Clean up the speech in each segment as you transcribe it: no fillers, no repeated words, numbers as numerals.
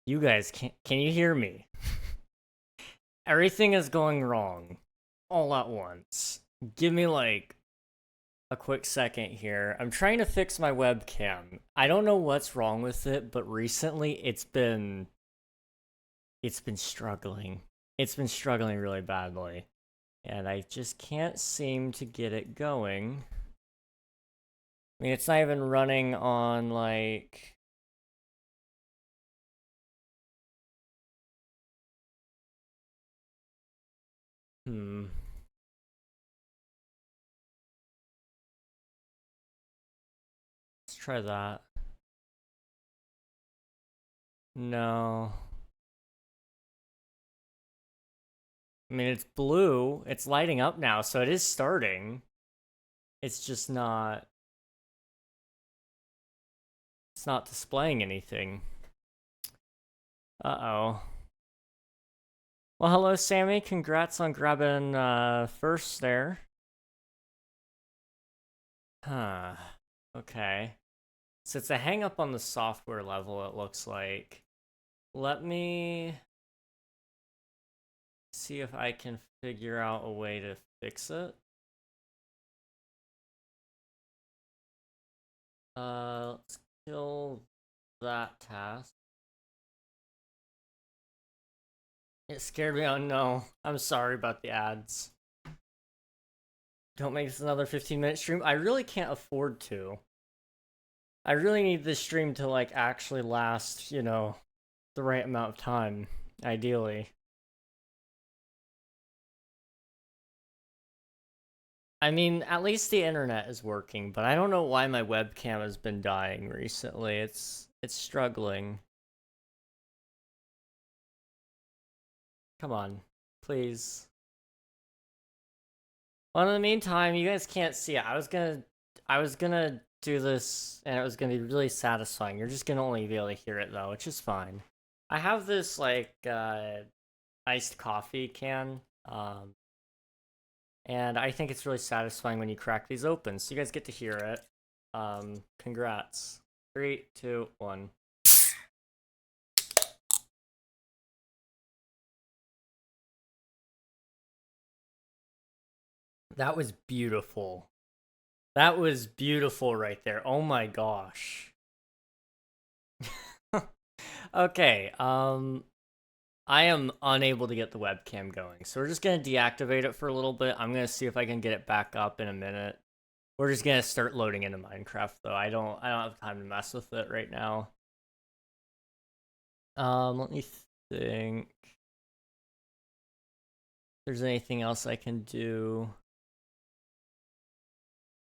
You guys can you hear me? Everything is going wrong all at once. Give me like a quick second here. I'm trying to fix my webcam. I don't know what's wrong with it, but recently it's been struggling. It's been struggling really badly, and I just can't seem to get it going. I mean, it's not even running on like hmm. Let's try that. No. I mean, it's blue. It's lighting up now, so it is starting. It's just not. It's not displaying anything. Uh-oh. Well, hello, Sammy. Congrats on grabbing first there. Huh. Okay. So it's a hang up on the software level, it looks like. Let me see if I can figure out a way to fix it. Let's kill that task. It scared me. Oh no. I'm sorry about the ads. Don't make this another 15-minute stream. I really can't afford to. I really need this stream to like actually last, the right amount of time, ideally. I mean, at least the internet is working, but I don't know why my webcam has been dying recently. It's struggling. Come on, please. Well, in the meantime, you guys can't see it. I was gonna do this, and it was gonna be really satisfying. You're just gonna only be able to hear it though, which is fine. I have this like iced coffee can, and I think it's really satisfying when you crack these open. So you guys get to hear it. Congrats. 3, 2, 1. That was beautiful. That was beautiful right there. Oh my gosh. Okay, I am unable to get the webcam going, so we're just gonna deactivate it for a little bit. I'm gonna see if I can get it back up in a minute. We're just gonna start loading into Minecraft though. I don't have time to mess with it right now. Let me think. If there's anything else I can do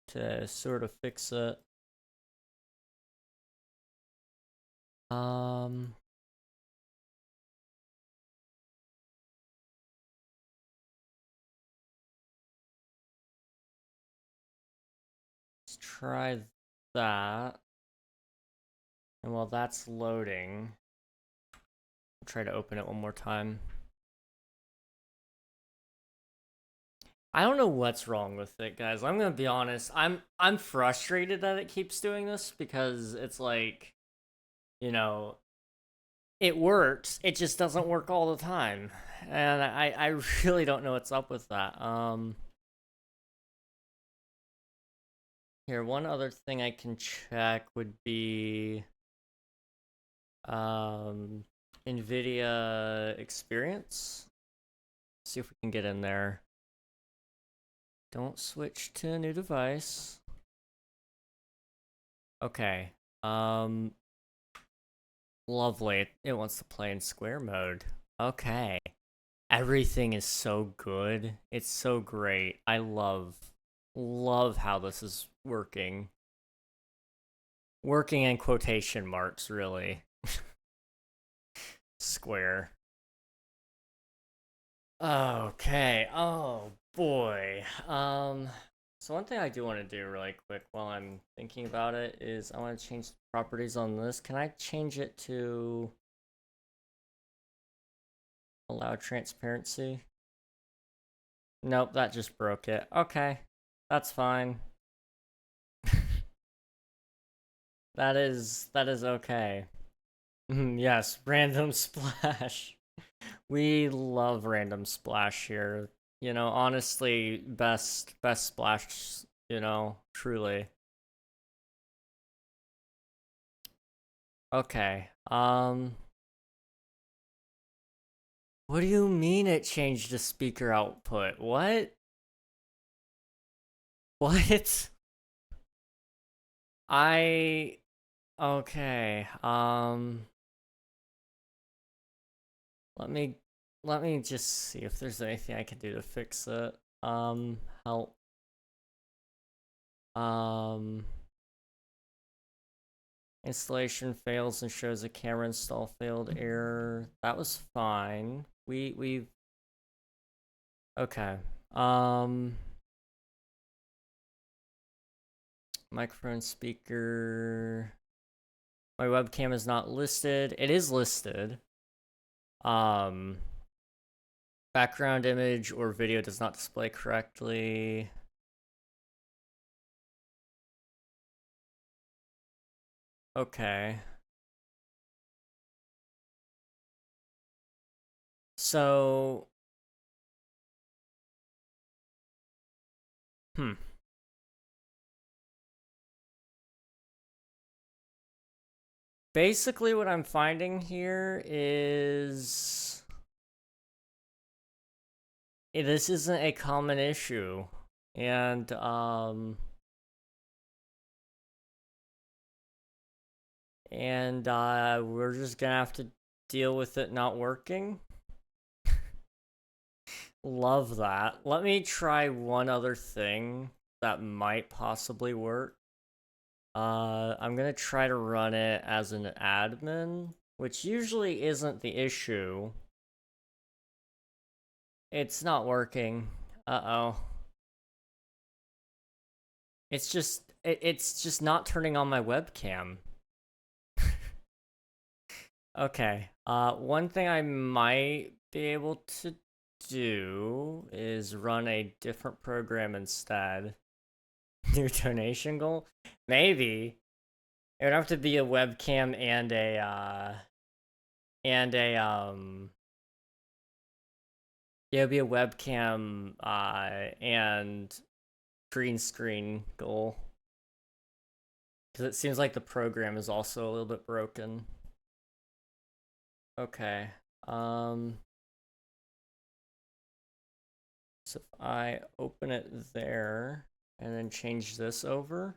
to sort of fix it. Um, let's try that. And while that's loading, I'll try to open it one more time. I don't know what's wrong with it, guys. I'm gonna be honest. I'm frustrated that it keeps doing this because it's like, you know, it works. It just doesn't work all the time. And I really don't know what's up with that. Here, one other thing I can check would be NVIDIA experience. See if we can get in there. Don't switch to a new device. Okay. Lovely. It wants to play in square mode. Okay. Everything is so good. It's so great. I love how this is working. Working in quotation marks, really. Square. Okay. Oh boy. So one thing I do want to do really quick while I'm thinking about it is I want to change the properties on this. Can I change it to allow transparency? Nope, that just broke it. Okay. That's fine. That is okay. Yes, random splash. We love random splash here. You know, honestly, best splash, truly. Okay. What do you mean it changed the speaker output? What? What? I okay. Let me let me just see if there's anything I can do to fix it. Help. Um Installation fails and shows a camera install failed error. That was fine. We okay. Um Microphone speaker. My webcam is not listed. It is listed. Um Background image or video does not display correctly. Okay. So, hmm. Basically what I'm finding here is this isn't a common issue. And we're just gonna have to deal with it not working. Love that. Let me try one other thing that might possibly work. I'm gonna try to run it as an admin, which usually isn't the issue. It's not working. Uh-oh. It's just not turning on my webcam. Okay. One thing I might be able to do is run a different program instead. New donation goal? Maybe. It would have to be a webcam and yeah, it'd be a webcam and green screen goal. Because it seems like the program is also a little bit broken. Okay. So if I open it there and then change this over.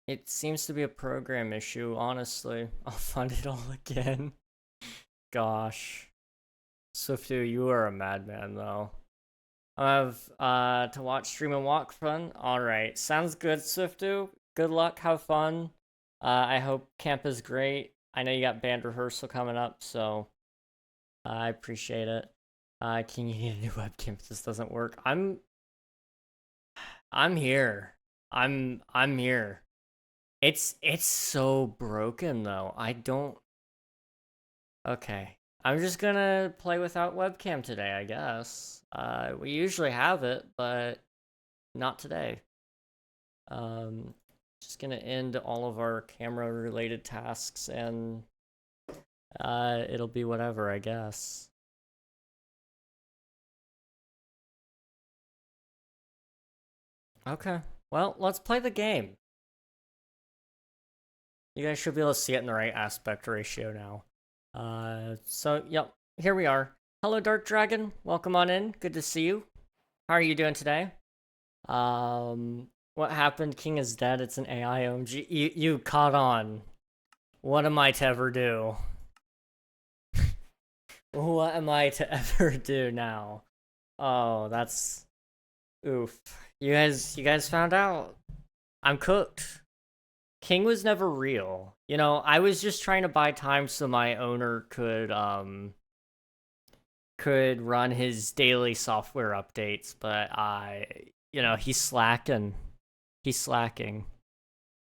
It seems to be a program issue, honestly. I'll find it all again. Gosh. Swiftu, you are a madman, though. I have to watch, stream, and walk fun. Alright, sounds good, Swiftu. Good luck, have fun. I hope camp is great. I know you got band rehearsal coming up, so I appreciate it. Can you need a new webcam if this doesn't work? I'm here. I'm here. It's so broken though. I don't. Okay. I'm just gonna play without webcam today, I guess. We usually have it, but not today. Um, just gonna end all of our camera related tasks and it'll be whatever, I guess. Okay. Well, let's play the game. You guys should be able to see it in the right aspect ratio now. So, yep, here we are. Hello, Dark Dragon. Welcome on in. Good to see you. How are you doing today? What happened? King is dead. It's an AI OMG. You caught on. What am I to ever do? What am I to ever do now? Oh, that's oof. You guys found out. I'm cooked. King was never real. You know, I was just trying to buy time so my owner could run his daily software updates, but he's slacking. He's slacking.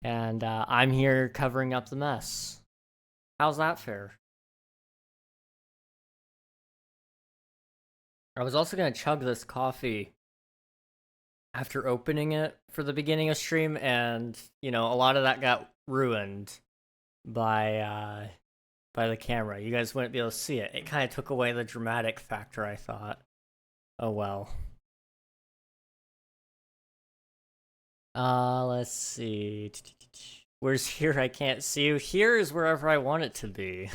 And I'm here covering up the mess. How's that fair? I was also gonna chug this coffee after opening it for the beginning of stream, and a lot of that got ruined by the camera. You guys wouldn't be able to see it. It kind of took away the dramatic factor, I thought. Oh well. Let's see. Where's here? I can't see you. Here is wherever I want it to be.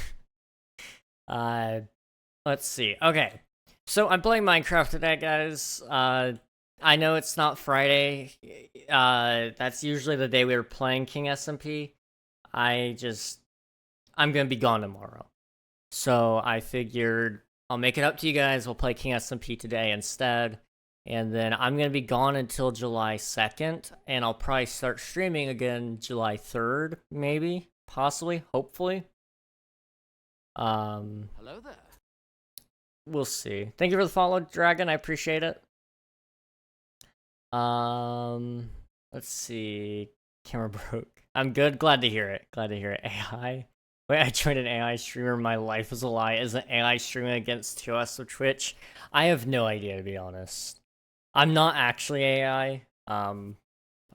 Let's see. Okay. So I'm playing Minecraft today, guys. I know it's not Friday. That's usually the day we were playing King SMP. I'm gonna be gone tomorrow. So I figured I'll make it up to you guys. We'll play King SMP today instead. And then I'm going to be gone until July 2nd. And I'll probably start streaming again July 3rd, maybe, possibly, hopefully. Hello there. We'll see. Thank you for the follow, Dragon. I appreciate it. Let's see. Camera broke. I'm good. Glad to hear it. Glad to hear it. AI. Wait, I joined an AI streamer. My life is a lie. Is an AI streaming against TOS or Twitch? I have no idea, to be honest. I'm not actually AI. I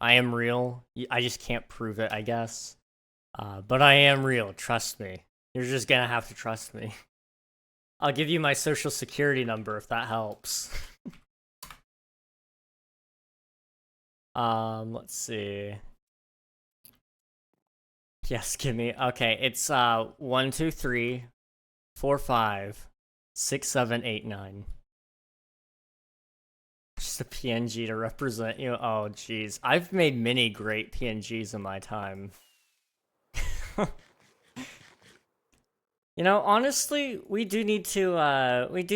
am real. I just can't prove it, I guess. But I am real. Trust me. You're just gonna have to trust me. I'll give you my social security number if that helps. Let's see. Yes, give me. Okay, it's 1, 2, 3, 4, 5, 6, 7, 8, 9. Just a PNG to represent you. Oh, jeez. I've made many great PNGs in my time. Honestly, we do need to make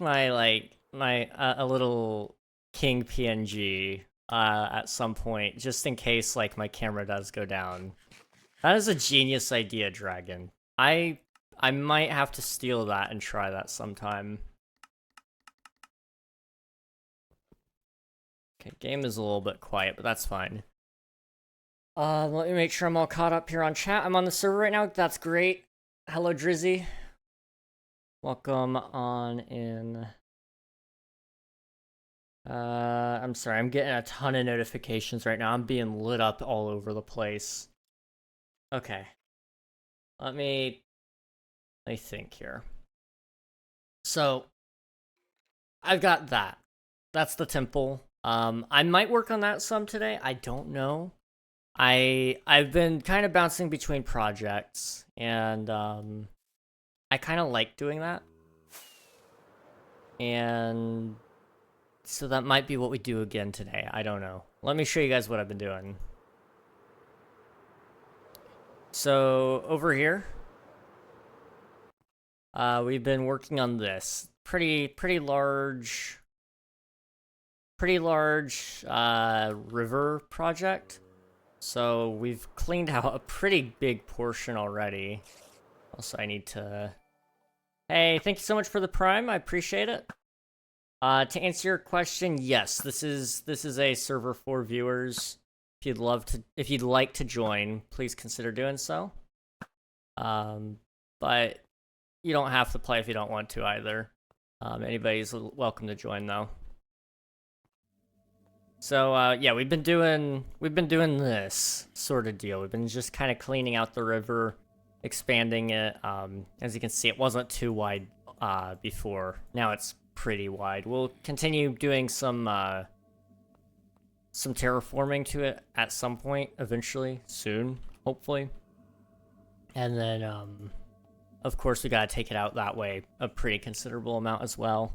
a little king PNG at some point, just in case my camera does go down. That is a genius idea, Dragon. I might have to steal that and try that sometime. Okay, game is a little bit quiet, but that's fine. Let me make sure I'm all caught up here on chat. I'm on the server right now. That's great. Hello, Drizzy. Welcome on in. I'm sorry, I'm getting a ton of notifications right now. I'm being lit up all over the place. Okay. Let me think here. So, I've got that. That's the temple. I might work on that some today. I don't know. I've been kind of bouncing between projects, and I kind of like doing that. And so that might be what we do again today. I don't know. Let me show you guys what I've been doing. So over here, we've been working on this pretty large river project. So we've cleaned out a pretty big portion already. Also, I need to... Hey, thank you so much for the Prime. I appreciate it. To answer your question, yes, this is a server for viewers. If you'd like to join, please consider doing so. But you don't have to play if you don't want to either. Anybody's welcome to join though. So yeah, we've been doing this sort of deal. We've been just kind of cleaning out the river, expanding it. As you can see, it wasn't too wide before. Now it's pretty wide. We'll continue doing some terraforming to it at some point, eventually, soon, hopefully. And then, of course, we gotta take it out that way a pretty considerable amount as well.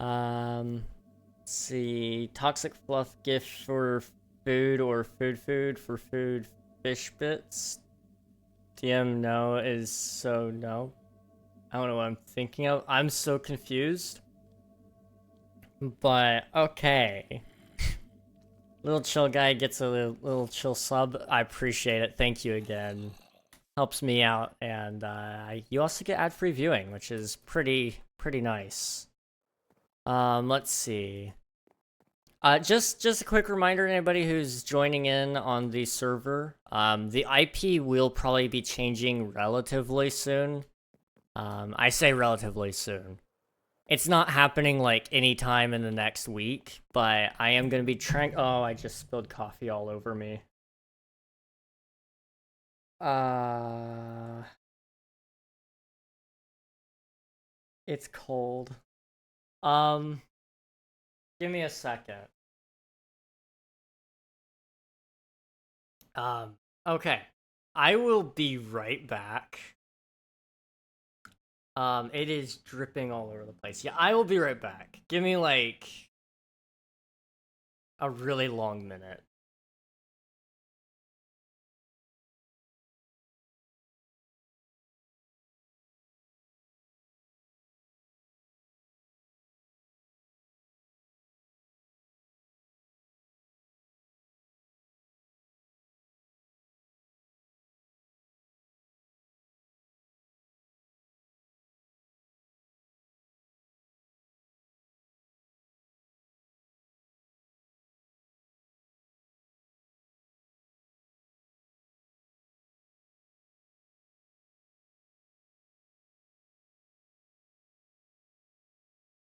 Let's see, toxic fluff gift for food or food for food fish bits. DM no is so no. I don't know what I'm thinking of. I'm so confused. But, okay. Little chill guy gets a little chill sub. I appreciate it. Thank you again. Helps me out. And you also get ad-free viewing, which is pretty nice. Let's see. Just a quick reminder to anybody who's joining in on the server. The IP will probably be changing relatively soon. I say relatively soon. It's not happening like anytime in the next week, but I am gonna be trying. Oh, I just spilled coffee all over me. Uh, it's cold. Um, give me a second. Okay. I will be right back. It is dripping all over the place. Yeah, I will be right back. Give me like a really long minute.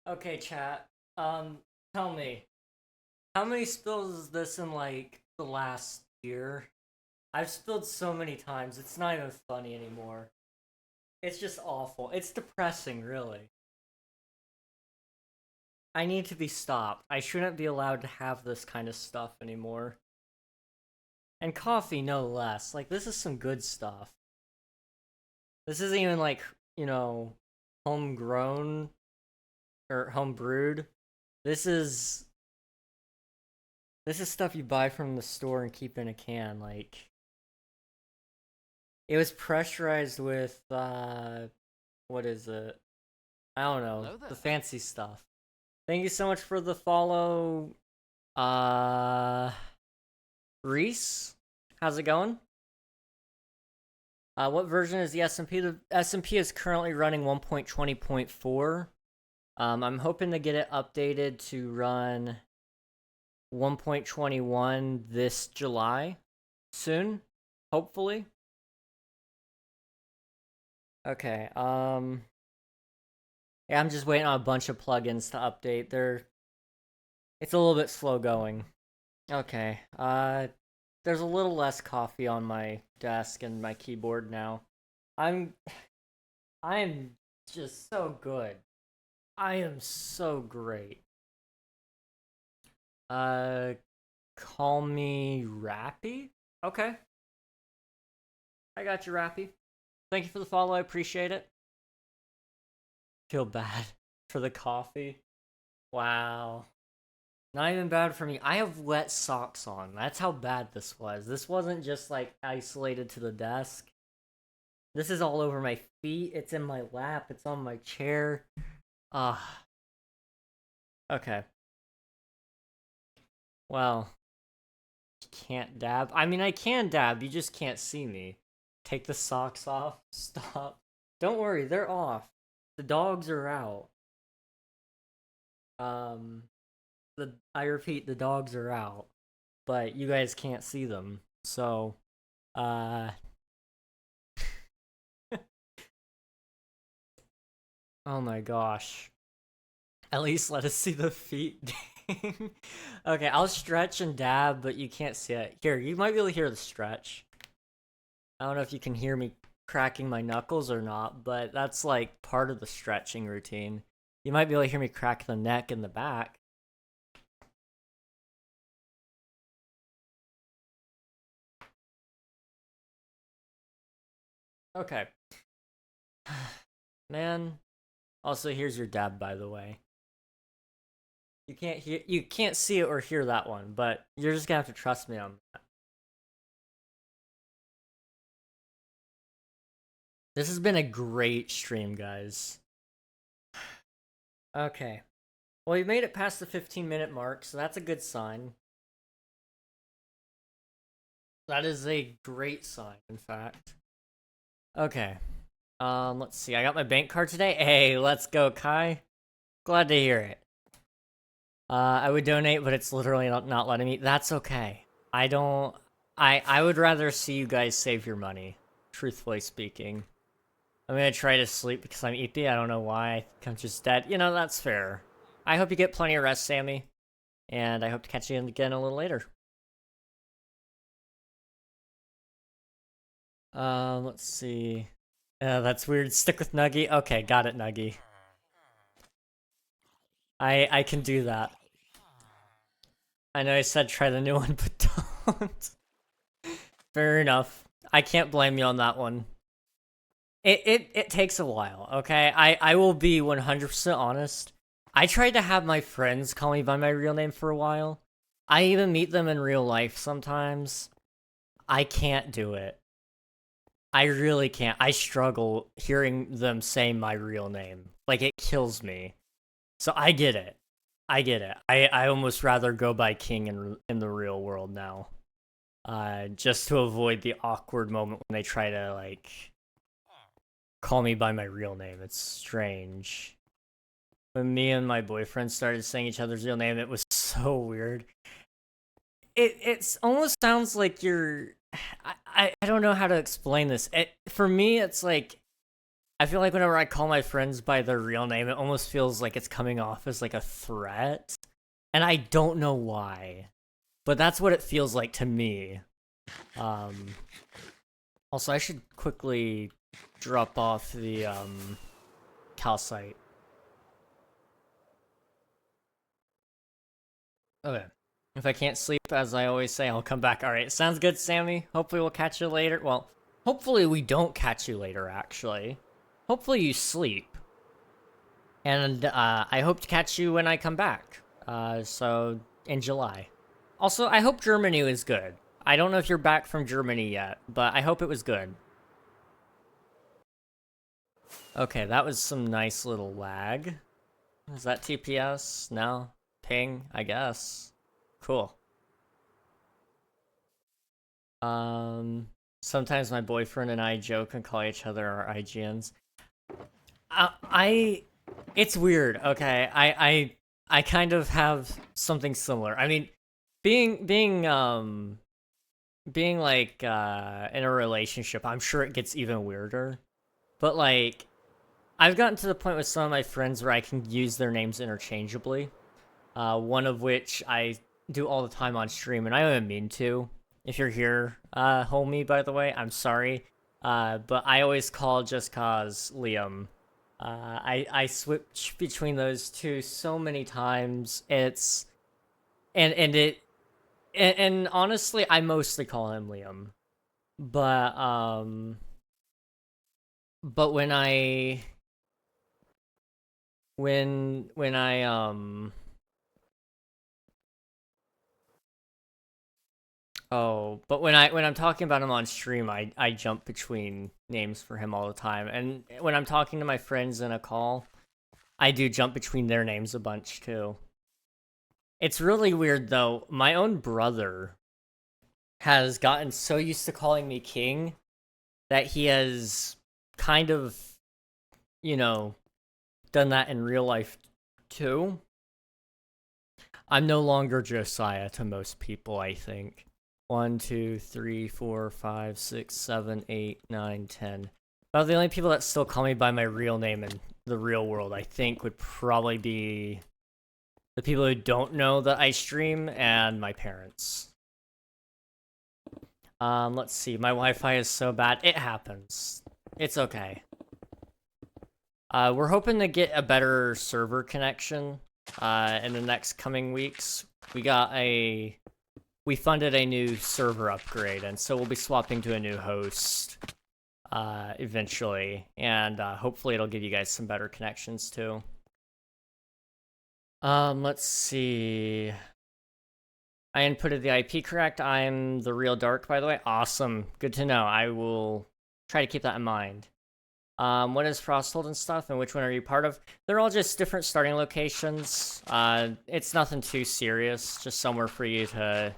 Okay, chat. Um, tell me, how many spills is this in like the last year? I've spilled so many times, it's not even funny anymore. It's just awful. It's depressing, really. I need to be stopped. I shouldn't be allowed to have this kind of stuff anymore. And coffee, no less. Like, this is some good stuff. This isn't even like, you know, homegrown or home brewed. This is stuff you buy from the store and keep in a can. Like, it was pressurized with what is it? I don't know, the fancy stuff. Thank you so much for the follow, Reese. How's it going? What version is the SMP? The SMP is currently running 1.20.4. I'm hoping to get it updated to run 1.21 this July, soon, hopefully. Okay, yeah, I'm just waiting on a bunch of plugins to update. It's a little bit slow going. Okay, there's a little less coffee on my desk and my keyboard now. I'm just so good. I am so great. Uh, call me Rappy? Okay. I got you, Rappy. Thank you for the follow, I appreciate it. Feel bad for the coffee. Wow. Not even bad for me. I have wet socks on. That's how bad this was. This wasn't just like isolated to the desk. This is all over my feet. It's in my lap. It's on my chair. Ah. Okay. Well, you can't dab. I mean, I can dab. You just can't see me. Take the socks off. Stop. Don't worry, they're off. The dogs are out. Um, I repeat, the dogs are out, but you guys can't see them. So, uh, oh my gosh. At least let us see the feet. Okay, I'll stretch and dab, but you can't see it. Here, you might be able to hear the stretch. I don't know if you can hear me cracking my knuckles or not, but that's like part of the stretching routine. You might be able to hear me crack the neck and the back. Okay. Man. Also, here's your dab, by the way. You can't see it or hear that one, but you're just gonna have to trust me on that. This has been a great stream, guys. Okay. Well, you made it past the 15-minute mark, so that's a good sign. That is a great sign, in fact. Okay. Let's see. I got my bank card today. Hey, let's go, Kai. Glad to hear it. I would donate, but it's literally not letting me. That's okay. I don't. I would rather see you guys save your money, truthfully speaking. I'm gonna try to sleep because I'm eepy. I don't know why. I think I'm just dead. You know, that's fair. I hope you get plenty of rest, Sammy. And I hope to catch you again a little later. Let's see. That's weird. Stick with Nuggy. Okay, got it, Nuggy. I can do that. I know I said try the new one, but don't. Fair enough. I can't blame you on that one. It takes a while, okay? I will be 100% honest. I tried to have my friends call me by my real name for a while. I even meet them in real life sometimes. I can't do it. I really can't. I struggle hearing them say my real name. Like, it kills me. So I get it. I get it. I almost rather go by King in the real world now. Just to avoid the awkward moment when they try to, like, call me by my real name. It's strange. When me and my boyfriend started saying each other's real name, it was so weird. It almost sounds like you're... I don't know how to explain this. For me, it's like... I feel like whenever I call my friends by their real name, it almost feels like it's coming off as like a threat. And I don't know why. But that's what it feels like to me. Also, I should quickly drop off the calcite. Okay. If I can't sleep, as I always say, I'll come back. Alright, sounds good, Sammy. Hopefully we'll catch you later. Well, hopefully we don't catch you later, actually. Hopefully you sleep. And I hope to catch you when I come back. So, in July. Also, I hope Germany is good. I don't know if you're back from Germany yet, but I hope it was good. Okay, that was some nice little lag. Is that TPS? No? Ping? I guess. Cool. Sometimes my boyfriend and I joke and call each other our IGNs. It's weird, okay? I kind of have something similar. I mean, being like, in a relationship, I'm sure it gets even weirder. But, like, I've gotten to the point with some of my friends where I can use their names interchangeably. One of which I do all the time on stream, and I don't even mean to. If you're here, homie, by the way, I'm sorry. But I always call just cause Liam. I switch between those two so many times. It's... And honestly, I mostly call him Liam. But when I... When I, Oh, but when I'm talking about him on stream, I jump between names for him all the time. And when I'm talking to my friends in a call, I do jump between their names a bunch too. It's really weird though. My own brother has gotten so used to calling me King that he has kind of, you know, done that in real life too. I'm no longer Josiah to most people, I think. 1, 2, 3, 4, 5, 6, 7, 8, 9, 10. About the only people that still call me by my real name in the real world, I think, would probably be the people who don't know that I stream and my parents. Let's see. My Wi-Fi is so bad. It happens. It's okay. We're hoping to get a better server connection in the next coming weeks. We funded a new server upgrade, and so we'll be swapping to a new host eventually, and hopefully it'll give you guys some better connections too. Let's see. I inputted the IP correct. I'm the real Dark, by the way. Awesome. Good to know. I will try to keep that in mind. What is Frosthold and stuff, and which one are you part of? They're all just different starting locations. It's nothing too serious, just somewhere for you to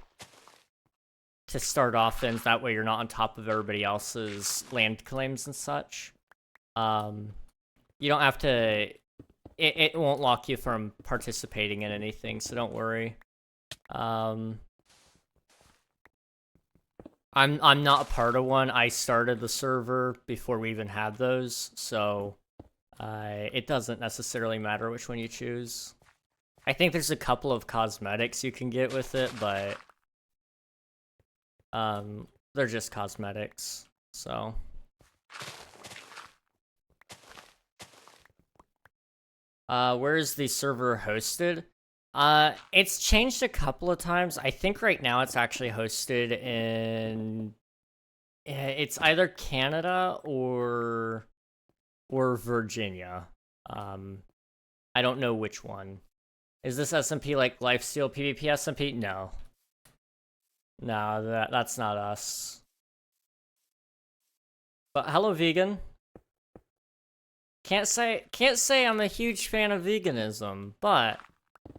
start off in, that way you're not on top of everybody else's land claims and such. You don't have to... It won't lock you from participating in anything, so don't worry. I'm not a part of one. I started the server before we even had those, so it doesn't necessarily matter which one you choose. I think there's a couple of cosmetics you can get with it, but they're just cosmetics, so. Where is the server hosted? It's changed a couple of times. I think right now it's actually hosted in it's either Canada or Virginia. I don't know which one. Is this SMP like Lifesteal PvP SMP? No. No, that's not us. But hello, vegan. Can't say I'm a huge fan of veganism, but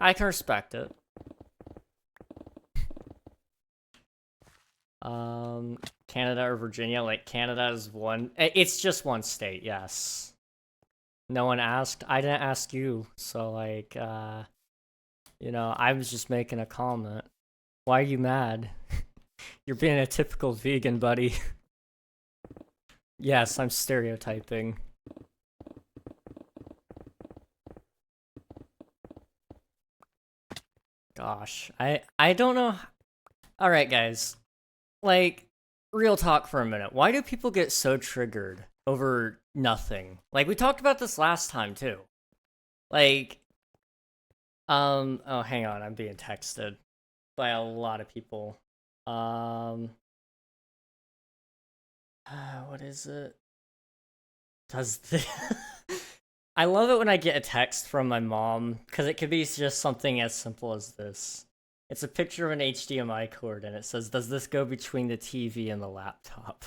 I can respect it. Canada or Virginia? Like, Canada is one. It's just one state, yes. No one asked. I didn't ask you, so like, you know, I was just making a comment. Why are you mad? You're being a typical vegan, buddy. Yes, I'm stereotyping. Gosh, I don't know. All right, guys. Like, real talk for a minute. Why do people get so triggered over nothing? Like, we talked about this last time too. Like, oh, hang on, I'm being texted by a lot of people. What is it? Does the I love it when I get a text from my mom, because it could be just something as simple as this. It's a picture of an HDMI cord, and it says, does this go between the TV and the laptop?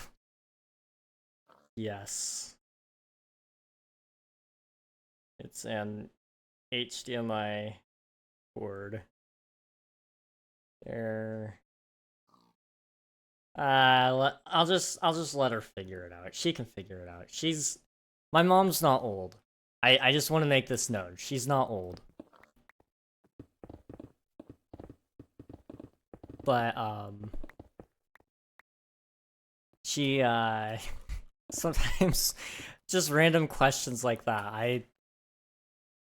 Yes. It's an HDMI cord. There. I'll just let her figure it out. She can figure it out. My mom's not old. I just want to make this known. She's not old. But, she, sometimes just random questions like that.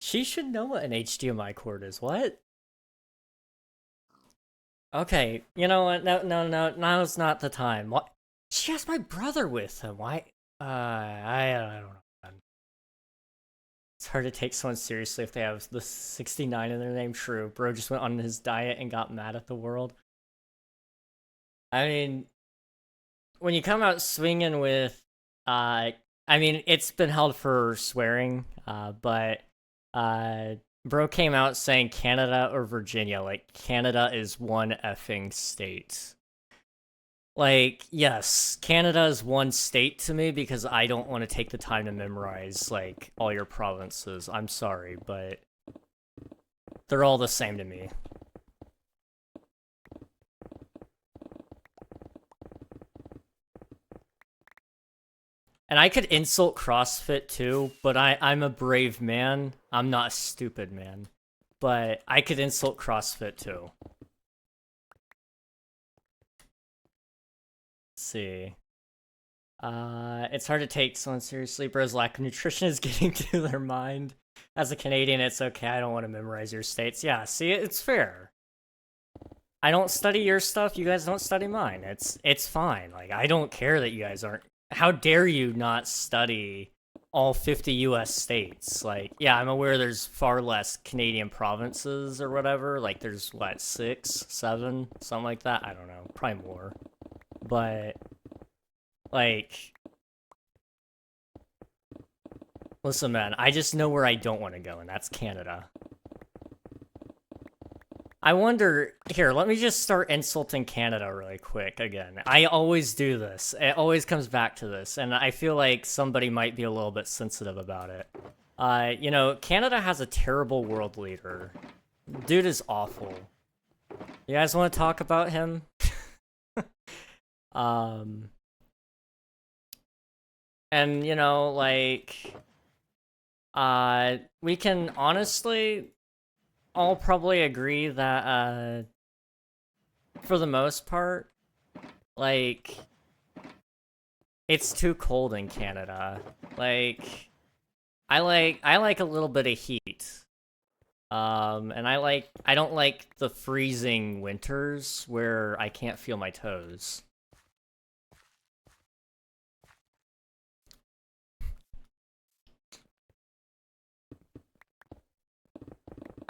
She should know what an HDMI cord is. What? Okay, you know what? No, now's not the time. What? She has my brother with him. Why? I don't know. It's hard to take someone seriously if they have the 69 in their name. True. Bro just went on his diet and got mad at the world. I mean, when you come out swinging with, I mean, it's been held for swearing, but, bro came out saying Canada or Virginia. Like, Canada is one effing state. Like, yes, Canada is one state to me because I don't want to take the time to memorize, like, all your provinces. I'm sorry, but they're all the same to me. And I could insult CrossFit too, but I'm a brave man. I'm not a stupid man. But I could insult CrossFit too. Let's see. It's hard to take someone seriously. Bro's lack of nutrition is getting to their mind. As a Canadian, it's okay. I don't want to memorize your states. Yeah, see, it's fair. I don't study your stuff. You guys don't study mine. It's fine. Like, I don't care that you guys aren't. How dare you not study all 50 US states? Like, yeah, I'm aware there's far less Canadian provinces or whatever. Like, there's, what, 6, 7? Something like that? I don't know. Probably more. But, like, listen, man, I just know where I don't want to go, and that's Canada. I wonder, here, let me just start insulting Canada really quick again. I always do this. It always comes back to this, and I feel like somebody might be a little bit sensitive about it. You know, Canada has a terrible world leader. Dude is awful. You guys want to talk about him? And, you know, like, we can honestly all probably agree that, for the most part, Like, it's too cold in Canada. Like, I like a little bit of heat. And I don't like the freezing winters where I can't feel my toes.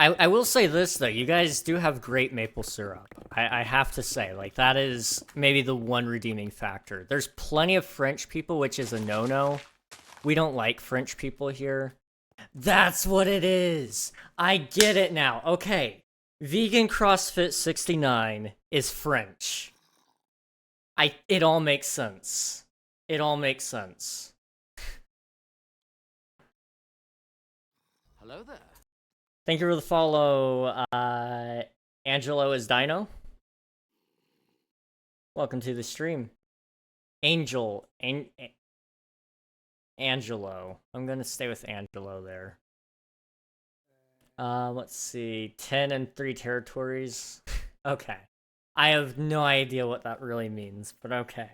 I will say this though, you guys do have great maple syrup. I have to say, like, that is maybe the one redeeming factor. There's plenty of French people, which is a no-no. We don't like French people here. That's what it is. I get it now. Okay. Vegan CrossFit 69 is French. It all makes sense. It all makes sense. Hello there. Thank you for the follow, Angelo is Dino. Welcome to the stream. Angelo. I'm gonna stay with Angelo there. Let's see. 10 and 3 territories. Okay. I have no idea what that really means, but okay.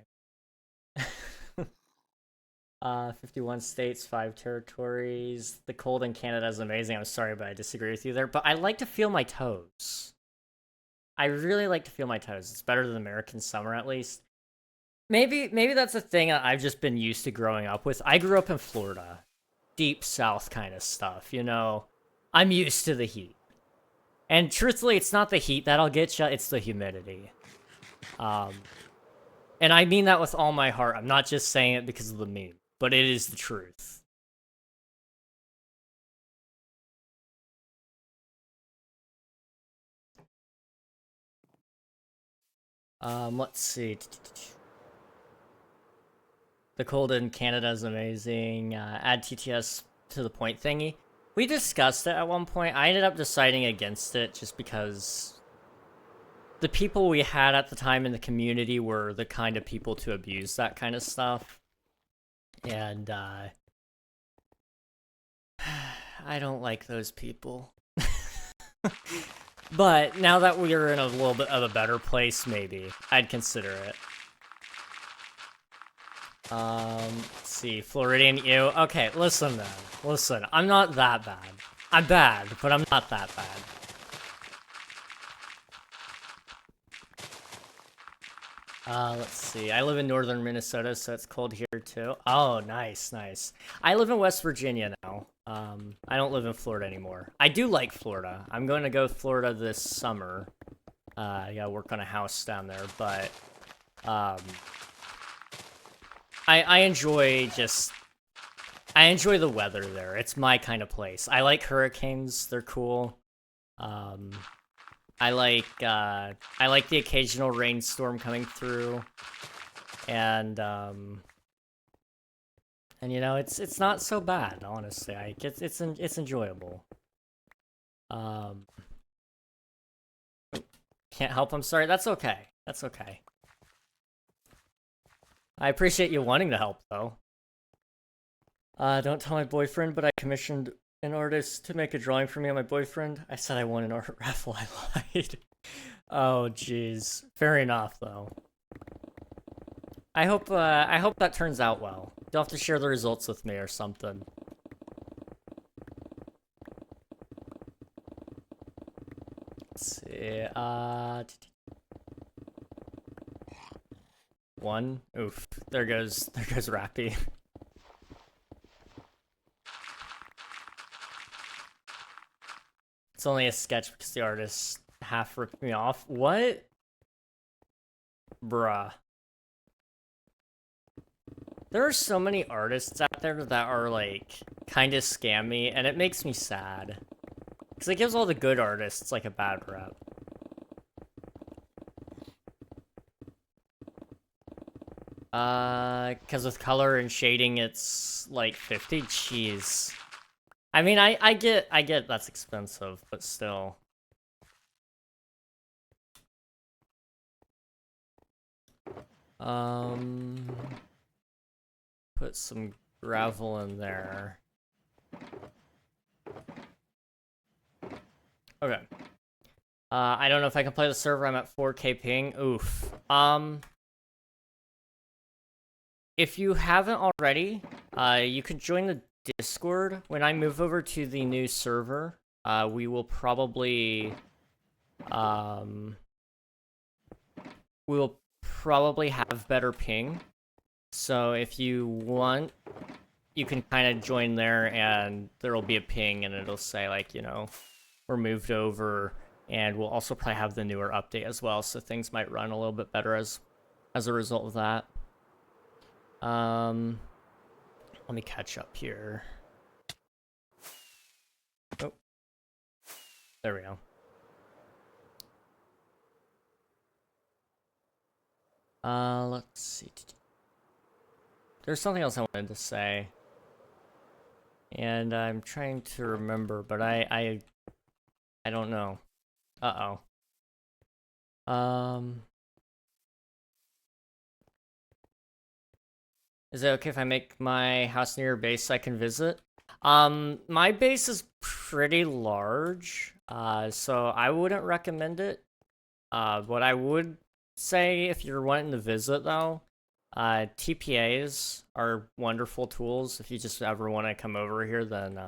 51 states, 5 territories. The cold in Canada is amazing. I'm sorry, but I disagree with you there. But I like to feel my toes. I really like to feel my toes. It's better than American summer, at least. Maybe that's a thing I've just been used to growing up with. I grew up in Florida. Deep South kind of stuff, you know? I'm used to the heat. And truthfully, it's not the heat that'll get you, it's the humidity. And I mean that with all my heart. I'm not just saying it because of the meme, but it is the truth. Let's see. The cold in Canada is amazing. Add TTS to the point thingy. We discussed it at one point. I ended up deciding against it just because the people we had at the time in the community were the kind of people to abuse that kind of stuff. And, I don't like those people. But now that we're in a little bit of a better place, maybe I'd consider it. Let's see, Floridian ew. Okay, listen then. Listen, I'm not that bad. I'm bad, but I'm not that bad. Let's see. I live in northern Minnesota, so it's cold here too. Oh, nice, nice. I live in West Virginia now. I don't live in Florida anymore. I do like Florida. I'm going to go to Florida this summer. Yeah, work on a house down there, but, I enjoy the weather there. It's my kind of place. I like hurricanes. They're cool. I like the occasional rainstorm coming through. And you know, it's not so bad, honestly. It's enjoyable. Can't help, I'm sorry. That's okay. That's okay. I appreciate you wanting to help, though. Don't tell my boyfriend, but I commissioned an artist to make a drawing for me and my boyfriend. I said I won an art raffle. I lied. Oh, jeez. Fair enough, though. I hope that turns out well. You'll have to share the results with me or something. Let's see. One. Oof. There goes Rappy. It's only a sketch because the artist half ripped me off. What? Bruh. There are so many artists out there that are, like, kind of scammy, and it makes me sad. Because it gives all the good artists, like, a bad rep. Because with color and shading, it's, like, 50? Jeez. I mean, I get that's expensive, but still. Put some gravel in there. Okay. I don't know if I can play the server. I'm at 4K ping. Oof. if you haven't already, you could join the Discord. When I move over to the new server, we will probably have better ping. So if you want, you can kind of join there, and there'll be a ping, and it'll say like, you know, we're moved over, and we'll also probably have the newer update as well, so things might run a little bit better as a result of that. Let me catch up here. Oh, there we go. Let's see. There's something else I wanted to say, and I'm trying to remember, but I don't know. Is it okay if I make my house near your base so I can visit? My base is pretty large, so I wouldn't recommend it. What I would say if you're wanting to visit, though, TPAs are wonderful tools. If you just ever want to come over here, then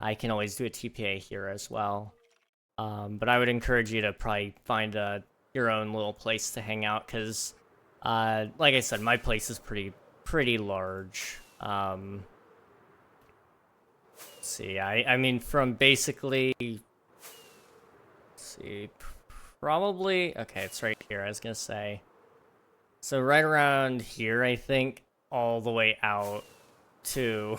I can always do a TPA here as well. But I would encourage you to probably find your own little place to hang out, because, like I said, my place is pretty large. Let's see, I mean, from basically, let's see, probably, okay, it's right here, I was gonna say. So right around here, I think, all the way out to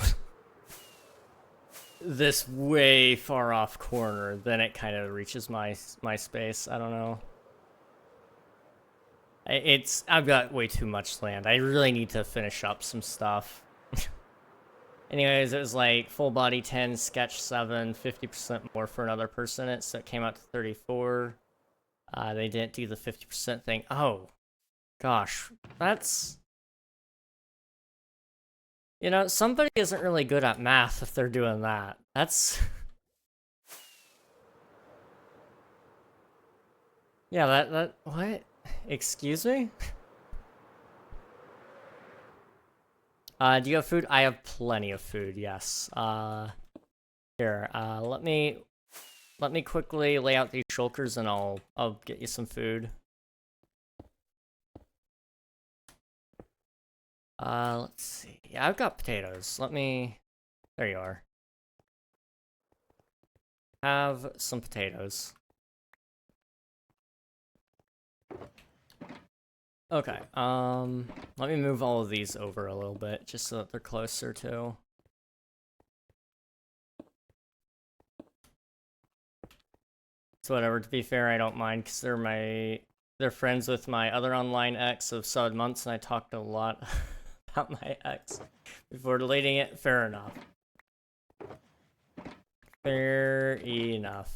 this way far off corner, then it kind of reaches my space. I don't know. I've got way too much land. I really need to finish up some stuff. Anyways, it was like full body 10, sketch 7, 50% more for another person, so it came out to 34. They didn't do the 50% thing. Oh, gosh, that's... You know, somebody isn't really good at math if they're doing that. That's... Yeah, what? Excuse me? Do you have food? I have plenty of food, yes. Here, let me quickly lay out these shulkers, and I'll get you some food. Let's see. Yeah, I've got potatoes. There you are. Have some potatoes. Okay, let me move all of these over a little bit, just so that they're closer too. So whatever, to be fair, I don't mind, because they're friends with my other online ex of 7 months, and I talked a lot about my ex before deleting it. Fair enough. Fair enough.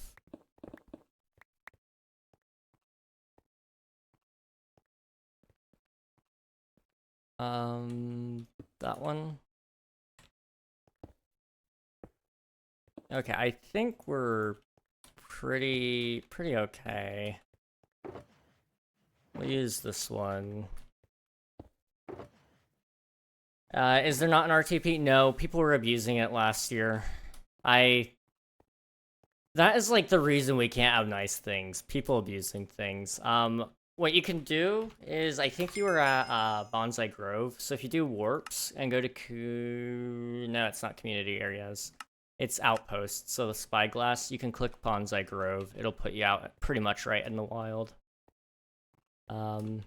That one. Okay, I think we're pretty okay. We'll use this one. Is there not an RTP? No, people were abusing it last year. That is like the reason we can't have nice things. People abusing things. What you can do is, I think you were at Bonsai Grove. So if you do warps and go to no, it's not community areas. It's outposts. So the spyglass, you can click Bonsai Grove. It'll put you out pretty much right in the wild. But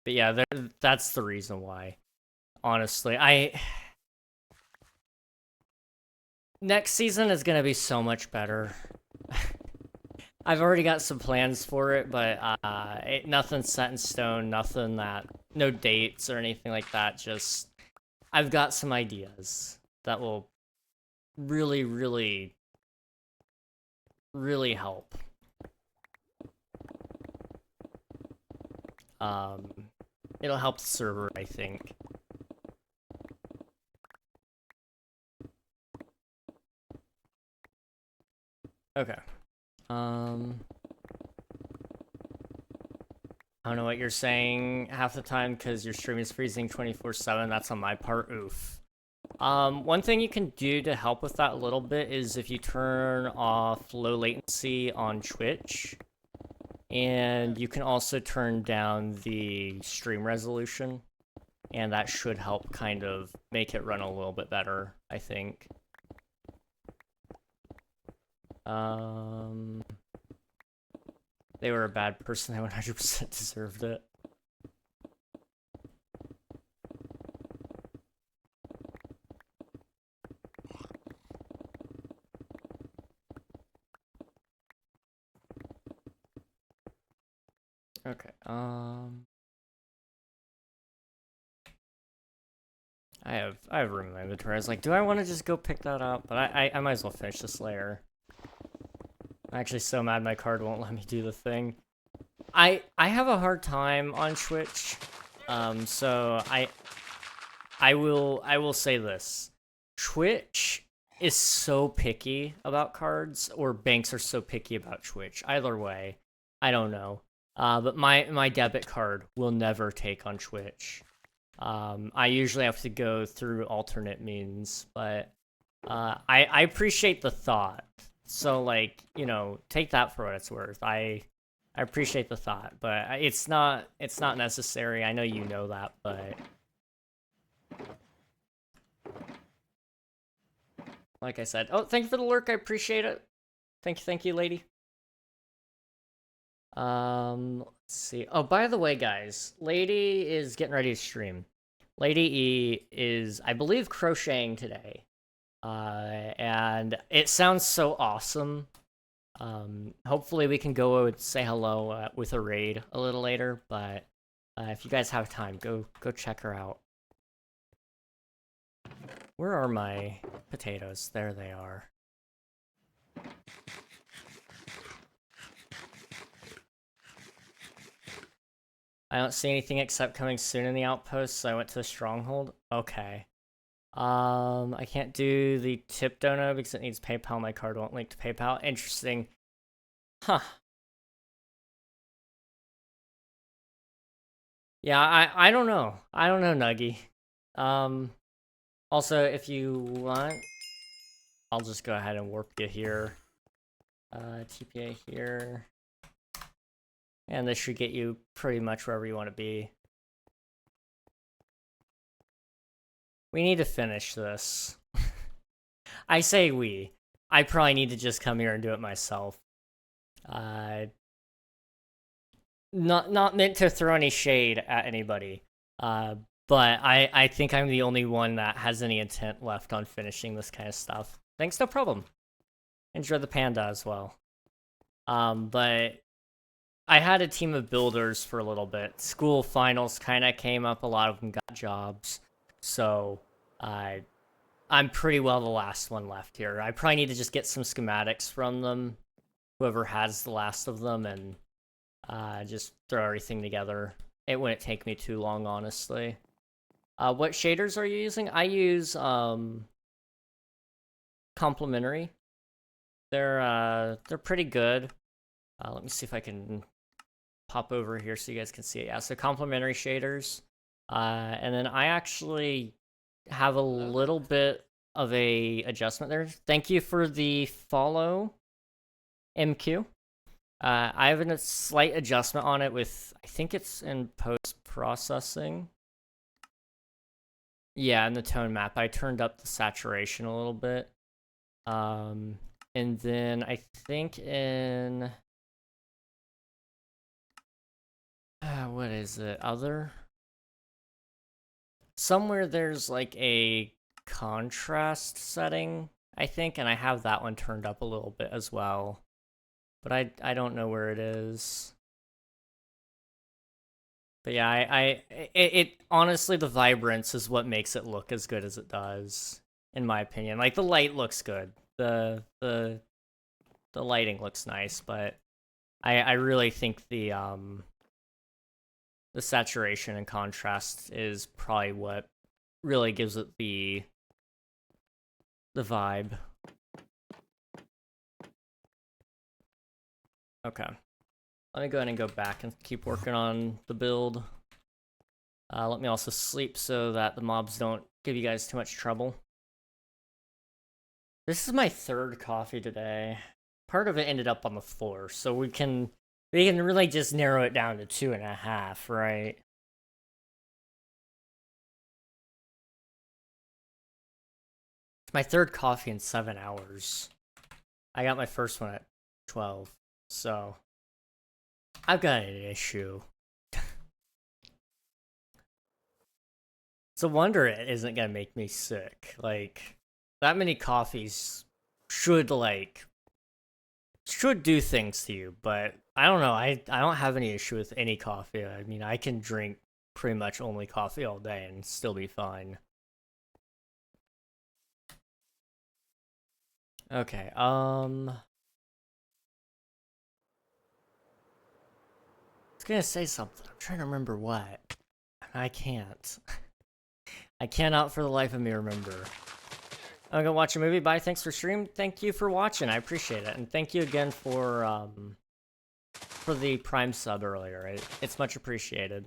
yeah, that's the reason why. Honestly, next season is gonna be so much better. I've already got some plans for it, but nothing's set in stone, no dates or anything like that. Just, I've got some ideas that will really, really, really help. It'll help the server, I think. Okay. I don't know what you're saying half the time because your stream is freezing 24/7. That's on my part. Oof. One thing you can do to help with that a little bit is if you turn off low latency on Twitch, and you can also turn down the stream resolution, and that should help kind of make it run a little bit better, I think. They were a bad person. They 100% deserved it. Okay, I have room in my inventory. I was like, do I want to just go pick that up? But I might as well finish this layer. I'm actually so mad my card won't let me do the thing. I have a hard time on Twitch. So I will say this. Twitch is so picky about cards, or banks are so picky about Twitch. Either way, I don't know. But my debit card will never take on Twitch. I usually have to go through alternate means, but I appreciate the thought. So, like, you know, take that for what it's worth. I appreciate the thought, but it's not necessary. I know you know that, but like I said, oh, thank you for the lurk. I appreciate it. Thank you, lady. Let's see. Oh, by the way, guys, Lady is getting ready to stream. Lady E is, I believe, crocheting today. And it sounds so awesome. Hopefully we can go and say hello with a raid a little later, but if you guys have time, go check her out. Where are my potatoes? There they are. I don't see anything except coming soon in the outpost, so I went to the stronghold. Okay. I can't do the tip dono because it needs PayPal. My card won't link to PayPal. Interesting. Huh. Yeah, I don't know. I don't know, Nuggy. Also, if you want, I'll just go ahead and warp you here. TPA here. And this should get you pretty much wherever you want to be. We need to finish this. I say we. I probably need to just come here and do it myself. Not meant to throw any shade at anybody. But I think I'm the only one that has any intent left on finishing this kind of stuff. Thanks, no problem. Enjoy the panda as well. But I had a team of builders for a little bit. School finals kind of came up. A lot of them got jobs. So I'm pretty well the last one left here. I probably need to just get some schematics from them, whoever has the last of them, and just throw everything together. It wouldn't take me too long, honestly. What shaders are you using? I use complementary. They're pretty good. Let me see if I can pop over here so you guys can see it. Yeah, so complementary shaders. And then I actually have a little bit of a adjustment there. Thank you for the follow, MQ. I have a slight adjustment on it with, I think it's in post-processing. Yeah, in the tone map, I turned up the saturation a little bit. And then I think in... what is it? Other? Somewhere there's like a contrast setting, I think, and I have that one turned up a little bit as well. But I don't know where it is. But yeah, it honestly, the vibrance is what makes it look as good as it does, in my opinion. Like, the light looks good. The lighting looks nice, but I really think the saturation and contrast is probably what really gives it the vibe. Okay. Let me go ahead and go back and keep working on the build. Let me also sleep so that the mobs don't give you guys too much trouble. This is my third coffee today. Part of it ended up on the floor, so we can really just narrow it down to 2.5, right? It's my third coffee in 7 hours. I got my first one at 12, so I've got an issue. It's a wonder it isn't gonna make me sick. Like, that many coffees should do things to you, but I don't know. I don't have any issue with any coffee. I mean, I can drink pretty much only coffee all day and still be fine. Okay, I was gonna say something. I'm trying to remember what. I can't. I cannot for the life of me remember. I'm gonna watch a movie. Bye. Thanks for stream. Thank you for watching. I appreciate it, and thank you again for the Prime sub earlier. It's much appreciated.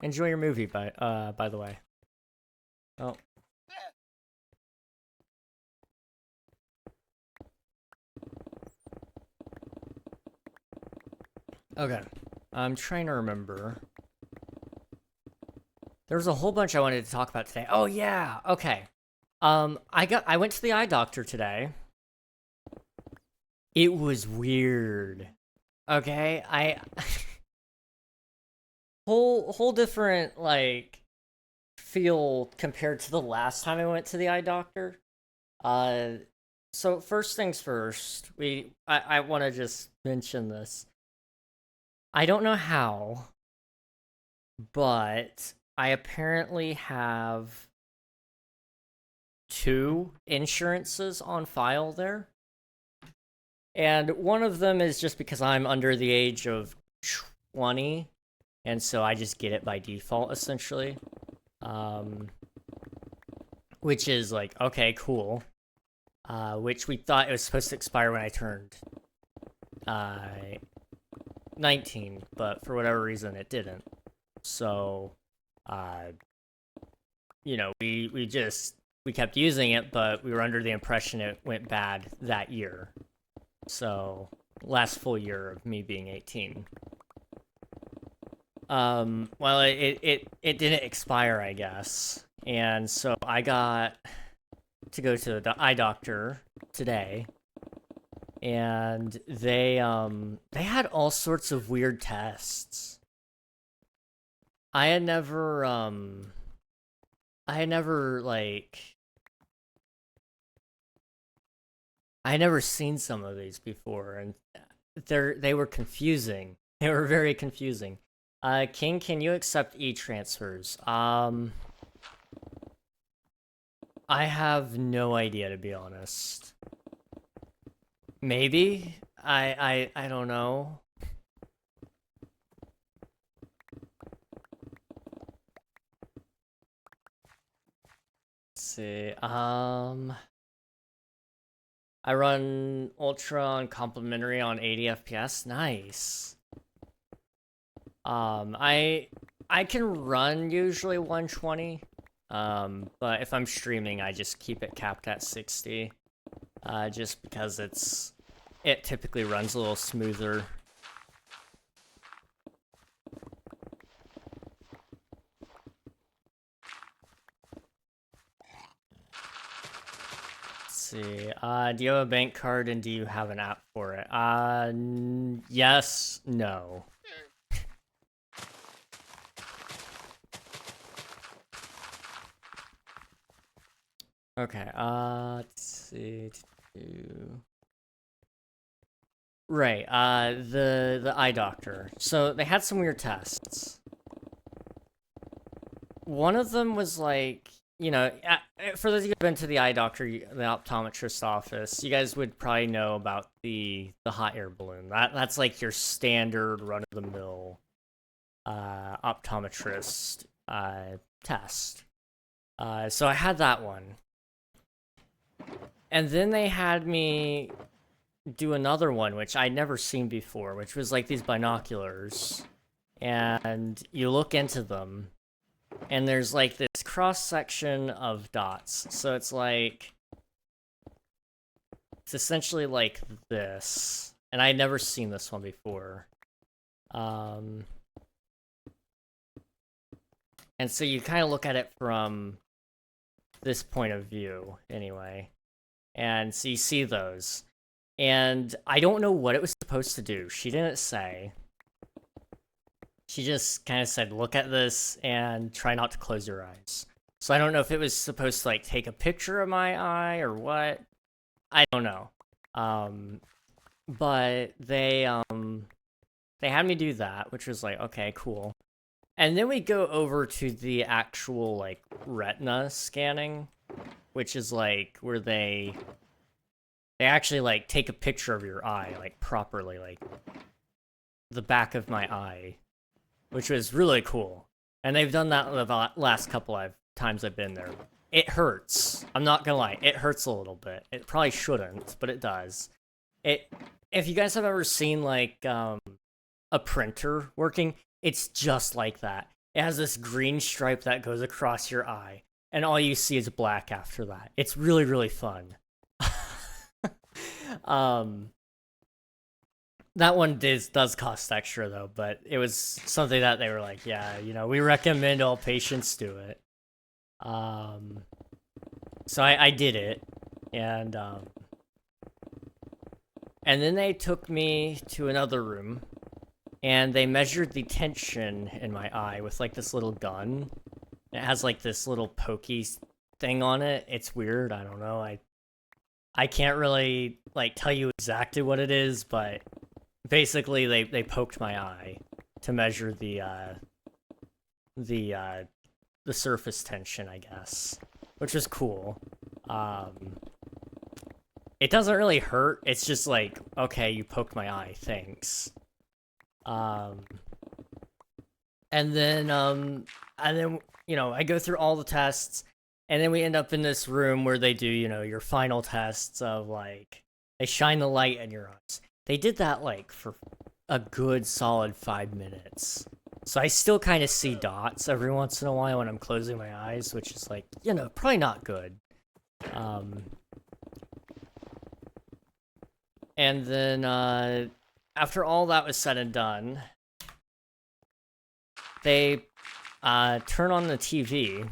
Enjoy your movie, by the way. Oh. Okay. I'm trying to remember. There was a whole bunch I wanted to talk about today. Oh yeah, okay. I went to the eye doctor today. It was weird. Okay, whole different like feel compared to the last time I went to the eye doctor. So first things first, I want to just mention this. I don't know how, but I apparently have 2 insurances on file there. And one of them is just because I'm under the age of 20, and so I just get it by default, essentially. Which is like, okay, cool. Which we thought it was supposed to expire when I turned 19, but for whatever reason it didn't. So, you know, we kept using it, but we were under the impression it went bad that year. So, last full year of me being 18. Well, it didn't expire, I guess. And so I got to go to the eye doctor today. And they had all sorts of weird tests. I had never seen some of these before, and they were confusing. They were very confusing. King, can you accept e-transfers? I have no idea, to be honest. Maybe? I don't know. Let's see. I run Ultra on complimentary on 80 FPS. Nice. I can run usually 120. But if I'm streaming, I just keep it capped at 60. Just because it typically runs a little smoother. Let's see. Do you have a bank card and do you have an app for it? Yes, no. Okay, let's see. Right, the eye doctor. So they had some weird tests. One of them was like, you know, for those of you who've been to the eye doctor, the optometrist office, you guys would probably know about the hot air balloon. That's like your standard run-of-the-mill optometrist test. So I had that one. And then they had me do another one, which I'd never seen before, which was like these binoculars. And you look into them, and there's like this cross section of dots. So it's like, it's essentially like this. And I'd never seen this one before. And so you kind of look at it from this point of view, anyway. And so you see those. And I don't know what it was supposed to do. She didn't say. She just kind of said, look at this and try not to close your eyes. So I don't know if it was supposed to, like, take a picture of my eye or what. I don't know. But they had me do that, which was like, okay, cool. And then we go over to the actual, like, retina scanning, which is, like, where they actually, like, take a picture of your eye, like, properly, like, the back of my eye, which was really cool. And they've done that the last couple of times I've been there. It hurts. I'm not gonna lie, it hurts a little bit. It probably shouldn't, but it does. If you guys have ever seen, like, a printer working, it's just like that. It has this green stripe that goes across your eye, and all you see is black after that. It's really, really fun. That one does cost extra, though, but it was something that they were like, yeah, you know, we recommend all patients do it. So I did it, and then they took me to another room, and they measured the tension in my eye with, like, this little gun. It has, like, this little pokey thing on it. It's weird. I don't know. I can't really, like, tell you exactly what it is, but basically they poked my eye to measure the surface tension, I guess, which was cool. It doesn't really hurt. It's just like, okay, you poked my eye, thanks. And then you know, I go through all the tests, and then we end up in this room where they do, you know, your final tests of, like, they shine the light in your eyes. They did that, like, for a good solid 5 minutes. So I still kind of see dots every once in a while when I'm closing my eyes, which is, like, you know, probably not good. And then, after all that was said and done, they turn on the TV,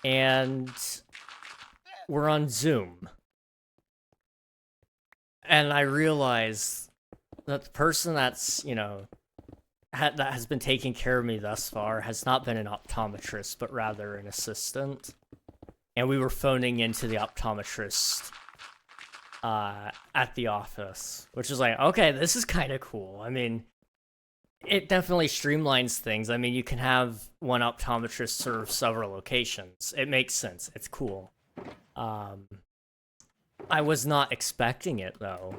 and we're on Zoom. And I realize that the person that's, you know, that has been taking care of me thus far has not been an optometrist, but rather an assistant. And we were phoning into the optometrist at the office, which is like, okay, this is kind of cool. I mean, it definitely streamlines things. I mean, you can have one optometrist serve several locations. It makes sense. It's cool. I was not expecting it, though.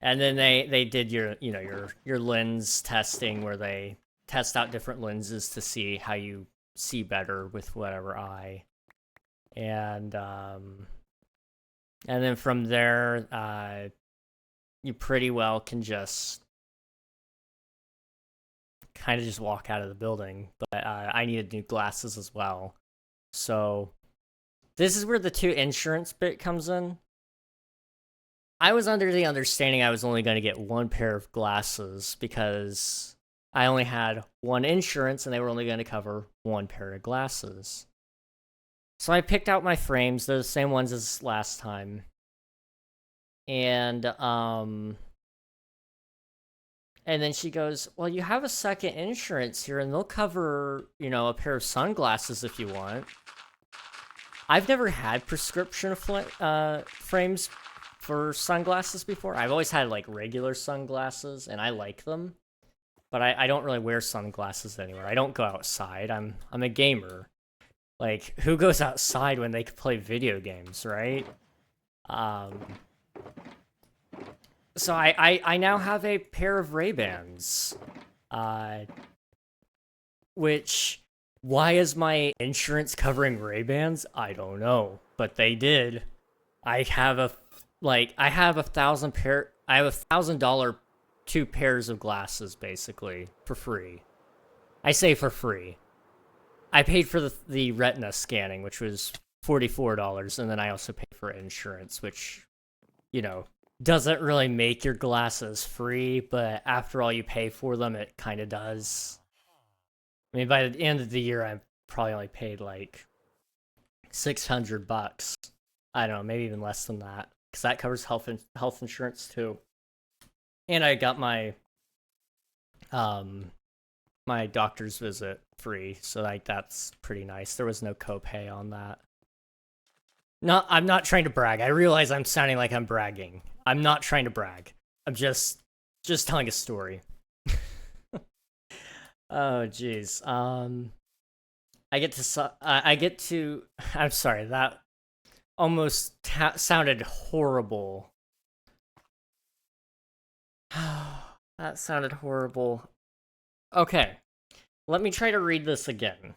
And then they did your, you know, your lens testing, where they test out different lenses to see how you see better with whatever eye. And then from there, you pretty well can just kind of just walk out of the building. But I needed new glasses as well. So this is where the 2 insurance bit comes in. I was under the understanding I was only going to get 1 pair of glasses because I only had 1 insurance and they were only going to cover 1 pair of glasses. So I picked out my frames. They're the same ones as last time. And then she goes, well, you have a second insurance here, and they'll cover, you know, a pair of sunglasses if you want. I've never had prescription frames for sunglasses before. I've always had, like, regular sunglasses, and I like them. But I don't really wear sunglasses anywhere. I don't go outside. I'm a gamer. Like, who goes outside when they can play video games, right? So I now have a pair of Ray-Bans. Which, why is my insurance covering Ray-Bans? I don't know. But they did. I have like I have $1,000 2 pairs of glasses basically for free. I say for free. I paid for the retina scanning, which was $44, and then I also paid for insurance, which, you know, doesn't really make your glasses free, but after all you pay for them, it kind of does. I mean, by the end of the year, I probably only paid like $600. I don't know, maybe even less than that, because that covers health insurance too. And I got my my doctor's visit free, so like that's pretty nice. There was no copay on that. No, I'm not trying to brag. I realize I'm sounding like I'm bragging. I'm not trying to brag. I'm just telling a story. Oh jeez. I get to I'm sorry, that almost sounded horrible. That sounded horrible. Okay. Let me try to read this again.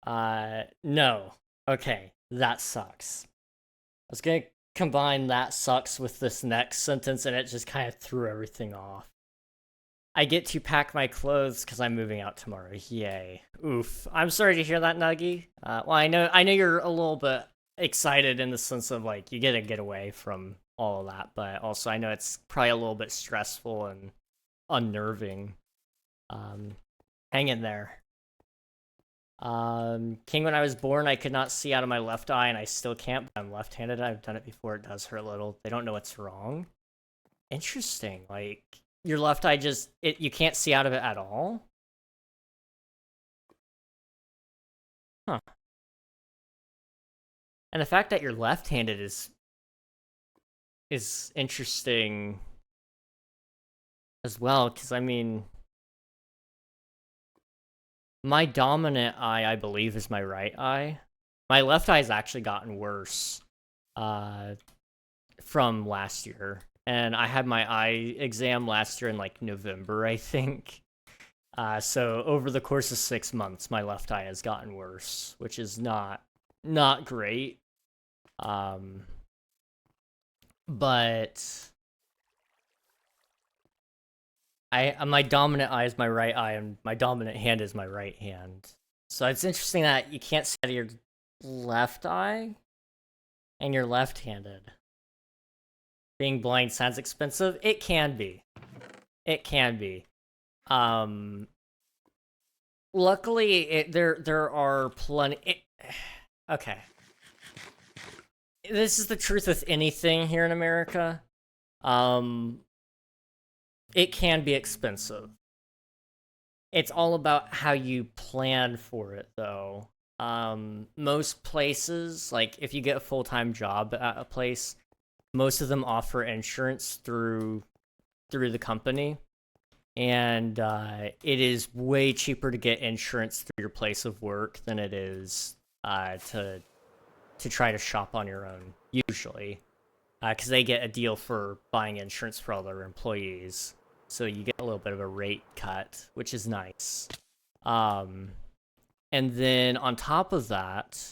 No. Okay, that sucks. I was gonna combine that sucks with this next sentence, and it just kind of threw everything off. I get to pack my clothes because I'm moving out tomorrow. Yay. Oof. I'm sorry to hear that, Nuggy. Well, I know you're a little bit excited in the sense of, like, you get to get away from all of that, but also I know it's probably a little bit stressful and unnerving. Hang in there. King, when I was born, I could not see out of my left eye, and I still can't, but I'm left-handed. I've done it before. It does hurt a little. They don't know what's wrong. Interesting. Like, your left eye you can't see out of it at all? Huh. And the fact that you're left-handed is interesting as well, because, I mean, my dominant eye, I believe, is my right eye. My left eye's actually gotten worse from last year. And I had my eye exam last year in, like, November, I think. So over the course of 6 months, my left eye has gotten worse, which is not great. But my dominant eye is my right eye, and my dominant hand is my right hand. So it's interesting that you can't see out of your left eye, and you're left-handed. Being blind sounds expensive. It can be. It can be. Luckily, there are plenty. Okay. This is the truth with anything here in America. It can be expensive. It's all about how you plan for it, though. Most places, like if you get a full-time job at a place, most of them offer insurance through the company, and it is way cheaper to get insurance through your place of work than it is to try to shop on your own, usually, because they get a deal for buying insurance for all their employees. So you get a little bit of a rate cut, which is nice. And then on top of that,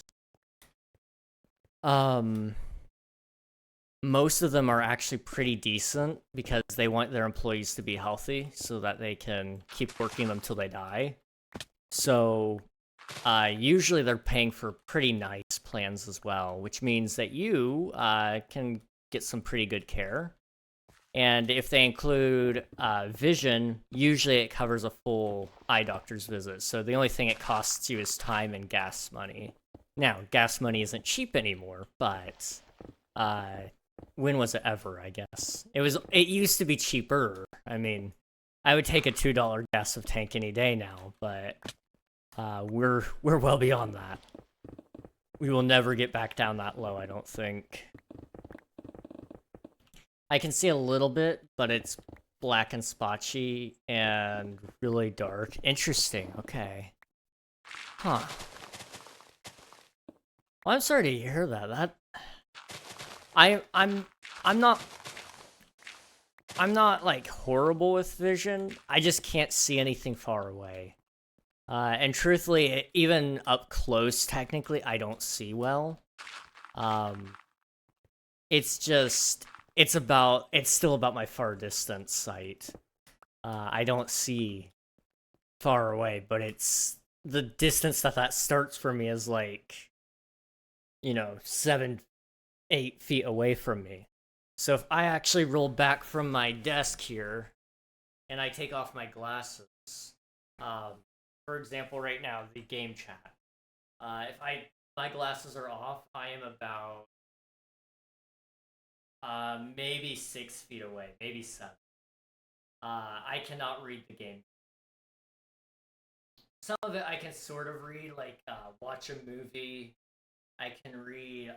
most of them are actually pretty decent because they want their employees to be healthy so that they can keep working them till they die. So usually they're paying for pretty nice plans as well, which means that you can get some pretty good care. And if they include vision, usually it covers a full eye doctor's visit. So the only thing it costs you is time and gas money. Now, gas money isn't cheap anymore, but when was it ever, I guess? It used to be cheaper. I mean, I would take a $2 gas of tank any day now, but we're well beyond that. We will never get back down that low, I don't think. I can see a little bit, but it's black and spotchy and really dark. Interesting. Okay. Huh. Well, I'm sorry to hear that. I'm not like horrible with vision. I just can't see anything far away. And truthfully, even up close, technically, I don't see well. it's just it's still about my far distance sight. I don't see far away, but it's the distance that starts for me is like, 7, 8 feet away from me. So if I actually roll back from my desk here and I take off my glasses, um, for example, right now the game chat. If my glasses are off, I am about maybe 6 feet away, maybe 7. I cannot read the game. Some of it I can sort of read, like watch a movie. I can read.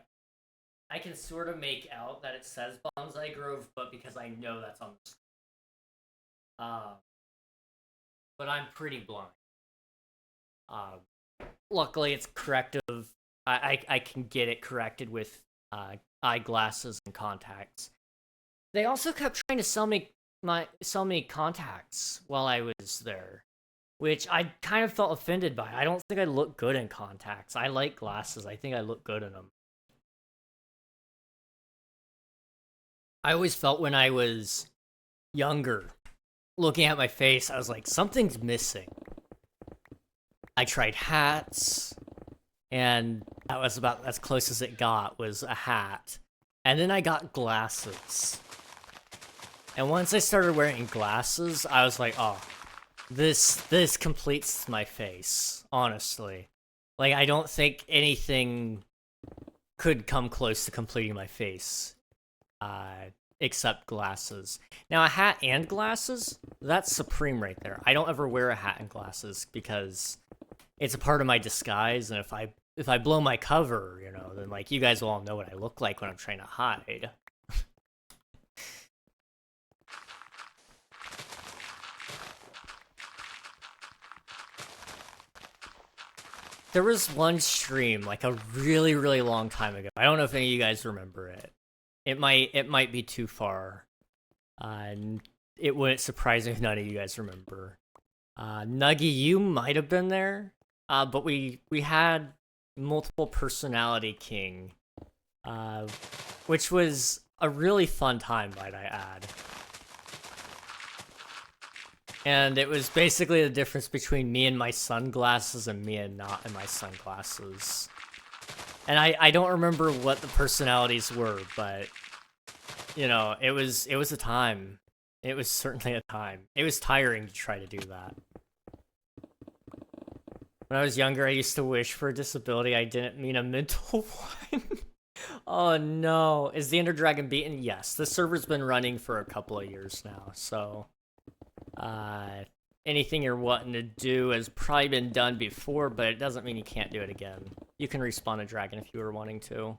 I can sort of make out that it says Bonsai Grove, but because I know that's on the screen. But I'm pretty blind. Luckily, it's corrective. I can get it corrected with eyeglasses and contacts. They also kept trying to sell me contacts while I was there, which I kind of felt offended by. I don't think I look good in contacts. I like glasses. I think I look good in them. I always felt when I was younger, looking at my face, I was like, something's missing. I tried hats, and that was about as close as it got, was a hat. And then I got glasses. And once I started wearing glasses, I was like, oh, this completes my face, honestly. Like, I don't think anything could come close to completing my face, except glasses. Now, a hat and glasses, that's supreme right there. I don't ever wear a hat and glasses because it's a part of my disguise, and if I blow my cover, then like you guys will all know what I look like when I'm trying to hide. There was one stream like a really, really long time ago. I don't know if any of you guys remember it. It might be too far. And it wouldn't surprise me if none of you guys remember. Nuggy, you might have been there. But we had multiple personality king, which was a really fun time, might I add. And it was basically the difference between me and my sunglasses and me and not in my sunglasses. And I don't remember what the personalities were, but it was a time. It was certainly a time. It was tiring to try to do that. When I was younger, I used to wish for a disability. I didn't mean a mental one. Oh no. Is the Ender Dragon beaten? Yes. The server's been running for a couple of years now, so anything you're wanting to do has probably been done before, but it doesn't mean you can't do it again. You can respawn a dragon if you were wanting to.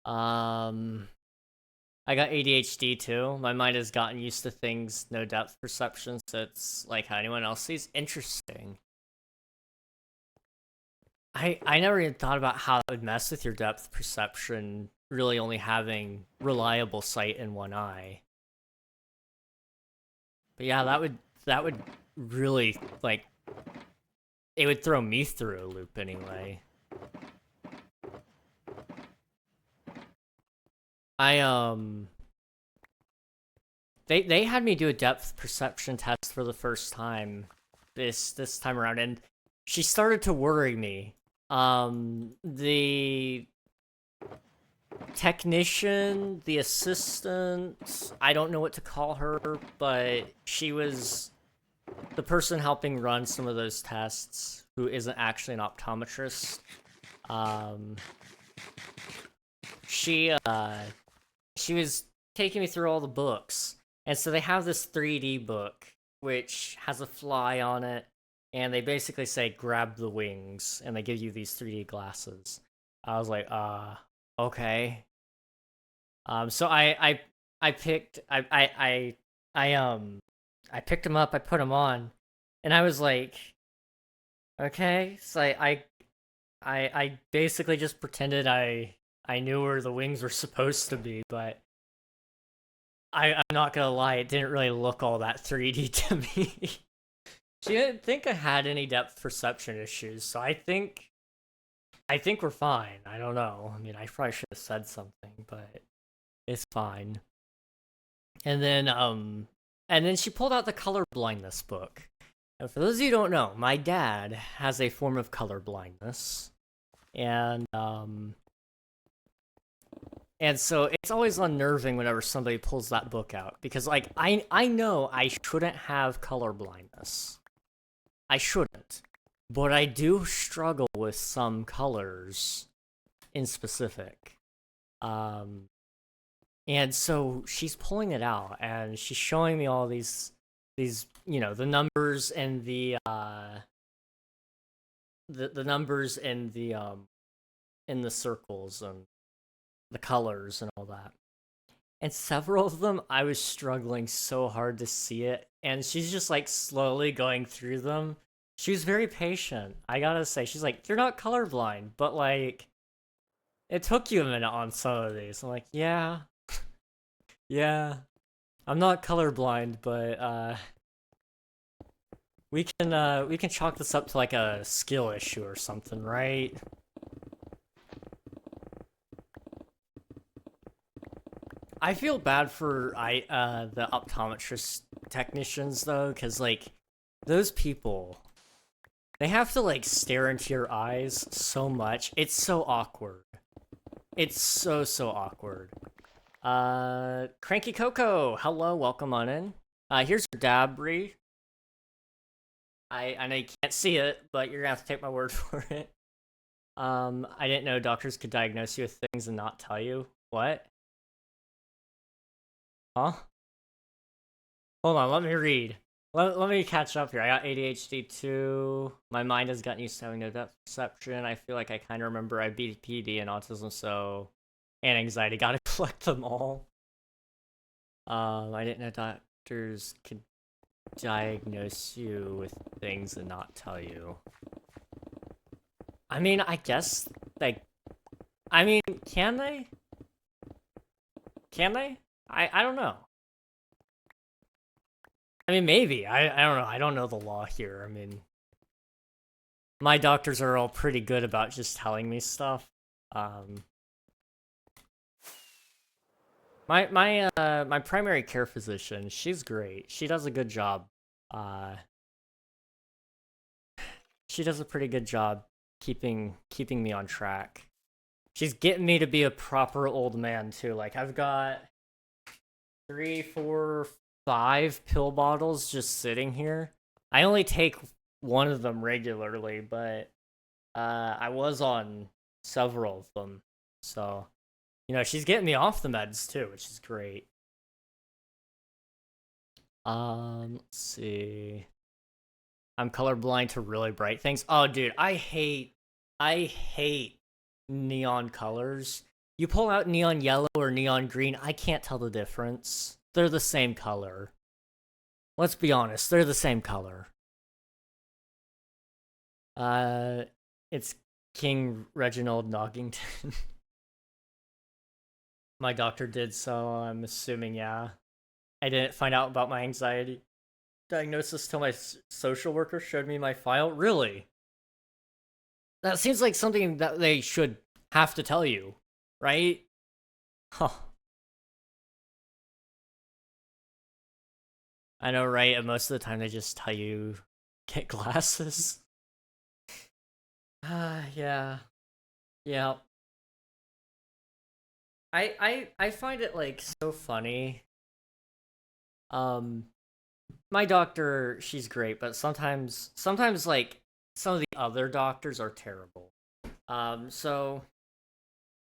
I got ADHD too. My mind has gotten used to things, no depth perception, so it's like how anyone else sees. Interesting. I never even thought about how that would mess with your depth perception, really only having reliable sight in one eye. But yeah, that would really, like, it would throw me through a loop anyway. They had me do a depth perception test for the first time this time around, and she started to worry me. The technician, the assistant, I don't know what to call her, but she was the person helping run some of those tests, who isn't actually an optometrist. She was taking me through all the books. And so they have this 3D book, which has a fly on it, and they basically say, grab the wings, and they give you these 3D glasses. I was like, okay. So I picked, I picked them up, I put them on, and I was like, okay. So I basically just pretended I knew where the wings were supposed to be, but I'm not gonna lie, it didn't really look all that 3D to me. She didn't think I had any depth perception issues, so I think I think we're fine. I don't know. I mean, I probably should have said something, but it's fine. And then she pulled out the color blindness book. And for those of you who don't know, my dad has a form of color blindness. And so it's always unnerving whenever somebody pulls that book out because like I know I shouldn't have color blindness. I shouldn't. But I do struggle with some colors in specific. And so she's pulling it out and she's showing me all these the numbers and the numbers and the in the circles and the colors and all that. And several of them I was struggling so hard to see it, and she's just like slowly going through them. She was very patient. I gotta say, she's like, "You're not colorblind," but like, it took you a minute on some of these. I'm like, yeah, yeah, I'm not colorblind, but we can chalk this up to like a skill issue or something, right? I feel bad for the optometrist technicians though, because like those people, they have to like stare into your eyes so much. It's so awkward. It's so awkward. Cranky Coco, hello, welcome on in. Here's your Dabry. I know you can't see it, but you're gonna have to take my word for it. I didn't know doctors could diagnose you with things and not tell you. What? Huh? Hold on, let me read. Let me catch up here. I got ADHD too. My mind has gotten used to having no depth perception. I feel like I kind of remember I beat PD and autism, so and anxiety. Gotta collect them all. I didn't know doctors could diagnose you with things and not tell you. I mean, I guess like, I mean, can they? Can they? I don't know. I mean, maybe. I don't know. I don't know the law here. I mean, my doctors are all pretty good about just telling me stuff. My primary care physician, she's great. She does a good job. Uh, she does a pretty good job keeping me on track. She's getting me to be a proper old man too. Like I've got 3, 4, 5 pill bottles just sitting here. I only take one of them regularly, but I was on several of them. So, she's getting me off the meds too, which is great. Let's see. I'm colorblind to really bright things. Oh, dude, I hate neon colors. You pull out neon yellow or neon green, I can't tell the difference. They're the same color. Let's be honest, they're the same color. It's King Reginald Noggington. My doctor did, so I'm assuming, yeah. I didn't find out about my anxiety diagnosis till my social worker showed me my file. Really? That seems like something that they should have to tell you, right? Huh. I know, right? And most of the time they just tell you get glasses. Yeah. Yeah. I find it like so funny. Um my doctor, she's great, but sometimes like some of the other doctors are terrible. So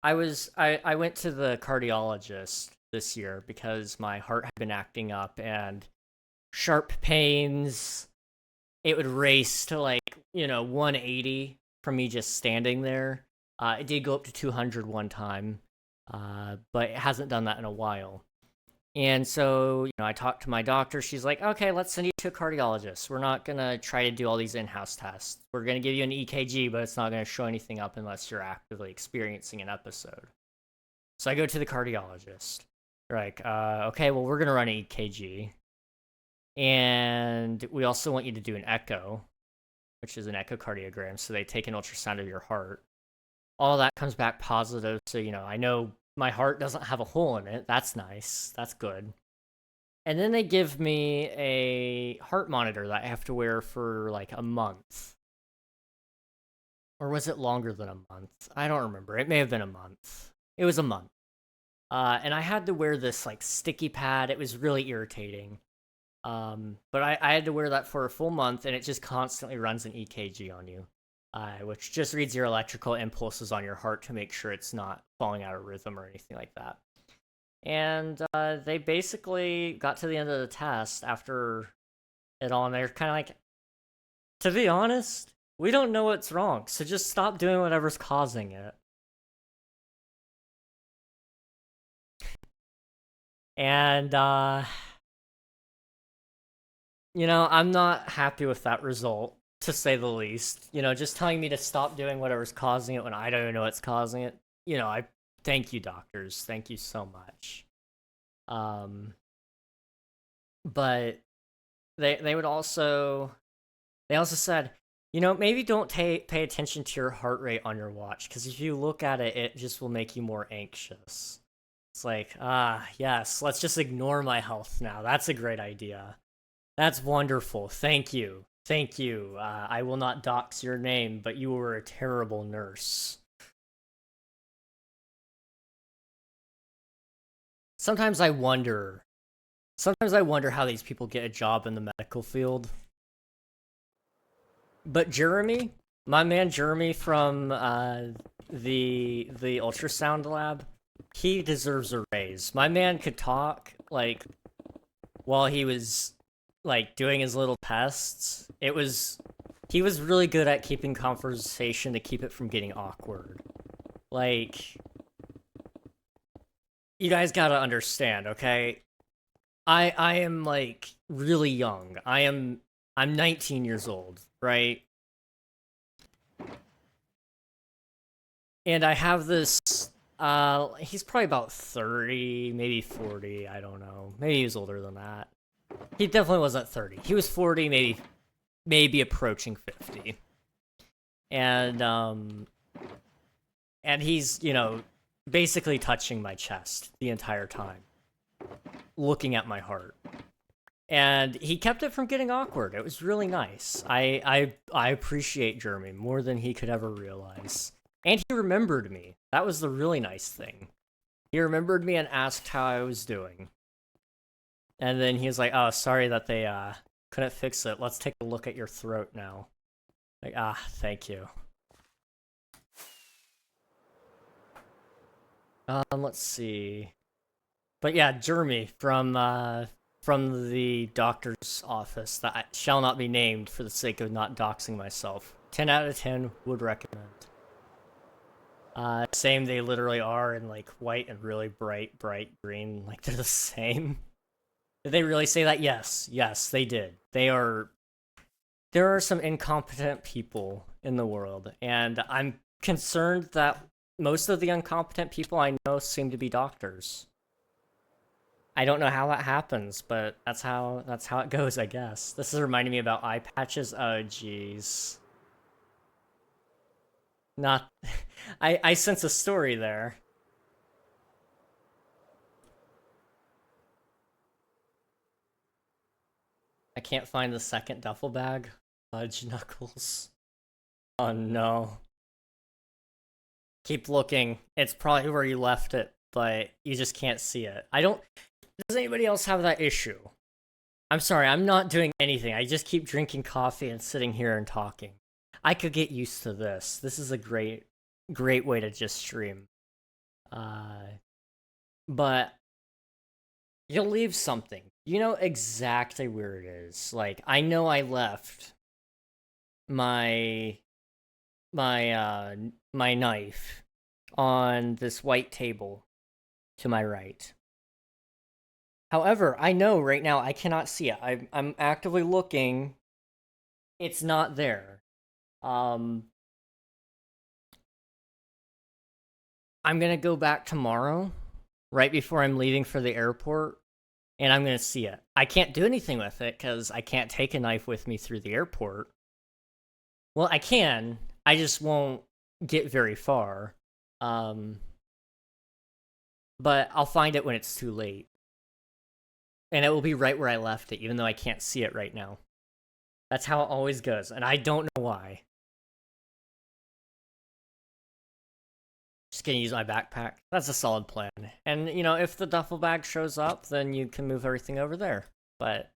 I went to the cardiologist this year because my heart had been acting up and sharp pains. It would race to like, 180 from me just standing there. It did go up to 200 one time, but it hasn't done that in a while. And so, I talked to my doctor. She's like, okay, let's send you to a cardiologist. We're not going to try to do all these in-house tests. We're going to give you an EKG, but it's not going to show anything up unless you're actively experiencing an episode. So I go to the cardiologist. They're like, okay, well, we're going to run an EKG. And we also want you to do an echo, which is an echocardiogram. So they take an ultrasound of your heart. All that comes back positive, so I know my heart doesn't have a hole in it. That's nice. That's good. And then they give me a heart monitor that I have to wear for like a month. Or was it longer than a month? I don't remember. It may have been a month. It was a month. And I had to wear this like sticky pad. It was really irritating. But I had to wear that for a full month, and it just constantly runs an EKG on you, which just reads your electrical impulses on your heart to make sure it's not falling out of rhythm or anything like that. And they basically got to the end of the test after it all, and they're kind of like, to be honest, we don't know what's wrong, so just stop doing whatever's causing it. And, I'm not happy with that result, to say the least. Just telling me to stop doing whatever's causing it when I don't even know what's causing it. I thank you, doctors. Thank you so much. Um, but they would also they also said, maybe don't pay attention to your heart rate on your watch, because if you look at it, it just will make you more anxious. It's like, yes, let's just ignore my health now. That's a great idea. That's wonderful. Thank you. Thank you. I will not dox your name, but you were a terrible nurse. Sometimes I wonder. Sometimes I wonder how these people get a job in the medical field. But Jeremy, my man Jeremy from the ultrasound lab, he deserves a raise. My man could talk like while he was like doing his little tests. He was really good at keeping conversation to keep it from getting awkward. Like, you guys gotta understand, okay? I am like really young. I'm 19 years old, right? And I have this he's probably about 30, maybe 40, I don't know. Maybe he was older than that. He definitely wasn't 30. He was 40, maybe approaching 50. And he's, basically touching my chest the entire time, looking at my heart. And he kept it from getting awkward. It was really nice. I appreciate Jeremy more than he could ever realize. And he remembered me. That was the really nice thing. He remembered me and asked how I was doing. And then he was like, oh, sorry that they couldn't fix it. Let's take a look at your throat now. Like, thank you. Let's see. But yeah, Jeremy from the doctor's office that shall not be named for the sake of not doxing myself. 10 out of 10 would recommend. Same, they literally are in like white and really bright green. Like, they're the same. Did they really say that? Yes, they did. There are some incompetent people in the world, and I'm concerned that most of the incompetent people I know seem to be doctors. I don't know how that happens, but that's how it goes, I guess. This is reminding me about eye patches. Oh, jeez. Not... I sense a story there. I can't find the second duffel bag. Fudge knuckles. Oh no. Keep looking. It's probably where you left it, but you just can't see it. Does anybody else have that issue? I'm sorry, I'm not doing anything. I just keep drinking coffee and sitting here and talking. I could get used to this. This is a great way to just stream. But you'll leave something. You know exactly where it is. Like, I know I left my knife on this white table to my right. However, I know right now I cannot see it. I'm actively looking. It's not there. I'm gonna go back tomorrow, right before I'm leaving for the airport, and I'm gonna see it. I can't do anything with it because I can't take a knife with me through the airport. Well, I can. I just won't get very far. Um, but I'll find it when it's too late. And it will be right where I left it, even though I can't see it right now. That's how it always goes, and I don't know why. Just gonna use my backpack. That's a solid plan. And, you know, if the duffel bag shows up, then you can move everything over there. But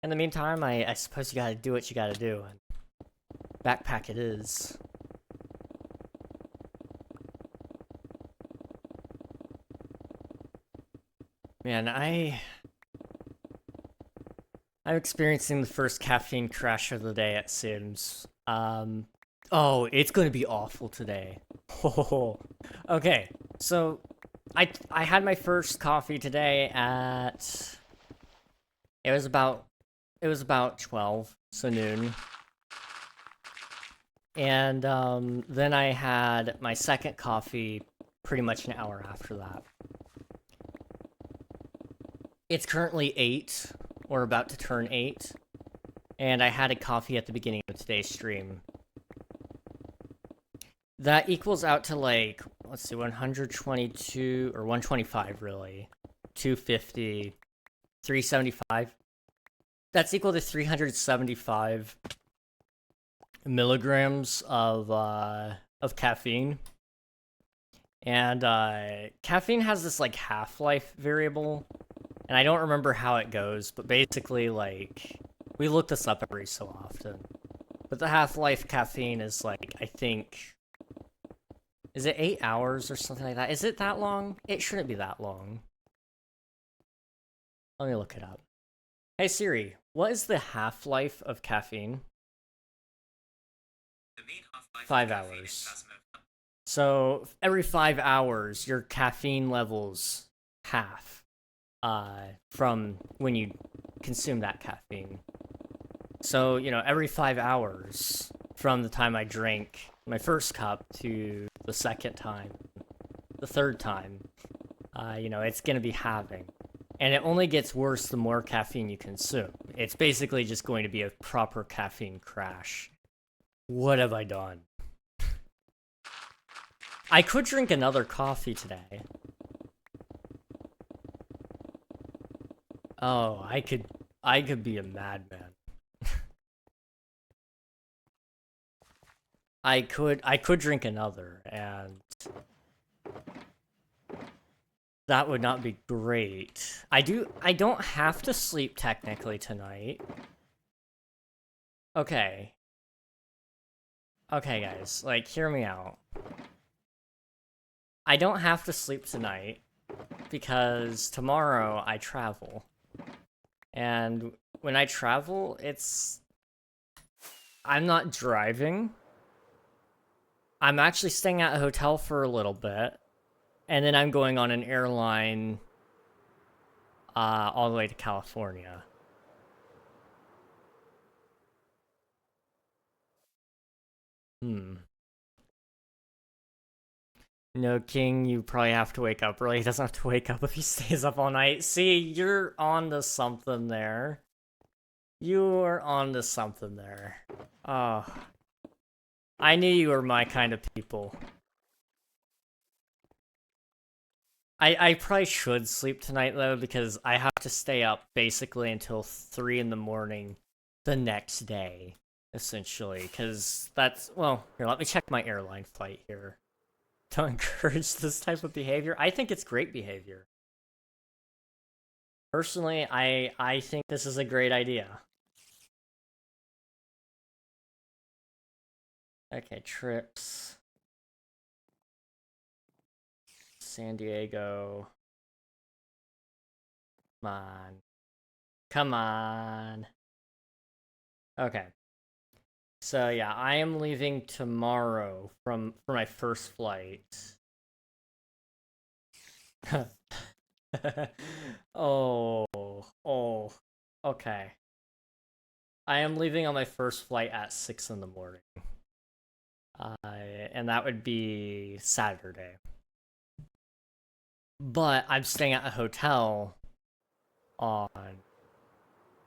in the meantime, I suppose you gotta do what you gotta do. And backpack it is. Man, I'm experiencing the first caffeine crash of the day, it seems. Oh, it's gonna be awful today. Oh, okay. So, I had my first coffee today at it was about 12, so noon. And then I had my second coffee pretty much an hour after that. It's currently 8, or about to turn 8, and I had a coffee at the beginning of today's stream. That equals out to, like, let's see, 122, or 125, really. 250, 375. That's equal to 375 milligrams of caffeine. And caffeine has this, like, half-life variable, and I don't remember how it goes, but basically, like, we look this up every so often. But the half-life caffeine is, like, I think, is it 8 hours or something like that? Is it that long? It shouldn't be that long. Let me look it up. Hey Siri, what is the half-life of caffeine? 5 hours. So every 5 hours, your caffeine levels half from when you consume that caffeine. So, you know, every 5 hours from the time I drank my first cup to the second time, the third time, you know, it's going to be halving. And it only gets worse the more caffeine you consume. It's basically just going to be a proper caffeine crash. What have I done? I could drink another coffee today. Oh, I could be a madman. I could drink another, and that would not be great. I don't have to sleep technically tonight. Okay. Okay, guys, like, hear me out. I don't have to sleep tonight because tomorrow I travel. And when I travel, I'm not driving. I'm actually staying at a hotel for a little bit, and then I'm going on an airline all the way to California. No, King, you probably have to wake up early. He doesn't have to wake up if he stays up all night. See, you're on to something there. You are on to something there. Oh. I knew you were my kind of people. I probably should sleep tonight, though, because I have to stay up basically until 3 in the morning the next day, essentially. Because that's, well, here, let me check my airline flight here. Don't encourage this type of behavior. I think it's great behavior. Personally, I think this is a great idea. Okay, trips. San Diego. Come on. Come on. Okay. So yeah, I am leaving tomorrow for my first flight. Oh, oh. Okay. I am leaving on my first flight at 6 in the morning. And that would be Saturday. But I'm staying at a hotel on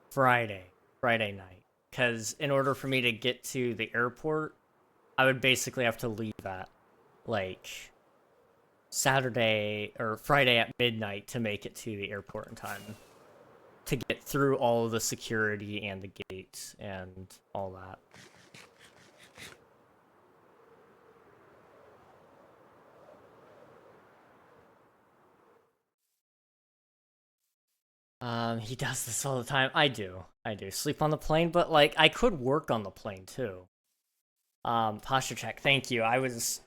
Friday night. Because in order for me to get to the airport, I would basically have to leave at like Saturday or Friday at midnight to make it to the airport in time to get through all of the security and the gates and all that. He does this all the time. I do. Sleep on the plane, but like I could work on the plane too. Posture check. Thank you. I was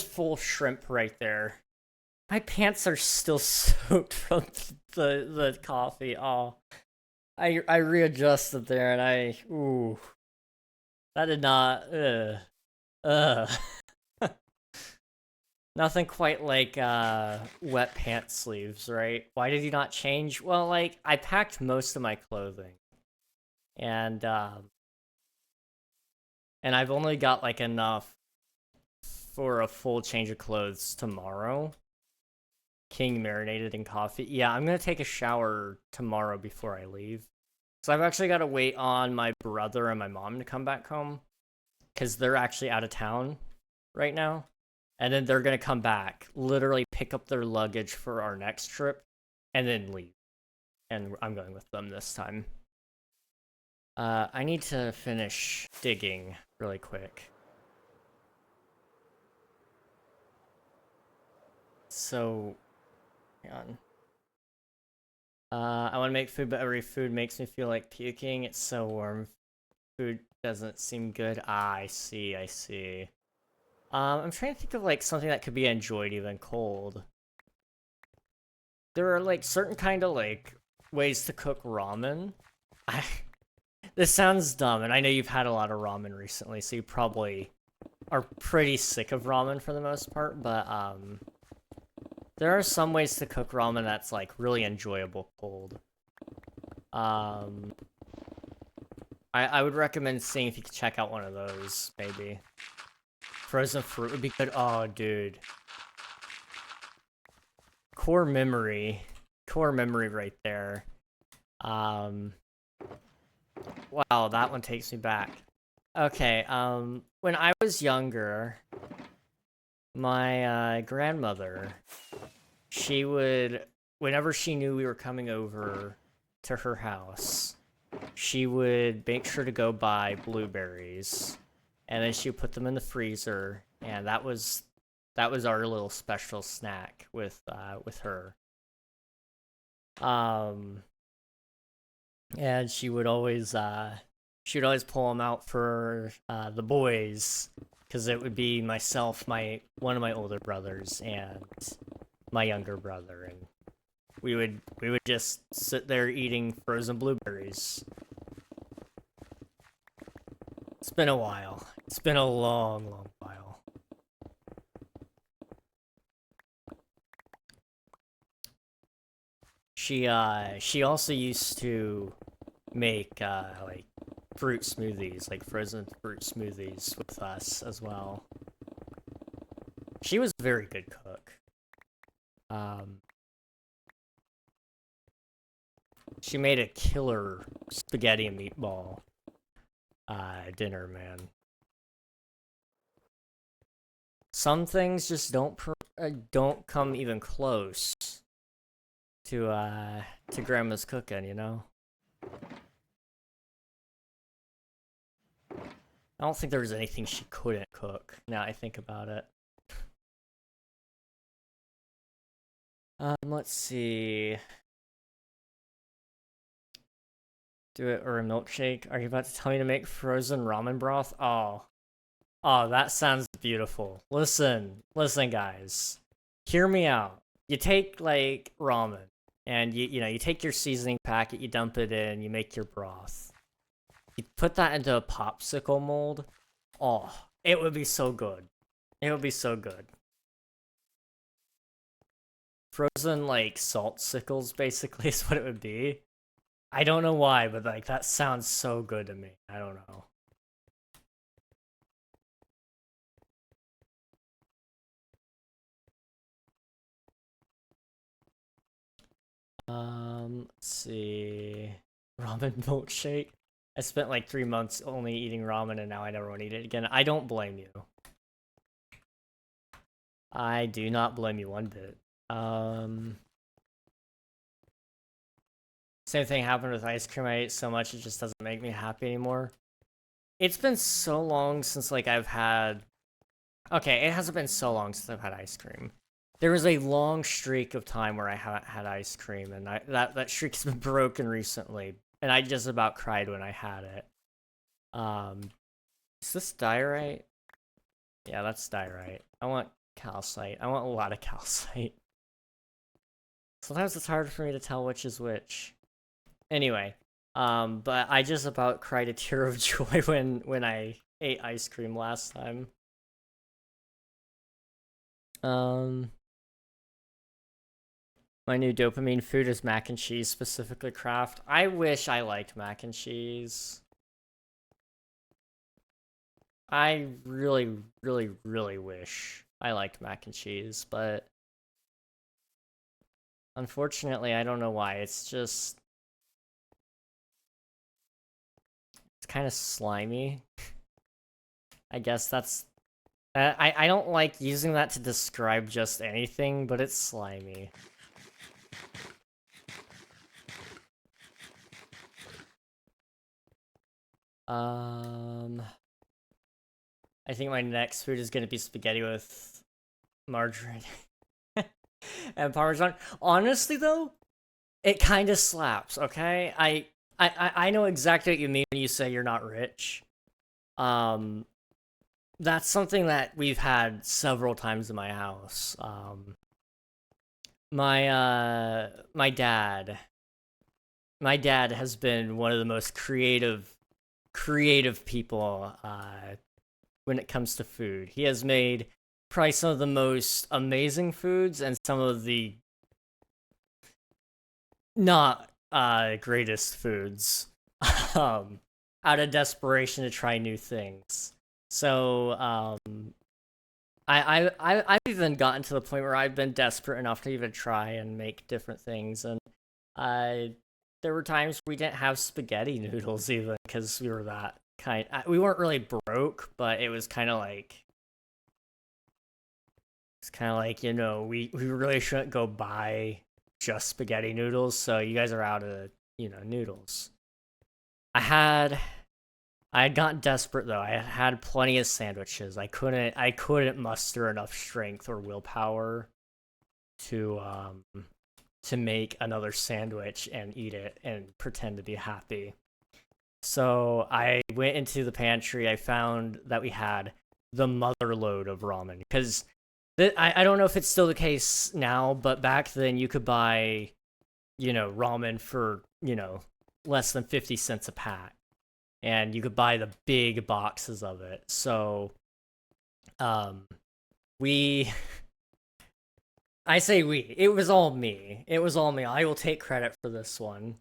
full shrimp right there. My pants are still soaked from the coffee. Oh, I readjusted there and ooh, that did not ugh. Nothing quite like wet pant sleeves, right? Why did you not change? Well, like I packed most of my clothing, and and I've only got like enough for a full change of clothes tomorrow. King marinated in coffee. Yeah, I'm gonna take a shower tomorrow before I leave. So I've actually got to wait on my brother and my mom to come back home because they're actually out of town right now. And then they're gonna come back, literally pick up their luggage for our next trip, and then leave. And I'm going with them this time. I need to finish digging really quick. So, hang on. I want to make food, but every food makes me feel like puking. It's so warm. Food doesn't seem good. Ah, I see, I see. I'm trying to think of like something that could be enjoyed even cold. There are like certain kind of like ways to cook ramen. This sounds dumb, and I know you've had a lot of ramen recently, so you probably are pretty sick of ramen for the most part, but there are some ways to cook ramen that's like really enjoyable cold. I would recommend seeing if you could check out one of those, maybe. Frozen fruit would be good. Oh, dude. Core memory. Core memory right there. Wow, that one takes me back. Okay, when I was younger, my grandmother, she would, whenever she knew we were coming over to her house, she would make sure to go buy blueberries, and then she would put them in the freezer, and that was our little special snack with her. Um, and she would always pull them out for the boys, because it would be myself, my one of my older brothers, and my younger brother, and we would just sit there eating frozen blueberries. It's been a while. It's been a long, long while. She also used to make like fruit smoothies, like frozen fruit smoothies with us as well. She was a very good cook. Um, she made a killer spaghetti and meatball dinner, man. Some things just don't come even close to grandma's cooking, you know? I don't think there was anything she couldn't cook, now I think about it. Let's see. Do it or a milkshake? Are you about to tell me to make frozen ramen broth? Oh, that sounds beautiful. Listen, guys. Hear me out. You take like ramen, and you take your seasoning packet, you dump it in, you make your broth. You put that into a popsicle mold. Oh, it would be so good. It would be so good. Frozen like salt sickles basically is what it would be. I don't know why, but like that sounds so good to me. I don't know. Let's see. Ramen milkshake. I spent like 3 months only eating ramen and now I never want to eat it again. I don't blame you. I do not blame you one bit. Same thing happened with ice cream. I ate so much it just doesn't make me happy anymore. It's been so long since like I've had... Okay, it hasn't been so long since I've had ice cream. There was a long streak of time where I haven't had ice cream, and that streak has been broken recently, and I just about cried when I had it. Is this diorite? Yeah, that's diorite. I want calcite. I want a lot of calcite. Sometimes it's hard for me to tell which is which. Anyway, but I just about cried a tear of joy when I ate ice cream last time. My new dopamine food is mac and cheese, specifically Kraft. I wish I liked mac and cheese. I really, really, really wish I liked mac and cheese, but unfortunately, I don't know why. It's just... It's kind of slimy. I guess that's... I don't like using that to describe just anything, but it's slimy. I think my next food is gonna be spaghetti with margarine and Parmesan. Honestly, though, it kind of slaps. Okay, I know exactly what you mean when you say you're not rich. That's something that we've had several times in my house. My dad has been one of the most creative people when it comes to food. He has made probably some of the most amazing foods and some of the not greatest foods out of desperation to try new things. So I've even gotten to the point where I've been desperate enough to even try and make different things, and there were times we didn't have spaghetti noodles even because we were that kind. We weren't really broke, but it was kind of like you know, we really shouldn't go buy just spaghetti noodles, so you guys are out of, you know, noodles. I had gotten desperate though. I had plenty of sandwiches. I couldn't muster enough strength or willpower to make another sandwich and eat it and pretend to be happy. So I went into the pantry. I found that we had the mother load of ramen, because I don't know if it's still the case now, but back then you could buy, you know, ramen for, you know, less than 50 cents a pack. And you could buy the big boxes of it. So, we... I say we. It was all me. It was all me. I will take credit for this one.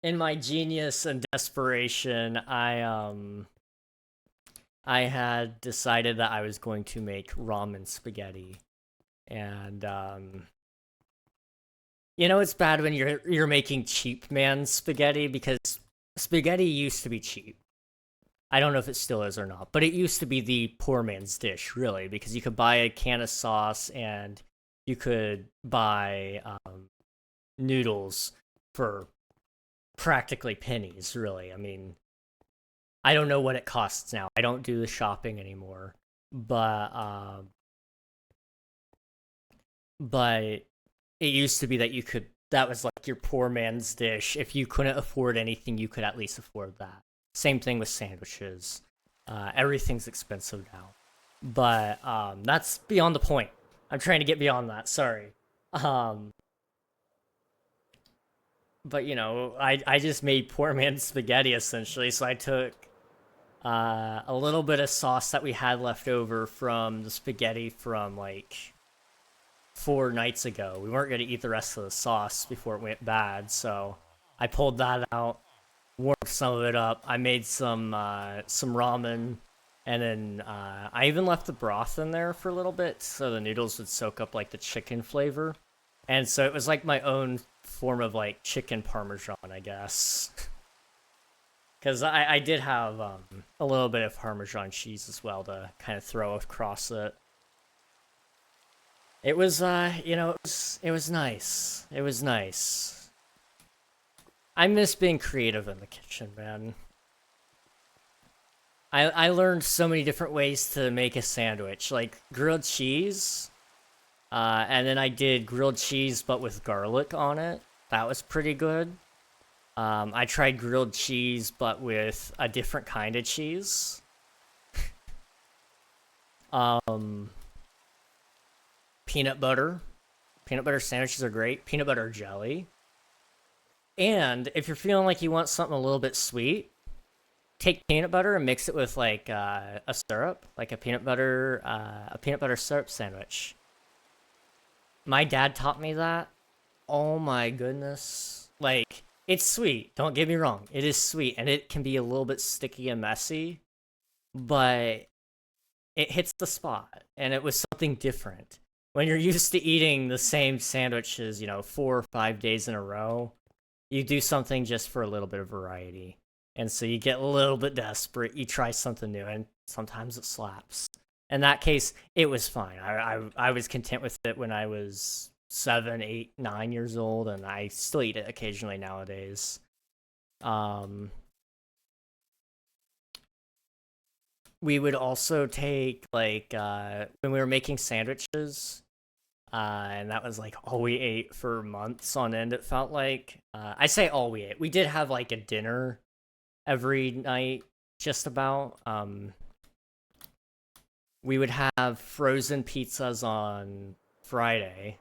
In my genius and desperation, I had decided that I was going to make ramen spaghetti. And, you know, it's bad when you're making cheap man spaghetti, because spaghetti used to be cheap. I don't know if it still is or not, but it used to be the poor man's dish, really, because you could buy a can of sauce and you could buy noodles for practically pennies, really. I mean, I don't know what it costs now. I don't do the shopping anymore, but it used to be that that was like your poor man's dish. If you couldn't afford anything, you could at least afford that. Same thing with sandwiches. Everything's expensive now. But that's beyond the point. I'm trying to get beyond that, sorry. But, you know, I just made poor man's spaghetti, essentially. So I took a little bit of sauce that we had left over from the spaghetti from, like, 4 nights ago. We weren't going to eat the rest of the sauce before it went bad, so I pulled that out, warmed some of it up. I made some ramen, and then I even left the broth in there for a little bit so the noodles would soak up like the chicken flavor. And so it was like my own form of like chicken parmesan, I guess. Because I did have a little bit of Parmesan cheese as well to kind of throw across it. It was, it was nice. It was nice. I miss being creative in the kitchen, man. I learned so many different ways to make a sandwich, like grilled cheese, and then I did grilled cheese but with garlic on it. That was pretty good. I tried grilled cheese but with a different kind of cheese. Um, peanut butter. Peanut butter sandwiches are great. Peanut butter jelly. And if you're feeling like you want something a little bit sweet, take peanut butter and mix it with like a syrup, like a peanut butter syrup sandwich. My dad taught me that. Oh my goodness. Like, it's sweet. Don't get me wrong. It is sweet and it can be a little bit sticky and messy, but it hits the spot and it was something different. When you're used to eating the same sandwiches, 4 or 5 days in a row, you do something just for a little bit of variety. And so you get a little bit desperate, you try something new, and sometimes it slaps. In that case, it was fine. I was content with it when I was 7, 8, 9 years old, and I still eat it occasionally nowadays. Um, we would also take, like, when we were making sandwiches, and that was like all we ate for months on end, it felt like. I say all we ate. We did have like a dinner every night, just about. We would have frozen pizzas on Friday,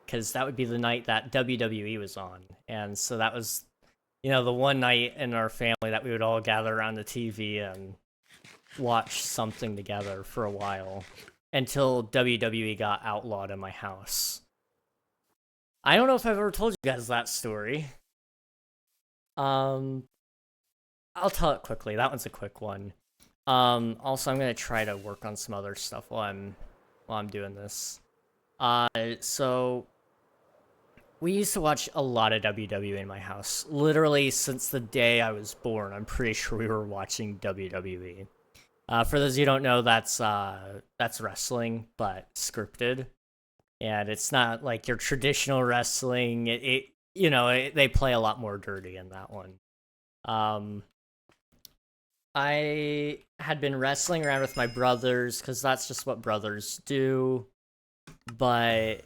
because that would be the night that WWE was on. And so that was, the one night in our family that we would all gather around the TV and watch something together for a while until WWE got outlawed in my house. I don't know if I've ever told you guys that story. Um, I'll tell it quickly. That one's a quick one. Also, I'm gonna try to work on some other stuff while I'm doing this. So we used to watch a lot of WWE in my house. Literally since the day I was born, I'm pretty sure we were watching WWE. For those of you who don't know, that's wrestling, but scripted, and it's not like your traditional wrestling. They play a lot more dirty in that one. Um, I had been wrestling around with my brothers because that's just what brothers do, but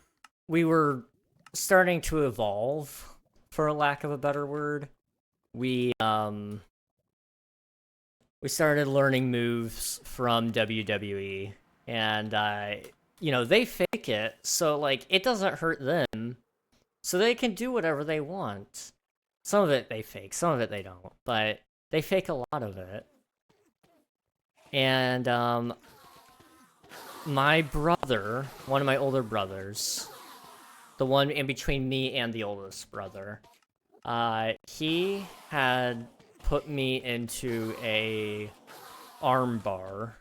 we were starting to evolve, for a lack of a better word. We started learning moves from WWE, and they fake it, so like it doesn't hurt them, so they can do whatever they want. Some of it they fake, some of it they don't, but they fake a lot of it. And my brother, one of my older brothers, the one in between me and the oldest brother, he had put me into a arm bar.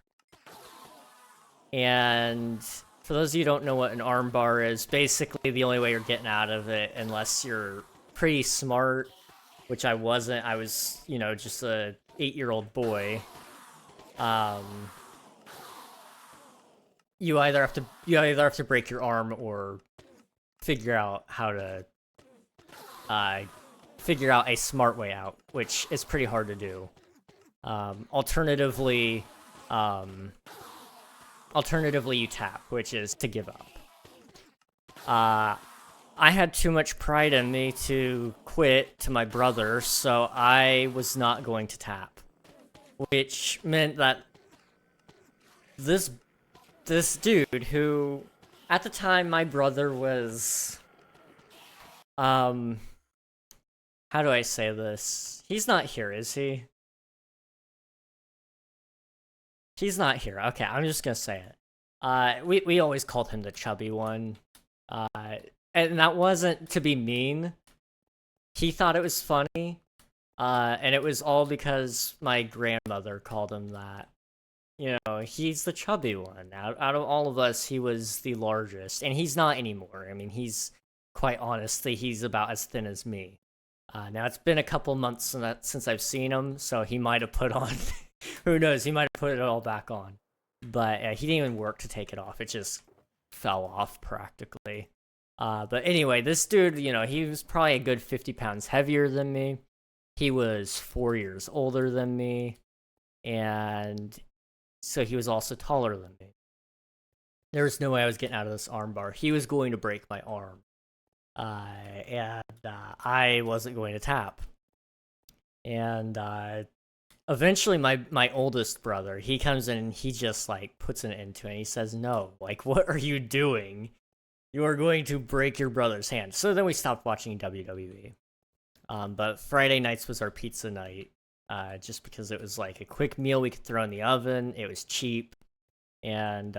And for those of you who don't know what an arm bar is, basically the only way you're getting out of it, unless you're pretty smart, which I wasn't. I was, just a 8-year-old boy. You either have to break your arm or figure out how to figure out a smart way out, which is pretty hard to do. Alternatively, you tap, which is to give up. I had too much pride in me to quit to my brother, so I was not going to tap, which meant that this dude, who at the time my brother was, how do I say this? He's not here, is he? He's not here. Okay, I'm just gonna say it. We always called him the chubby one. And that wasn't to be mean. He thought it was funny. And it was all because my grandmother called him that. He's the chubby one. Out of all of us, he was the largest. And he's not anymore. I mean, quite honestly, he's about as thin as me. Now it's been a couple months since I've seen him, so he might have put on. Who knows? He might have put it all back on, but he didn't even work to take it off. It just fell off practically. But anyway, this dude, he was probably a good 50 pounds heavier than me. He was 4 years older than me, and so he was also taller than me. There was no way I was getting out of this armbar. He was going to break my arm, and I wasn't going to tap. And eventually, my oldest brother, he comes in and he just like puts an end to it. And he says, "No, like, what are you doing? You are going to break your brother's hand." So then we stopped watching WWE. But Friday nights was our pizza night, just because it was like a quick meal we could throw in the oven. It was cheap, and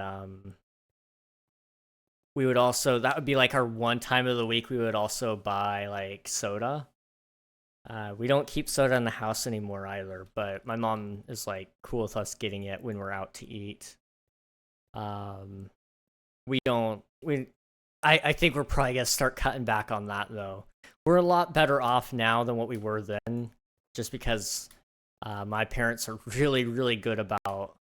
we would also, that would be like our one time of the week, we would also buy like soda. We don't keep soda in the house anymore either, but my mom is like cool with us getting it when we're out to eat. Um, we don't, I think we're probably gonna start cutting back on that though. We're a lot better off now than what we were then, just because my parents are really, really good about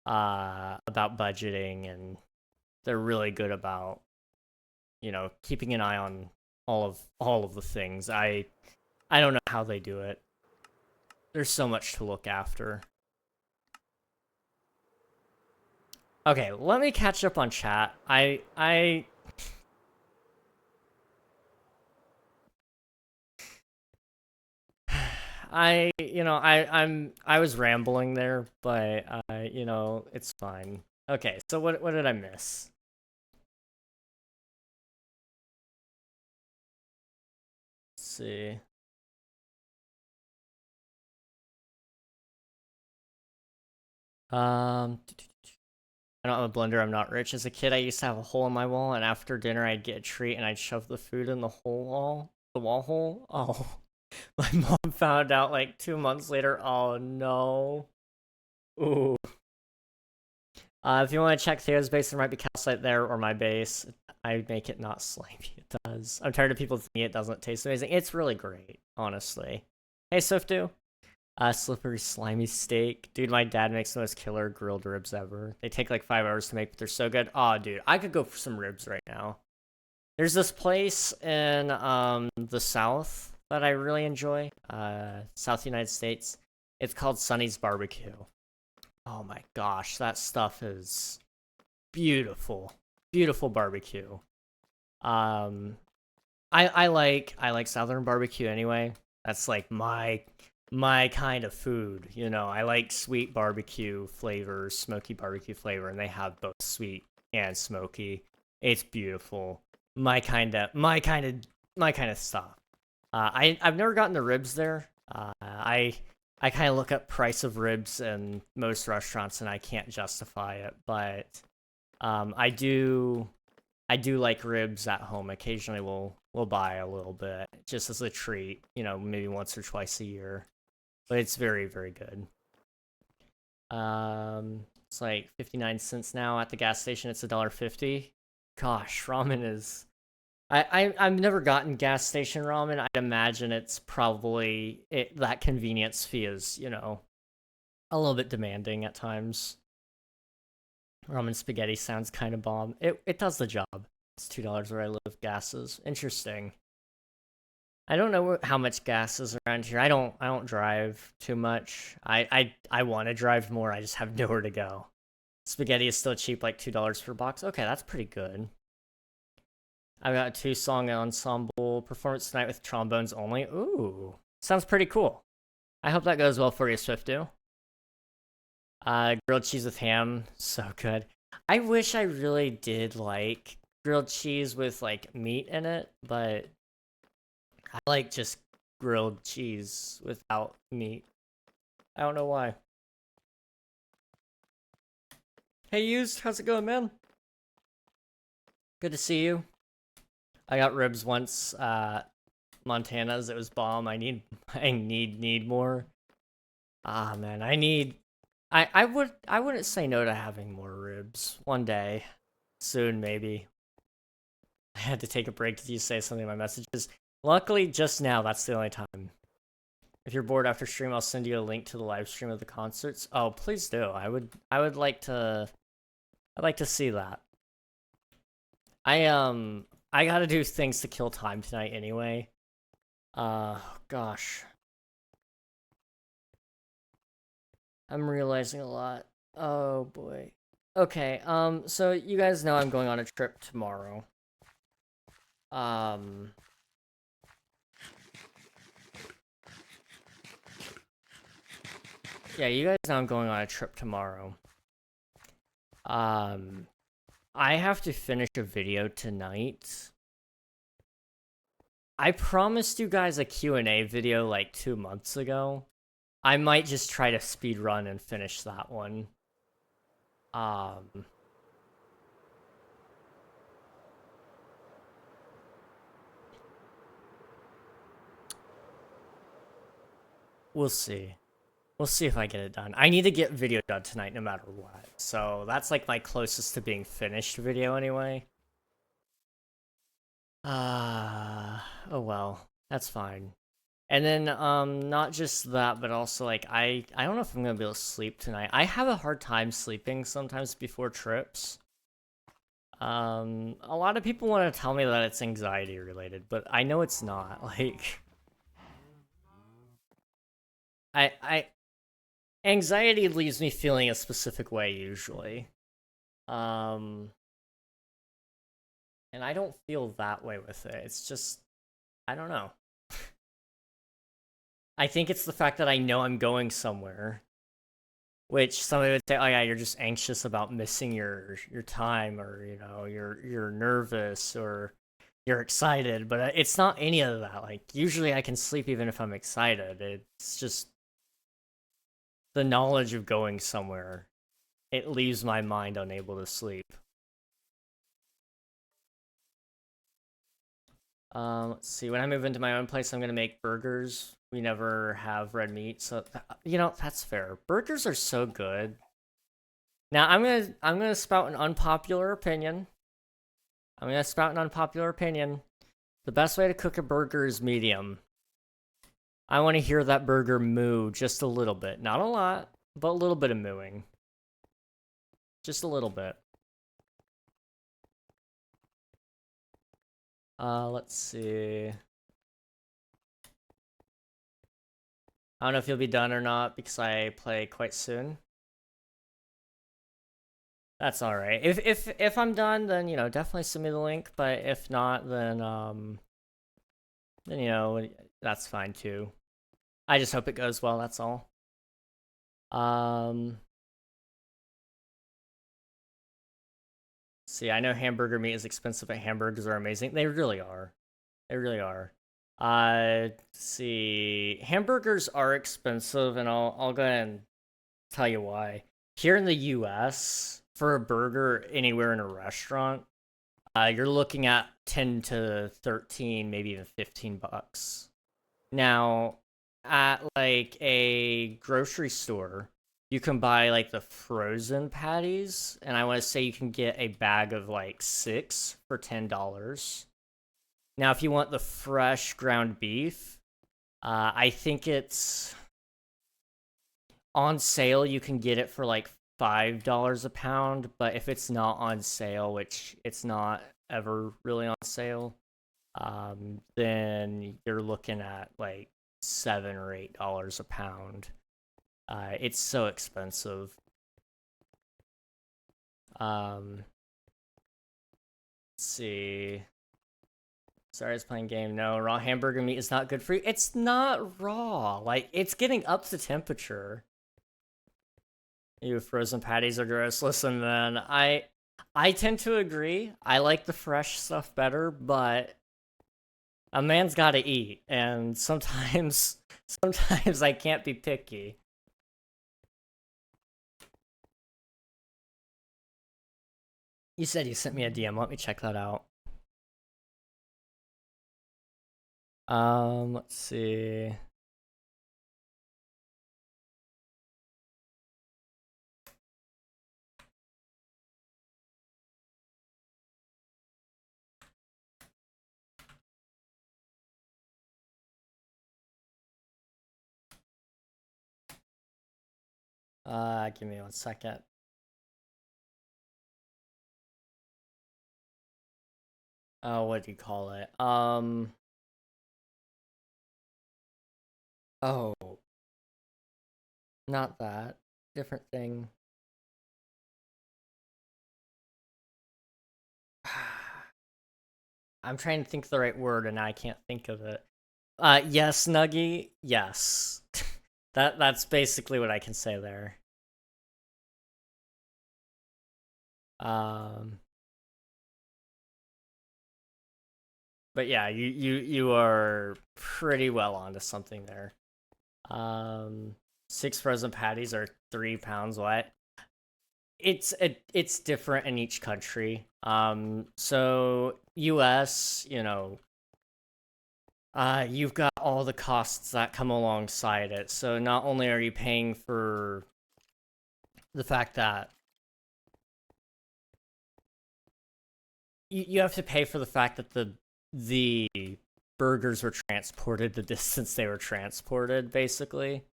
budgeting, and they're really good about keeping an eye on all of the things. I don't know how they do it. There's so much to look after. Okay, let me catch up on chat. I was rambling there, but it's fine. Okay, so what did I miss? Let's see. I don't have a blender, I'm not rich. As a kid, I used to have a hole in my wall, and after dinner, I'd get a treat and I'd shove the food in the wall hole. Oh, my mom found out like 2 months later. Oh no. Ooh. If you want to check Theo's base, there might be calcite there, or my base. I make it not slimy. It does. I'm tired of people thinking it doesn't taste amazing. It's really great, honestly. Hey, Swiftu. Slippery, slimy steak. Dude, my dad makes the most killer grilled ribs ever. They take like 5 hours to make, but they're so good. Oh, dude, I could go for some ribs right now. There's this place in the South that I really enjoy. South United States. It's called Sonny's Barbecue. Oh my gosh, that stuff is beautiful. Beautiful barbecue. I like Southern barbecue anyway. That's like my kind of food, I like sweet barbecue flavors, smoky barbecue flavor, and they have both sweet and smoky. It's beautiful. My kind of stuff. I've never gotten the ribs there. I kind of look up price of ribs in most restaurants and I can't justify it, but I do like ribs at home. Occasionally we'll buy a little bit just as a treat, maybe once or twice a year. But it's very, very good. It's like 59 cents now at the gas station. It's $1.50. Gosh, ramen is. I've never gotten gas station ramen. I'd imagine it's probably that convenience fee is a little bit demanding at times. Ramen spaghetti sounds kind of bomb. It does the job. It's $2 where I live. Gases. Interesting. I don't know how much gas is around here. I don't drive too much. I want to drive more. I just have nowhere to go. Spaghetti is still cheap, like $2 per box. Okay, that's pretty good. I've got a 2-song ensemble performance tonight with trombones only. Ooh, sounds pretty cool. I hope that goes well for you, Swiftu. Grilled cheese with ham, so good. I wish I really did like grilled cheese with like meat in it, but I like just grilled cheese without meat. I don't know why. Hey, Used, how's it going, man? Good to see you. I got ribs once. Montana's, it was bomb. I need more. Ah, man, I wouldn't say no to having more ribs one day, soon maybe. I had to take a break. Did you say something in my messages? Luckily, just now, that's the only time. If you're bored after stream, I'll send you a link to the live stream of the concerts. Oh, please do. I would like to. I'd like to see that. I gotta do things to kill time tonight anyway. Gosh. I'm realizing a lot. Oh boy. Okay, so you guys know I'm going on a trip tomorrow. Um, yeah, you guys know I'm going on a trip tomorrow. Um, I have to finish a video tonight. I promised you guys a Q&A video like 2 months ago. I might just try to speed run and finish that one. We'll see. We'll see if I get it done. I need to get video done tonight no matter what. So that's like my closest to being finished video anyway. Oh well. That's fine. And then not just that, but also like I don't know if I'm gonna be able to sleep tonight. I have a hard time sleeping sometimes before trips. A lot of people want to tell me that it's anxiety related, but I know it's not. Like I anxiety leaves me feeling a specific way usually. Um and I don't feel that way with it. It's just I don't know. I think it's the fact that I know I'm going somewhere, which somebody would say, "Oh yeah, you're just anxious about missing your time, or you know, you're nervous, or you're excited." But it's not any of that. Like usually, I can sleep even if I'm excited. It's just the knowledge of going somewhere. It leaves my mind unable to sleep. Let's see. When I move into my own place, I'm gonna make burgers. We never have red meat, so you know that's fair. Burgers are so good. Now I'm gonna spout an unpopular opinion. I'm gonna spout an unpopular opinion. The best way to cook a burger is medium. I want to hear that burger moo just a little bit, not a lot, but a little bit of mooing, just a little bit. Let's see. I don't know if you'll be done or not because I play quite soon. That's all right. If I'm done, then you know definitely send me the link. But if not, then you know that's fine too. I just hope it goes well. That's all. See, I know hamburger meat is expensive, but hamburgers are amazing. They really are. They really are. See, hamburgers are expensive, and I'll go ahead and tell you why. Here in the U.S., for a burger anywhere in a restaurant, you're looking at 10 to 13, maybe even $15. Now, at like a grocery store, you can buy like the frozen patties, and I want to say you can get a bag of like 6 for $10. Now, if you want the fresh ground beef, I think it's on sale. You can get it for like $5 a pound, but if it's not on sale, which it's not ever really on sale, then you're looking at like $7 or $8 a pound. It's so expensive. Let's see. Sorry, I was playing game. No, raw hamburger meat is not good for you. It's not raw. Like, it's getting up to temperature. You frozen patties are gross. Listen, man, I tend to agree. I like the fresh stuff better, but a man's got to eat, and sometimes sometimes I can't be picky. You said you sent me a DM. Let me check that out. Let's see. Give me 1 second. Oh, what do you call it? Oh, not that. Different thing. I'm trying to think of the right word and I can't think of it. Yes, Nuggy. Yes. That's basically what I can say there. Um, but yeah, you are pretty well onto something there. 6 frozen patties are 3 pounds. What? It's different in each country. So U.S., you've got all the costs that come alongside it. So not only are you paying for the fact that you have to pay for the fact that the burgers were transported the distance they were transported, basically.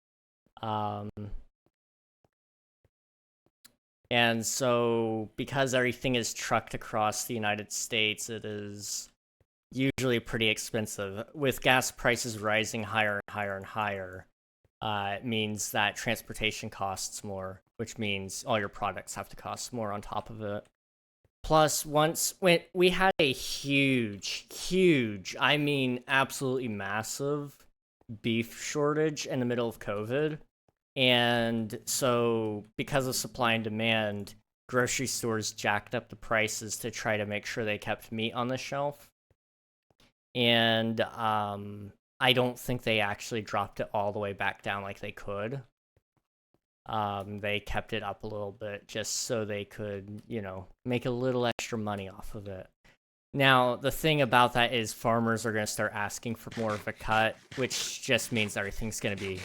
Um, and so because everything is trucked across the United States, it is usually pretty expensive. With gas prices rising higher and higher and higher, it means that transportation costs more, which means all your products have to cost more on top of it. Plus, when we had a huge, I mean, absolutely massive beef shortage in the middle of COVID. And so, because of supply and demand, grocery stores jacked up the prices to try to make sure they kept meat on the shelf. And I don't think they actually dropped it all the way back down like they could. They kept it up a little bit just so they could, make a little extra money off of it. Now, the thing about that is farmers are going to start asking for more of a cut, which just means everything's going to be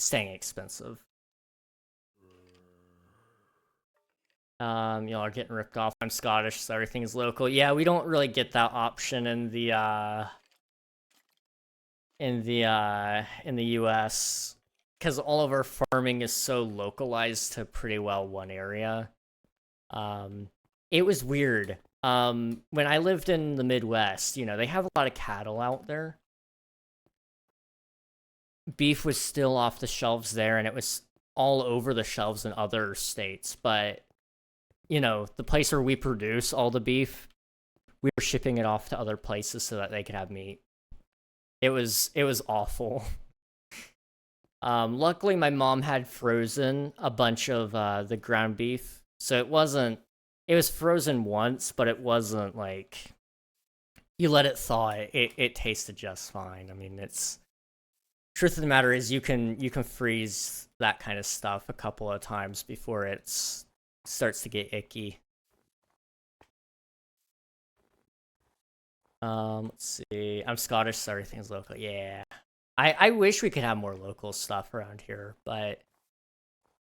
staying expensive. Y'all are getting ripped off. I'm Scottish, so everything is local. Yeah, we don't really get that option in the US, because all of our farming is so localized to pretty well one area. It was weird. When I lived in the Midwest, they have a lot of cattle out there. Beef was still off the shelves there, and it was all over the shelves in other states. But, the place where we produce all the beef, we were shipping it off to other places so that they could have meat. It was awful. Luckily, my mom had frozen a bunch of the ground beef, so it wasn't. It was frozen once, but it wasn't like you let it thaw. It tasted just fine. I mean, it's truth of the matter is you can freeze that kind of stuff a couple of times before it starts to get icky. Let's see. I'm Scottish, so everything's local. Yeah. I wish we could have more local stuff around here, but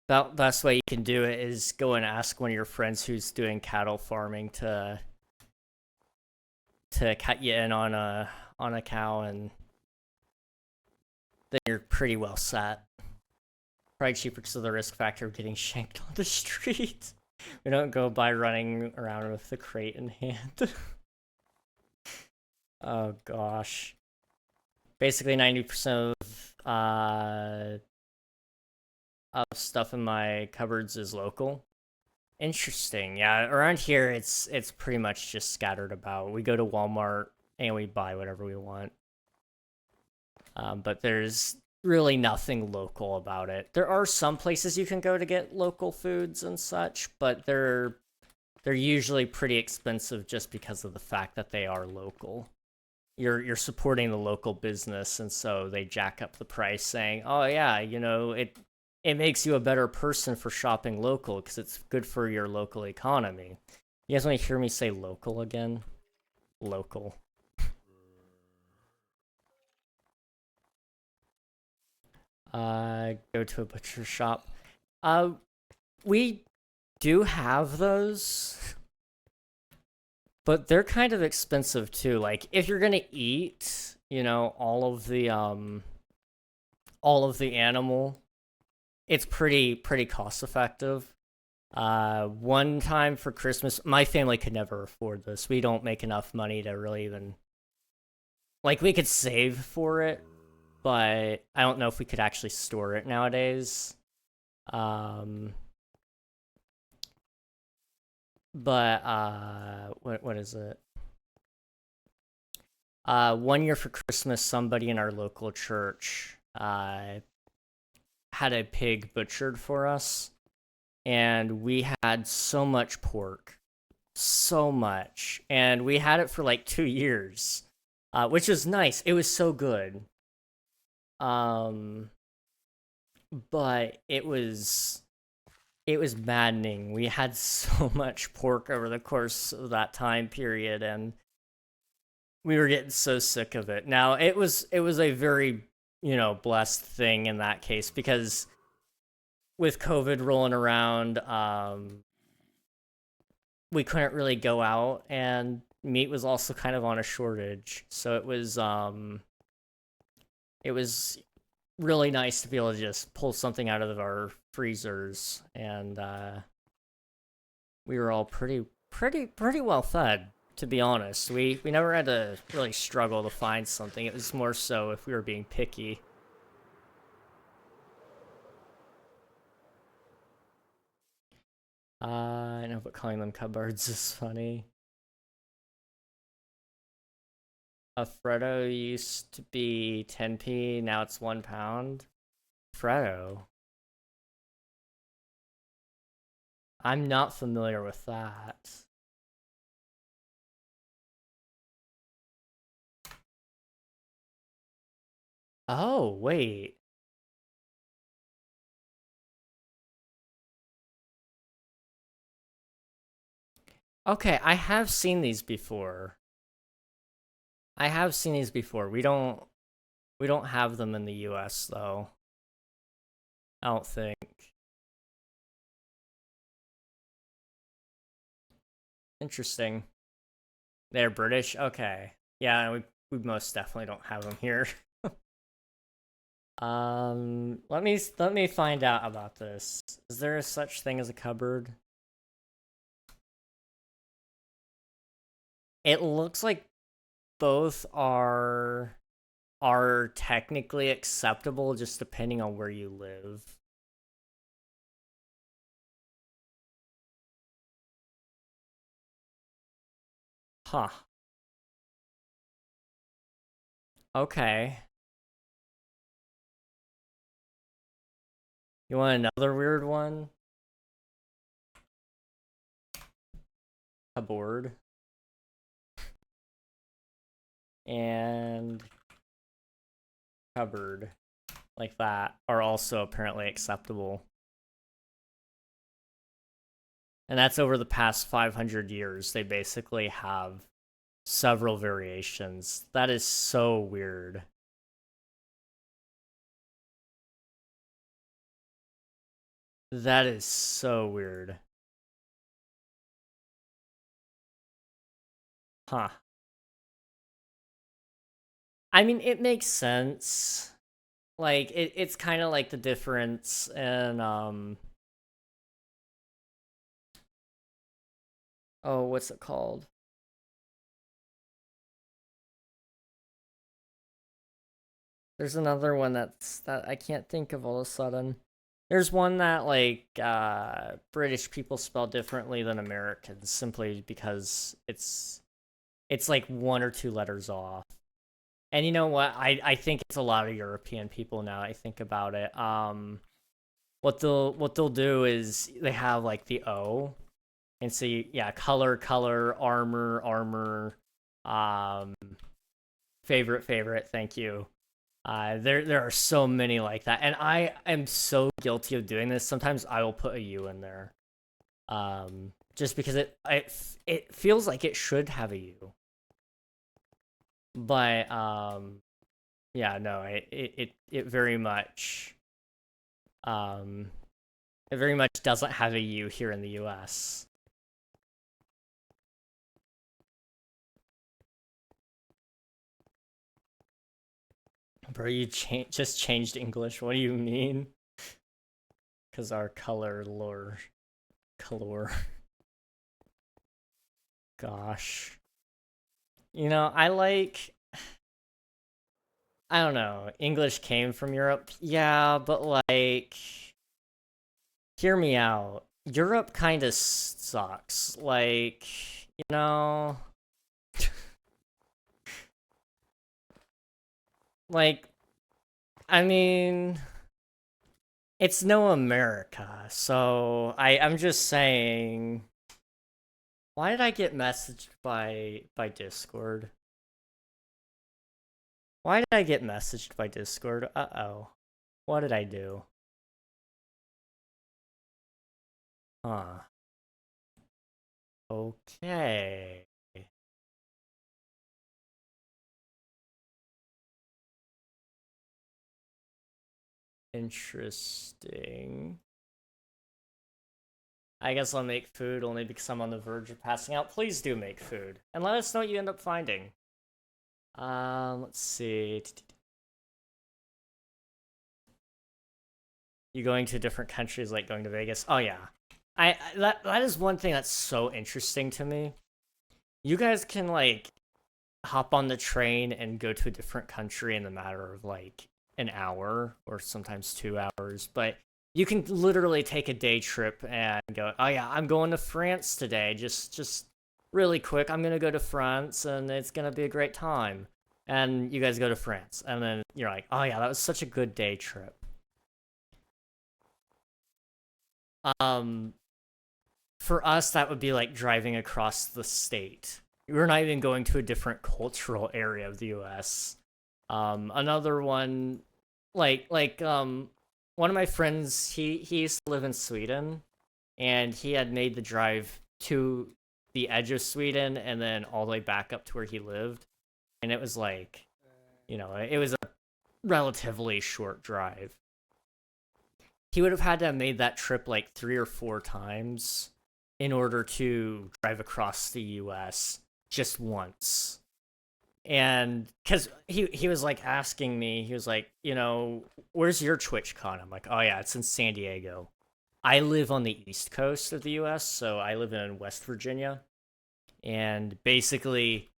the best way you can do it is go and ask one of your friends who's doing cattle farming to cut you in on a cow, and then you're pretty well set. Probably cheaper because of the risk factor of getting shanked on the street. We don't go by running around with the crate in hand. Oh gosh. Basically 90% of stuff in my cupboards is local. Interesting. Yeah, around here it's pretty much just scattered about. We go to Walmart and we buy whatever we want. But there's really nothing local about it. There are some places you can go to get local foods and such, but they're usually pretty expensive just because of the fact that they are local. You're supporting the local business, and so they jack up the price, saying, "Oh yeah, it makes you a better person for shopping local because it's good for your local economy." You guys want to hear me say local again? Local. Go to a butcher shop. We do have those, but they're kind of expensive too. Like if you're gonna eat, all of the animal, it's pretty cost effective. One time for Christmas, my family could never afford this. We don't make enough money to really even like we could save for it, but I don't know if we could actually store it nowadays. Um, but what is it? One year for Christmas, somebody in our local church had a pig butchered for us, and we had so much pork, so much, and we had it for like 2 years, which was nice. It was so good. Um, but it was maddening. We had so much pork over the course of that time period, and we were getting so sick of it. Now it was a very blessed thing in that case because with COVID rolling around, we couldn't really go out, and meat was also kind of on a shortage. So it was really nice to be able to just pull something out of our freezers, and we were all pretty well fed. To be honest, we never had to really struggle to find something. It was more so if we were being picky. I know, but calling them cupboards is funny. A Freddo used to be 10p, now it's £1. Freddo? I'm not familiar with that. Oh, wait. Okay, I have seen these before. I have seen these before. We don't have them in the US though. I don't think. Interesting. They're British? Okay. Yeah, we most definitely don't have them here. Let me find out about this. Is there a such thing as a cupboard? It looks like both are technically acceptable just depending on where you live. Huh. Okay. You want another weird one? A board and cupboard like that are also apparently acceptable. And that's over the past 500 years. They basically have several variations. That is so weird. That is so weird. Huh. I mean, it makes sense. Like it's kind of like the difference in oh, what's it called? There's another one that I can't think of all of a sudden. There's one that like British people spell differently than Americans simply because it's like one or two letters off. And you know what? I think it's a lot of European people now I think about it. What they'll do is they have like the O, and so yeah, color, armor, um favorite, thank you. There are so many like that, and I am so guilty of doing this. Sometimes I will put a U in there, just because it feels like it should have a U, but yeah, no, it very much um it very much doesn't have a U here in the U.S. Bro, you just changed English. What do you mean? Because our color. Gosh. You know, I don't know, English came from Europe. Yeah, but like, hear me out. Europe kind of sucks. Like, you know, like, I mean, it's no America. So I'm just saying, why did I get messaged by Discord? Why did I get messaged by Discord? Uh-oh. What did I do? Huh. Okay. Interesting. I guess I'll make food only because I'm on the verge of passing out. Please do make food. And let us know what you end up finding. Let's see. You going to different countries like going to Vegas? Oh yeah. That is one thing that's so interesting to me. You guys can like hop on the train and go to a different country in the matter of like an hour or sometimes 2 hours, but you can literally take a day trip and go, oh yeah, I'm going to France today. Just really quick, I'm gonna go to France and it's gonna be a great time. And you guys go to France, and then you're like, oh yeah, that was such a good day trip. Um, for us, that would be like driving across the state. We're not even going to a different cultural area of the U.S. Another one, one of my friends, he used to live in Sweden, and he had made the drive to the edge of Sweden and then all the way back up to where he lived, and it was like, it was a relatively short drive. He would have had to have made that trip like 3 or 4 times in order to drive across the US just once. And because he was like asking me, he was like, where's your TwitchCon? I'm like, oh yeah, it's in San Diego. I live on the East Coast of the US, so I live in West Virginia. And basically,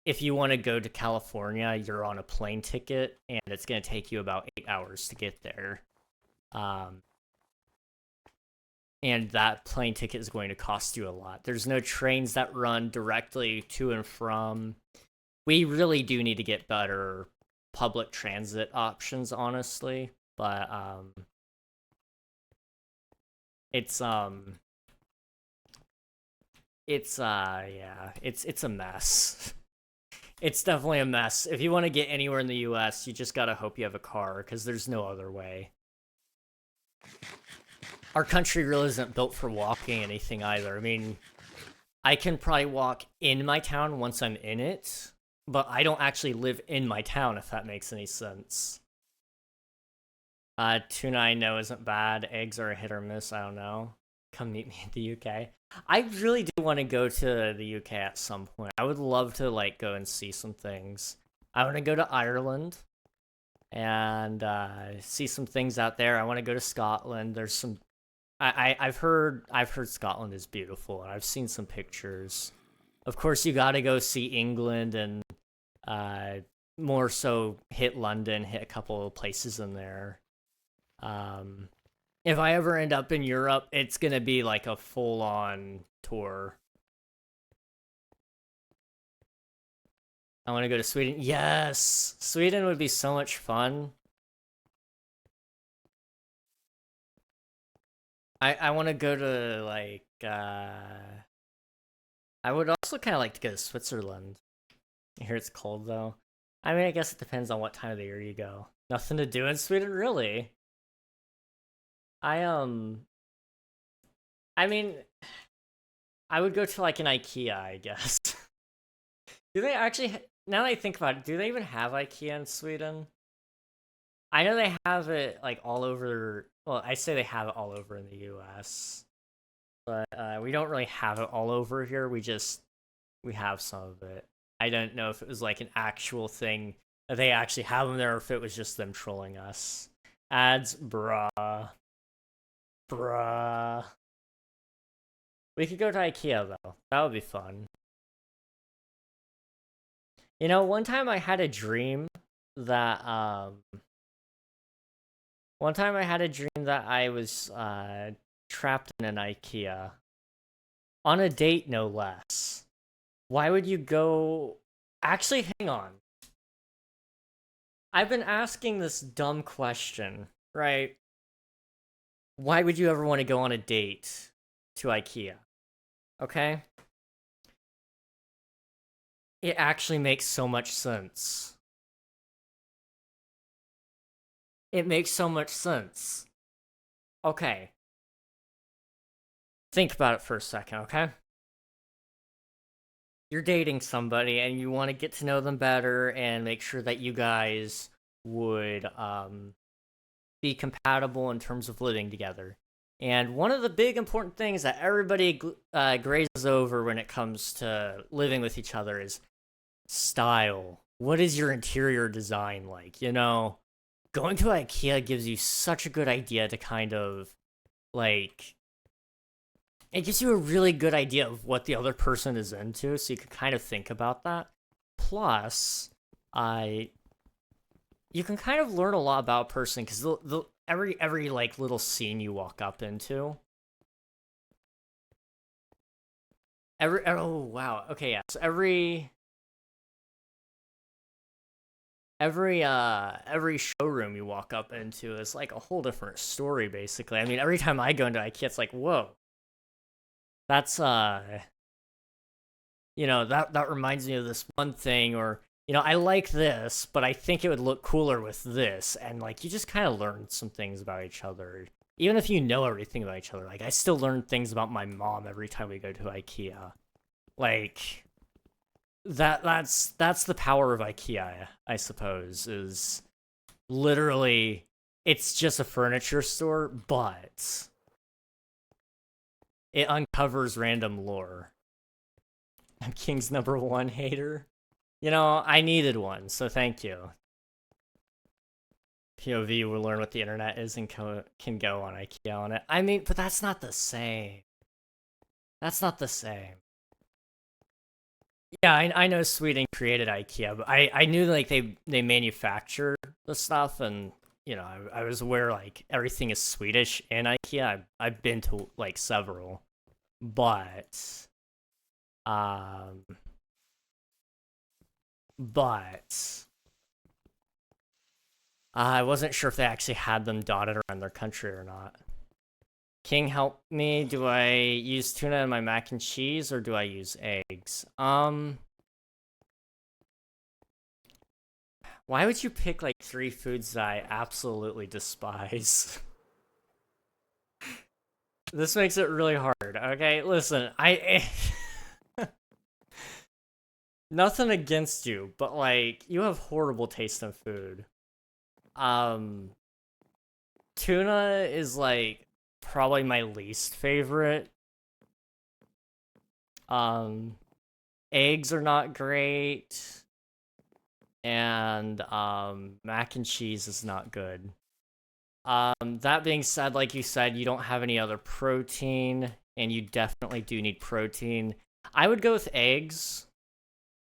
if you want to go to California, you're on a plane ticket, and it's going to take you about 8 hours to get there. Um, and that plane ticket is going to cost you a lot. There's no trains that run directly to and from. We really do need to get better public transit options, honestly. But it's yeah, it's a mess. It's definitely a mess. If you want to get anywhere in the US, you just gotta hope you have a car, because there's no other way. Our country really isn't built for walking anything either. I mean, I can probably walk in my town once I'm in it, but I don't actually live in my town, if that makes any sense. Tuna I know isn't bad. Eggs are a hit or miss. I don't know. Come meet me in the UK. I really do want to go to the UK at some point. I would love to like go and see some things. I want to go to Ireland and see some things out there. I want to go to Scotland. There's some. I've heard Scotland is beautiful, and I've seen some pictures. Of course, you got to go see England and uh, more so hit London, hit a couple of places in there. Um, if I ever end up in Europe, it's gonna be like a full on tour. I want to go to Sweden. Yes, Sweden would be so much fun. I want to go to like I would also kind of like to go to Switzerland. I hear it's cold though. I mean, I guess it depends on what time of the year you go. Nothing to do in Sweden, really. I I mean, I would go to like an IKEA, I guess. Do they actually? Now that I think about it, do they even have IKEA in Sweden? I know they have it like all over. Well, I say they have it all over in the U.S., but we don't really have it all over here. We have some of it. I don't know if it was like an actual thing that they actually have them there, or if it was just them trolling us. Ads, bruh. Bruh. We could go to IKEA though. That would be fun. You know, one time I had a dream that one time I had a dream that I was trapped in an IKEA on a date no less. Why would you go? Actually, hang on. I've been asking this dumb question, right? Why would you ever want to go on a date to IKEA? Okay? It actually makes so much sense. It makes so much sense. Okay. Think about it for a second, okay? You're dating somebody and you want to get to know them better and make sure that you guys would be compatible in terms of living together. And one of the big important things that everybody grazes over when it comes to living with each other is style. What is your interior design like? You know, going to IKEA gives you such a good idea to kind of like it gives you a really good idea of what the other person is into, so you can kind of think about that. Plus, I you can kind of learn a lot about a person because every like little scene you walk up into, every oh wow okay yeah, so every showroom you walk up into is like a whole different story basically. I mean, every time I go into IKEA, it's like whoa, that's you know, that reminds me of this one thing, or you know, I like this, but I think it would look cooler with this, and like you just kind of learn some things about each other, even if you know everything about each other. Like I still learn things about my mom every time we go to IKEA. Like that's the power of IKEA, I suppose, is literally it's just a furniture store, but it uncovers random lore. I'm King's #1 hater. You know, I needed one, so thank you. POV will learn what the internet is and can go on IKEA on it. I mean, but that's not the same. That's not the same. Yeah, I know Sweden created IKEA, but I knew like they manufacture the stuff, and you know I was aware like everything is Swedish in IKEA. I've been to like several, but um, but I wasn't sure if they actually had them dotted around their country or not. King, help me. Do I use tuna in my mac and cheese or do I use eggs? Why would you pick like 3 foods that I absolutely despise? This makes it really hard. Okay, listen, nothing against you, but like you have horrible taste in food. Um, Tuna is like probably my least favorite. Um, Eggs are not great, and mac and cheese is not good. That being said, like you said, you don't have any other protein, and you definitely do need protein. I would go with eggs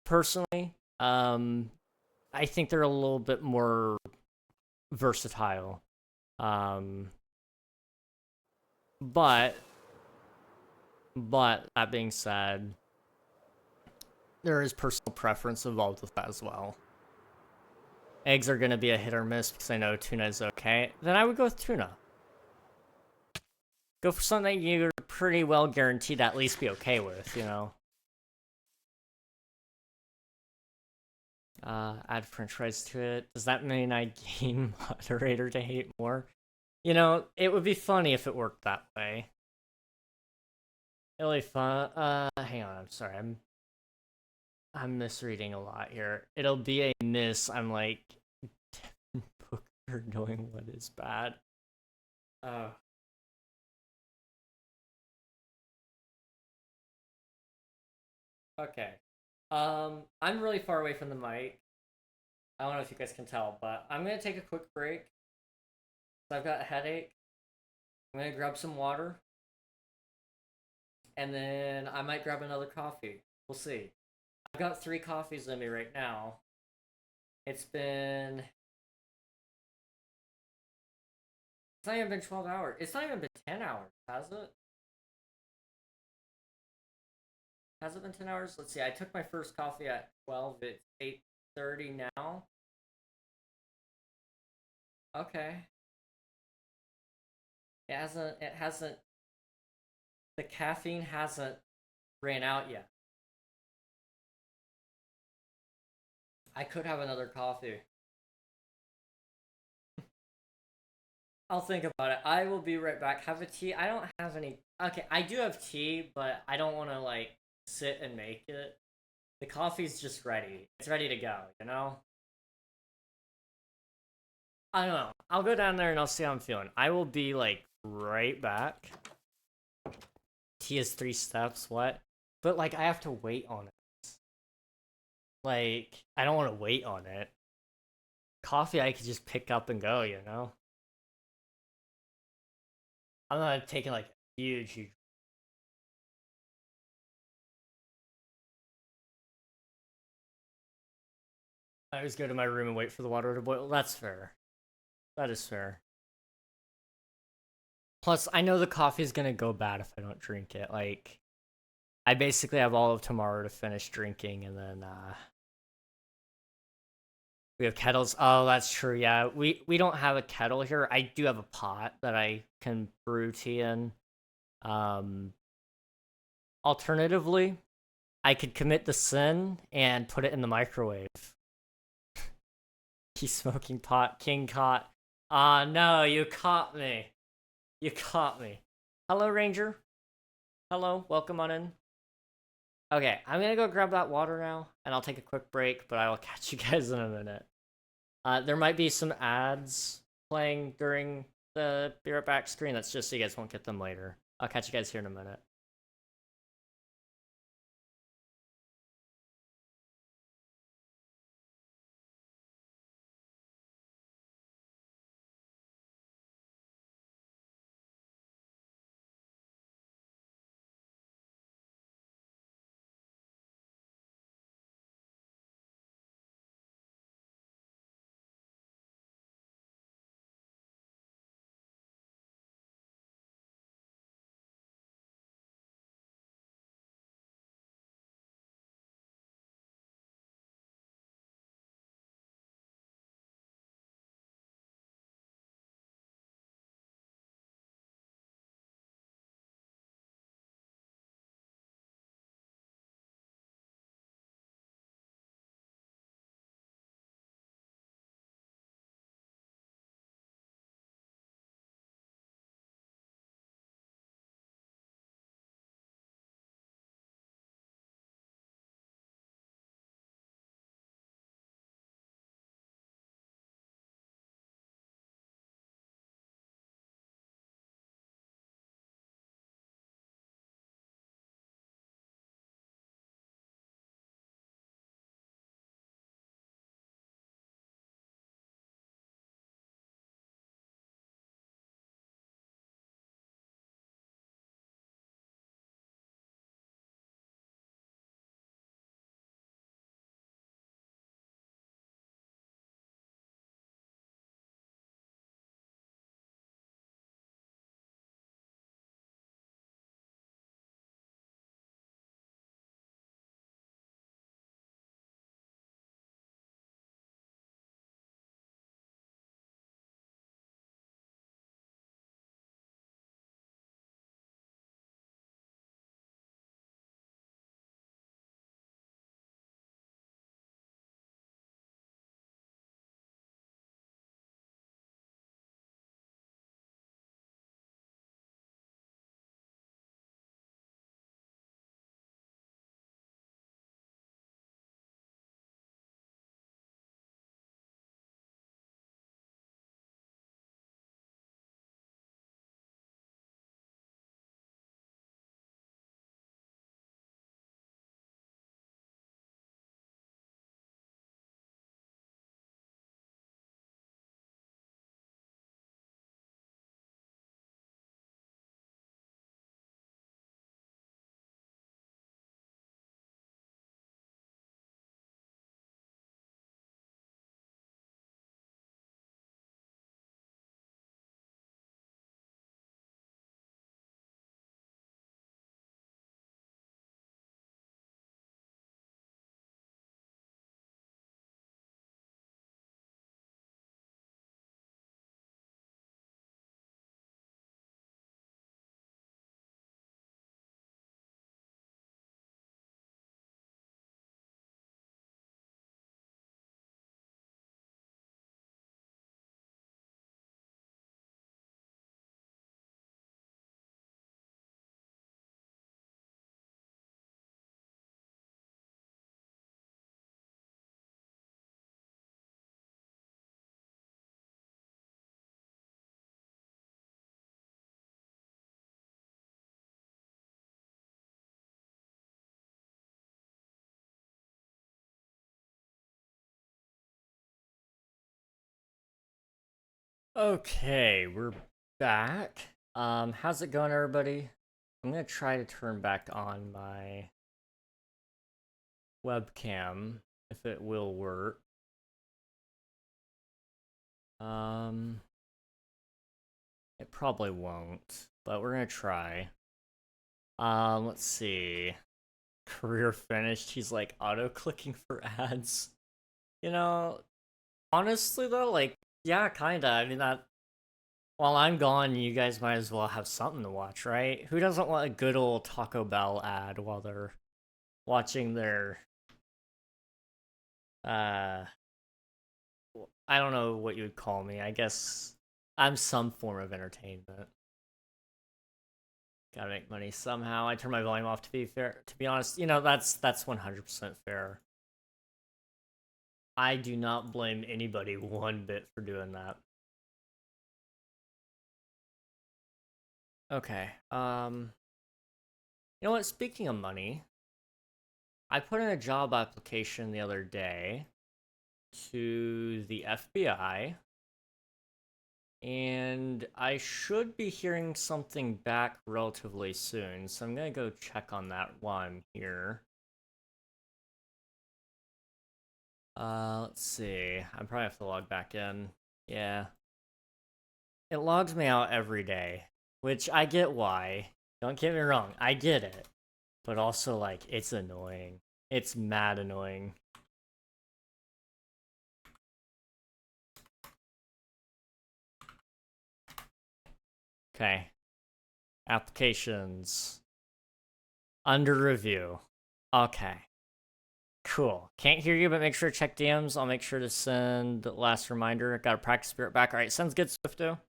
personally. I think they're a little bit more versatile. Um, but that being said, there is personal preference involved with that as well. Eggs are going to be a hit or miss because I know tuna is okay. Then I would go with tuna. Go for something you're pretty well guaranteed to at least be okay with, you know? Add french fries to it. Does that mean I gain moderator to hate more? You know, it would be funny if it worked that way. Really fun. Hang on. I'm sorry. I'm misreading a lot here. It'll be a miss. I'm like Booker knowing what is bad. Uh, okay. I'm really far away from the mic. I don't know if you guys can tell, but I'm gonna take a quick break. I've got a headache. I'm gonna grab some water, and then I might grab another coffee. We'll see. I've got 3 coffees in me right now. It's been. It's not even been 12 hours. It's not even been 10 hours, has it? Has it been 10 hours? Let's see. I took my first coffee at 12. It's 8:30 now. Okay. It hasn't. The caffeine hasn't ran out yet. I could have another coffee. I'll think about it. I will be right back. Have a tea. I don't have any. Okay, I do have tea, but I don't want to like sit and make it. The coffee's just ready. It's ready to go, you know? I don't know. I'll go down there and I'll see how I'm feeling. I will be like right back. Tea is 3 steps, what? But like I have to wait on it. Like, I don't want to wait on it. Coffee I could just pick up and go, you know? I'm not taking like huge. I always go to my room and wait for the water to boil. That's fair. That is fair. Plus, I know the coffee's gonna go bad if I don't drink it. Like, I basically have all of tomorrow to finish drinking, and then we have kettles. Oh, that's true. Yeah, we don't have a kettle here. I do have a pot that I can brew tea in. Um, Alternatively, I could commit the sin and put it in the microwave. He's smoking pot. King caught. Ah, no, you caught me. You caught me. Hello, Ranger. Hello, welcome on in. Okay, I'm gonna go grab that water now, and I'll take a quick break, but I will catch you guys in a minute. There might be some ads playing during the Be Right Back screen. That's just so you guys won't get them later. I'll catch you guys here in a minute. Okay, we're back. How's it going, everybody? I'm gonna try to turn back on my webcam if it will work. It probably won't, but we're gonna try. Let's see. Career finished. He's like auto-clicking for ads. You know, honestly though, like, yeah, kinda. I mean that while I'm gone, you guys might as well have something to watch, right? Who doesn't want a good old Taco Bell ad while they're watching their uh I don't know what you would call me. I guess I'm some form of entertainment. Gotta make money somehow. I turn my volume off to be fair. To be honest, that's 100% fair. I do not blame anybody one bit for doing that. Okay. You know what? Speaking of money, I put in a job application the other day to the FBI, and I should be hearing something back relatively soon, so I'm gonna go check on that one here. Let's see. I probably have to log back in. Yeah. It logs me out every day, which I get why. Don't get me wrong, I get it. But also, like, it's annoying. It's mad annoying. Okay. Applications. Under review. Okay. Cool. Can't hear you, but make sure to check DMs. I'll make sure to send last reminder. Got a practice spirit back. All right, sounds good, Swifto.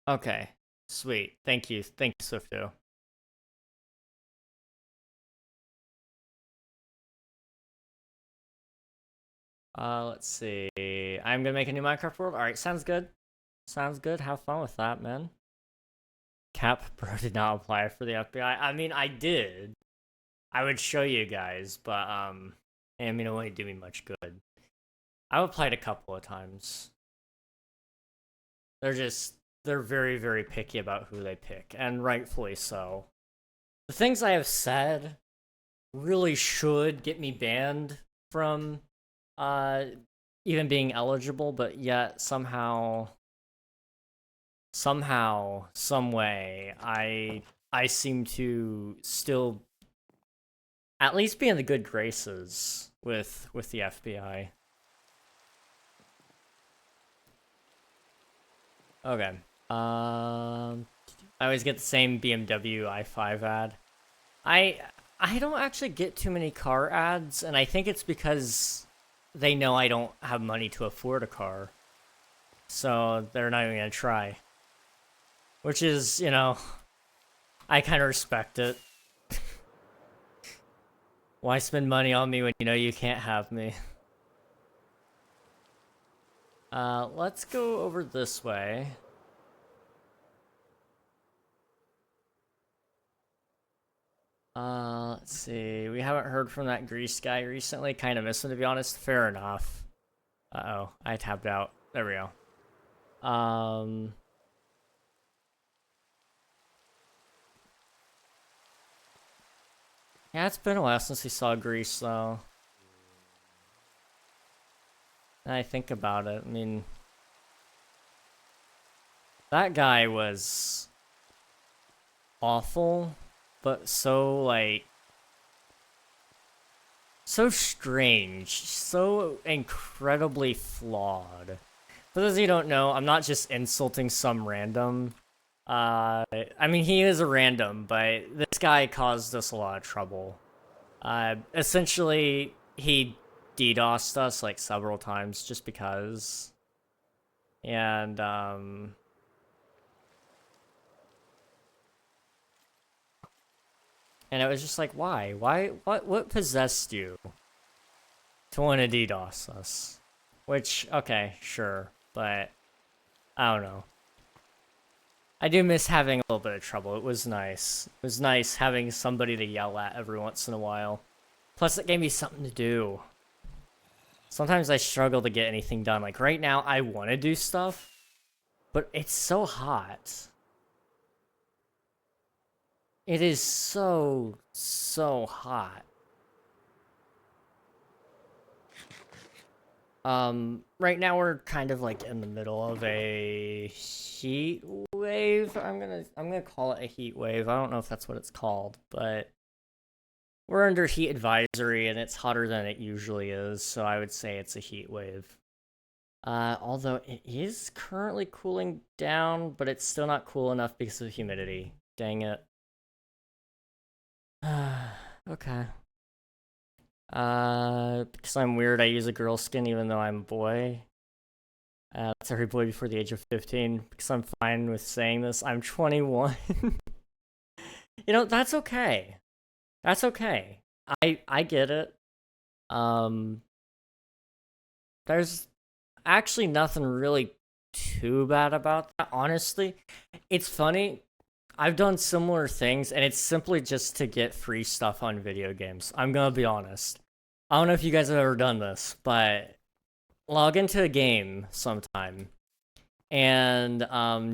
Okay. Sweet. Thank you. Thank you, Swifto. Let's see. I'm gonna make a new Minecraft world. All right, sounds good. Sounds good. Have fun with that, man. Cap Bro did not apply for the FBI. I mean, I did. I would show you guys, but I mean, it wouldn't do me much good. I've applied a couple of times. They're very, very picky about who they pick, and rightfully so. The things I have said really should get me banned from uh even being eligible, but yet somehow some way I seem to still at least be in the good graces with the FBI. Okay. I always get the same BMW i5 ad. I don't actually get too many car ads, and I think it's because they know I don't have money to afford a car. So they're not even gonna try. Which is, I kind of respect it. Why spend money on me when you know you can't have me? Let's go over this way. Let's see. We haven't heard from that Grease guy recently. Kind of miss him, to be honest. Fair enough. Uh-oh. I tapped out. There we go. Yeah, it's been a while since we saw Grease, though. And I think about it, I mean... That guy was... awful, but so, like... so strange. So incredibly flawed. For those of you who don't know, I'm not just insulting some random. I mean, he is a random, but this guy caused us a lot of trouble. Essentially, he DDoSed us, like, several times just because. And, and it was just like, why? What possessed you to want to DDoS us? Which, okay, sure, but I don't know. I do miss having a little bit of trouble. It was nice. It was nice having somebody to yell at every once in a while. Plus, it gave me something to do. Sometimes I struggle to get anything done. Like, right now, I want to do stuff, but it's so hot. It is so, so hot. Right now we're kind of like in the middle of a heat wave. I'm gonna call it a heat wave. I don't know if that's what it's called, but we're under heat advisory and it's hotter than it usually is, so I would say it's a heat wave. Although it is currently cooling down, but it's still not cool enough because of humidity. Dang it. Okay. Because I'm weird, I use a girl skin even though I'm a boy. That's every boy before the age of 15, because I'm fine with saying this. I'm 21. You know, that's okay. That's okay. I get it. There's actually nothing really too bad about that, honestly. It's funny. I've done similar things, and it's simply just to get free stuff on video games. I'm gonna be honest. I don't know if you guys have ever done this, but log into a game sometime and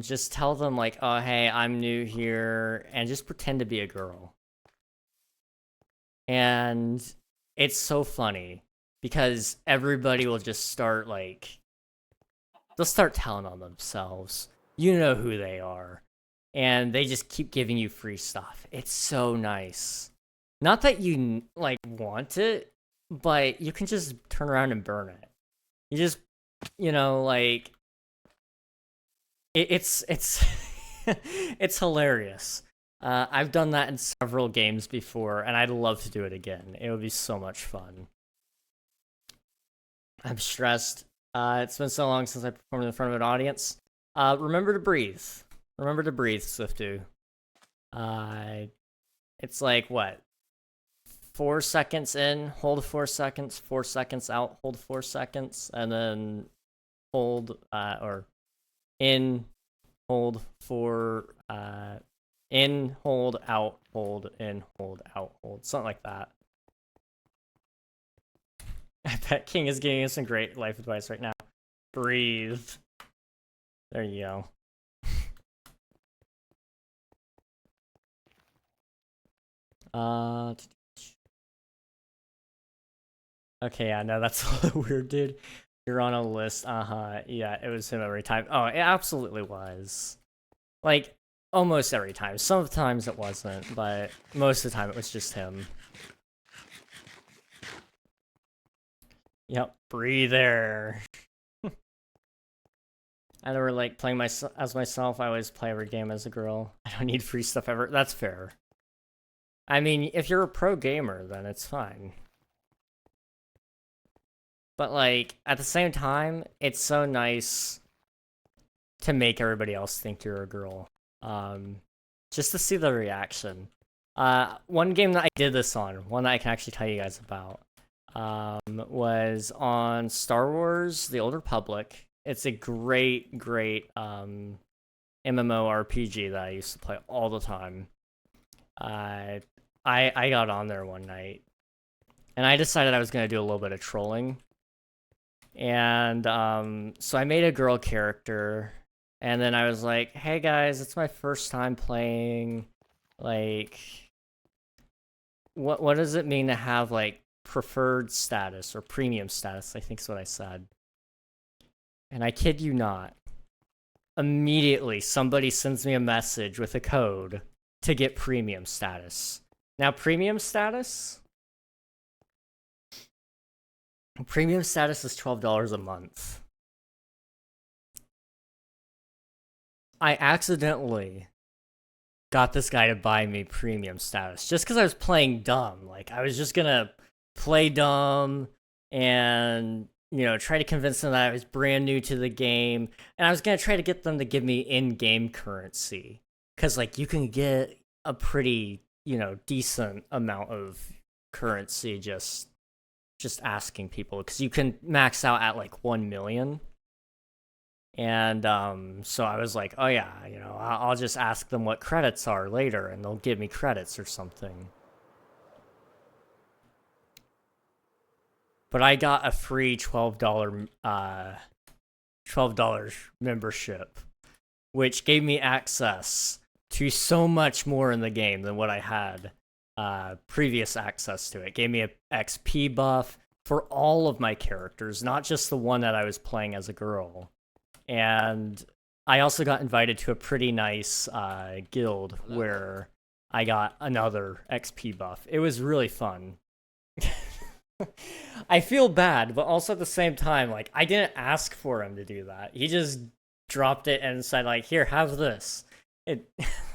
just tell them like, oh hey, I'm new here, and just pretend to be a girl. And it's so funny because everybody will just start like, they'll start telling on themselves. You know who they are. And they just keep giving you free stuff. It's so nice. Not that you like want it, but you can just turn around and burn it. You just, you know, like it's it's hilarious. I've done that in several games before, and I'd love to do it again. It would be so much fun. I'm stressed. It's been so long since I performed in front of an audience. Remember to breathe. Remember to breathe, Swiftu. It's like, what? 4 seconds in, hold 4 seconds, 4 seconds out, hold 4 seconds, and then hold, or in, hold, in, hold, out, hold, in, hold, out, hold. Something like that. I bet King is giving us some great life advice right now. Breathe. There you go. Okay, yeah, no, that's a little weird, dude. You're on a list. Yeah, it was him every time. Oh, it absolutely was. Like, almost every time. Sometimes it wasn't, but most of the time it was just him. Yep, breather. I never like playing as myself. I always play every game as a girl. I don't need free stuff ever. That's fair. I mean, if you're a pro gamer, then it's fine. But, like, at the same time, it's so nice to make everybody else think you're a girl. Just to see the reaction. One game that I did this on, one that I can actually tell you guys about, was on Star Wars: The Old Republic. It's a great, great MMORPG that I used to play all the time. I got on there one night, and I decided I was gonna do a little bit of trolling. And so I made a girl character, and then I was like, hey guys, it's my first time playing. Like, what does it mean to have like preferred status or premium status? I think is what I said. And I kid you not, immediately somebody sends me a message with a code to get premium status. Now, premium status is $12 a month. I accidentally got this guy to buy me premium status just because I was playing dumb. Like, I was just gonna play dumb and, you know, try to convince them that I was brand new to the game, and I was gonna try to get them to give me in-game currency, because like you can get a pretty, you know, decent amount of currency just asking people, because you can max out at like 1 million. And so I was like, oh yeah, you know, I'll just ask them what credits are later, and they'll give me credits or something. but I got a free $12 membership, which gave me access to so much more in the game than what I had previous access to. It gave me a XP buff for all of my characters, not just the one that I was playing as a girl. And I also got invited to a pretty nice guild where I got another XP buff. It was really fun. I feel bad, but also at the same time, like, I didn't ask for him to do that. He just dropped it and said, like, here, have this. It,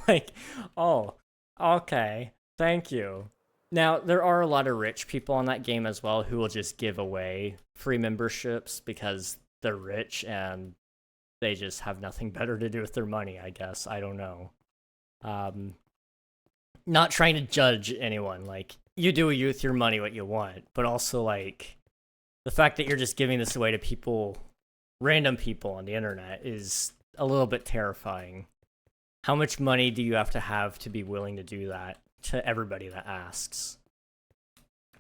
like, oh, okay, thank you. Now, there are a lot of rich people on that game as well who will just give away free memberships because they're rich and they just have nothing better to do with their money, I guess. I don't know. Not trying to judge anyone. Like, you do with your money what you want, but also, like, the fact that you're just giving this away to people, random people on the internet, is a little bit terrifying. How much money do you have to be willing to do that to everybody that asks?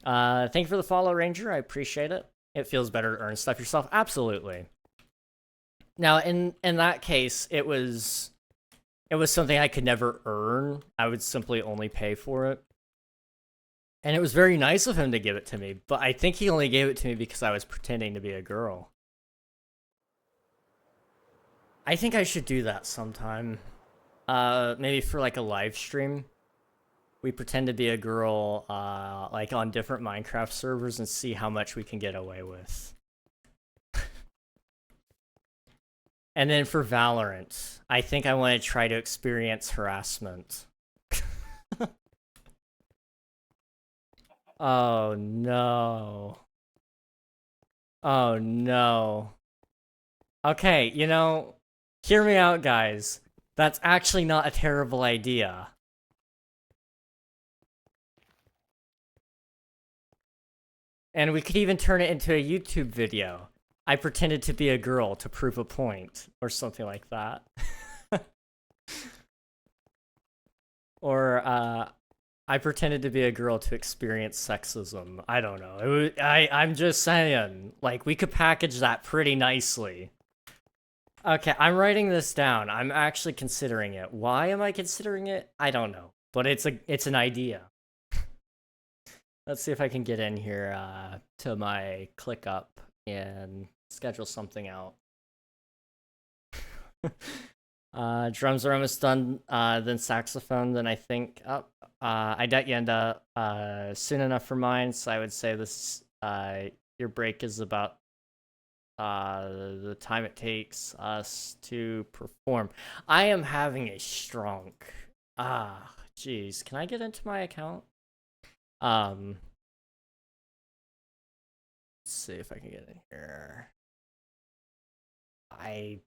Thank you for the follow, Ranger. I appreciate it. It feels better to earn stuff yourself. Absolutely. Now, in that case, it was something I could never earn. I would simply only pay for it. And it was very nice of him to give it to me, but I think he only gave it to me because I was pretending to be a girl. I think I should do that sometime. Maybe for like a live stream. We pretend to be a girl, like on different Minecraft servers and see how much we can get away with. And then for Valorant, I think I want to try to experience harassment. Oh no. Oh no. Okay, you know, hear me out, guys. That's actually not a terrible idea. And we could even turn it into a YouTube video. I pretended to be a girl to prove a point, or something like that. Or, I pretended to be a girl to experience sexism. I don't know. I'm just saying, like, we could package that pretty nicely. Okay, I'm writing this down. I'm actually considering it. Why am I considering it? I don't know. But it's an idea. Let's see if I can get in here to my ClickUp and schedule something out. Drums are almost done, then saxophone, then I think, I doubt you end up soon enough for mine, so I would say this, your break is about the time it takes us to perform. I am having a strong, jeez, can I get into my account? Let's see if I can get in here. I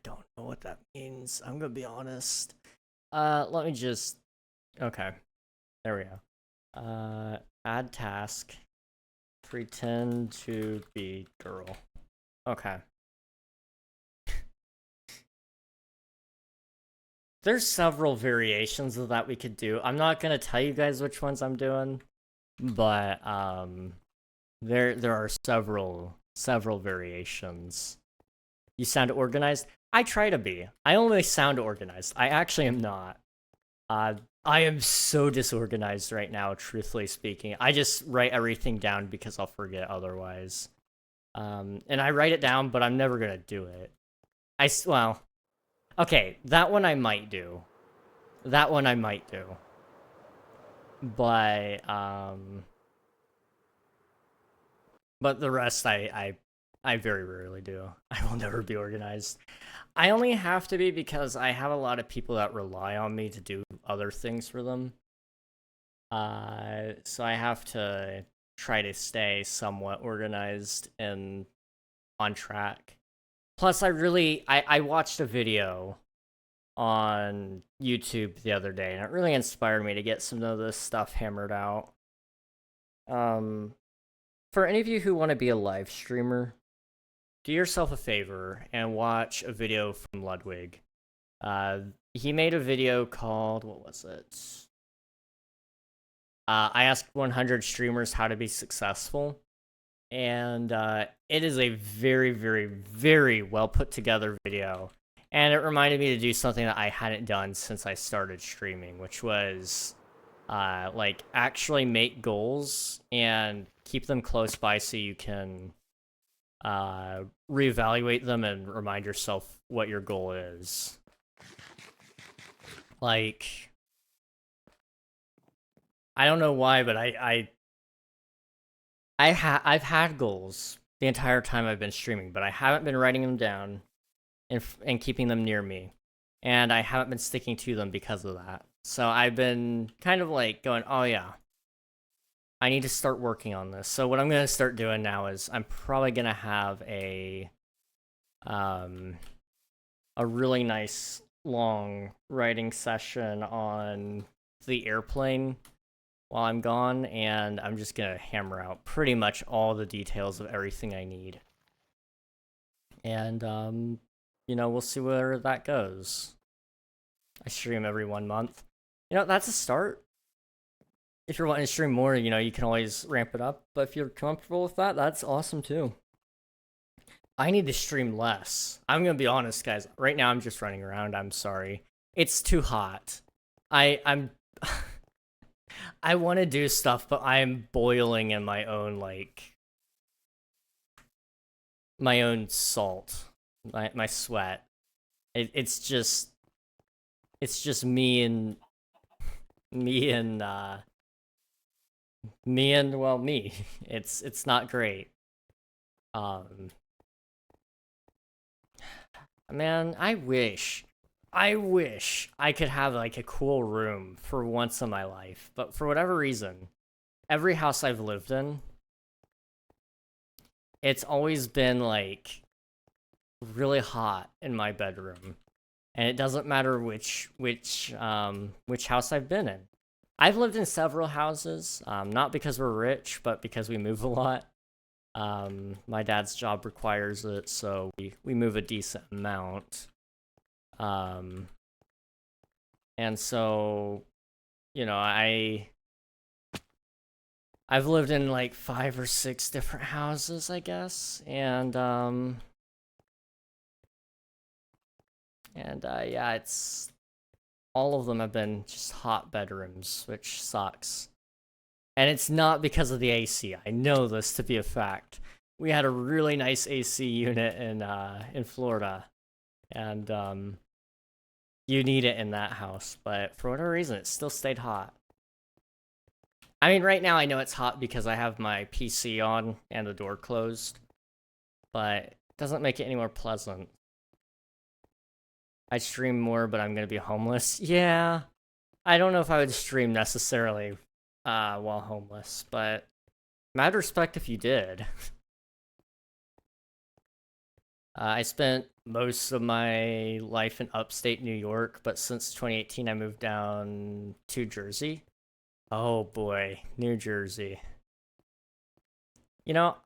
don't know what that means. I'm gonna be honest. Let me just... Okay. There we go. Add task. Pretend to be girl. Okay. There's several variations of that we could do. I'm not gonna tell you guys which ones I'm doing, but there are several variations. You sound organized? I try to be. I only sound organized. I actually am not. I am so disorganized right now, truthfully speaking. I just write everything down because I'll forget otherwise. And I write it down, but I'm never gonna do it. Well, okay, that one I might do. That one I might do. But the rest I very rarely do. I will never be organized. I only have to be because I have a lot of people that rely on me to do other things for them. So I have to try to stay somewhat organized and on track. Plus, I watched a video on YouTube the other day, and it really inspired me to get some of this stuff hammered out. For any of you who want to be a live streamer, do yourself a favor and watch a video from Ludwig. He made a video called, what was it? I asked 100 streamers how to be successful, and it is a very, very, very well put together video. And it reminded me to do something that I hadn't done since I started streaming, which was like actually make goals and keep them close by so you can reevaluate them and remind yourself what your goal is. Like, I don't know why, but I've had goals the entire time I've been streaming, but I haven't been writing them down and keeping them near me, and I haven't been sticking to them because of that. So I've been kind of like going, oh yeah, I need to start working on this. So what I'm gonna start doing now is I'm probably gonna have um a really nice long writing session on the airplane while I'm gone, and I'm just gonna hammer out pretty much all the details of everything I need. And we'll see where that goes. I stream every 1 month. That's a start. If you're wanting to stream more, you can always ramp it up. But if you're comfortable with that, that's awesome too. I need to stream less. I'm gonna be honest, guys. Right now, I'm just running around. I'm sorry. It's too hot. I'm. I want to do stuff, but I'm boiling in my own my own salt, my sweat. It's just me and me and me. It's not great. Man, I wish I could have like a cool room for once in my life, but for whatever reason, every house I've lived in, it's always been like really hot in my bedroom, and it doesn't matter which house I've been in. I've lived in several houses, not because we're rich, but because we move a lot. My dad's job requires it, so we move a decent amount. And so, I've lived in like 5 or 6 different houses, I guess, and yeah, it's all of them have been just hot bedrooms, which sucks. And it's not because of the AC. I know this to be a fact. We had a really nice AC unit in Florida, and you need it in that house, but for whatever reason, it still stayed hot. I mean, right now I know it's hot because I have my PC on and the door closed, but it doesn't make it any more pleasant. I'd stream more, but I'm gonna be homeless. Yeah, I don't know if I would stream necessarily while homeless, but mad respect if you did. I spent most of my life in upstate New York, but since 2018, I moved down to Jersey. Oh boy, New Jersey.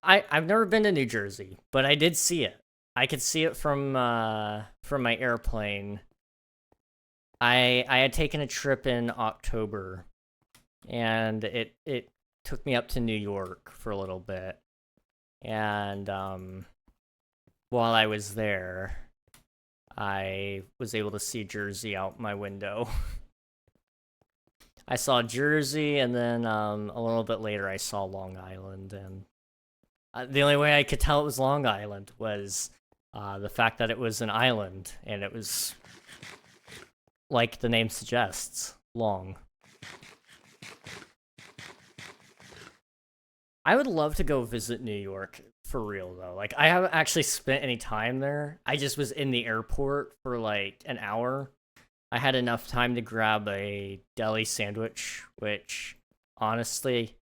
I've never been to New Jersey, but I did see it. I could see it from my airplane. I had taken a trip in October, and it took me up to New York for a little bit, and while I was there, I was able to see Jersey out my window. I saw Jersey, and then a little bit later, I saw Long Island, and the only way I could tell it was Long Island was the fact that it was an island, and it was, like the name suggests, long. I would love to go visit New York for real, though. Like, I haven't actually spent any time there. I just was in the airport for like an hour. I had enough time to grab a deli sandwich, which honestly,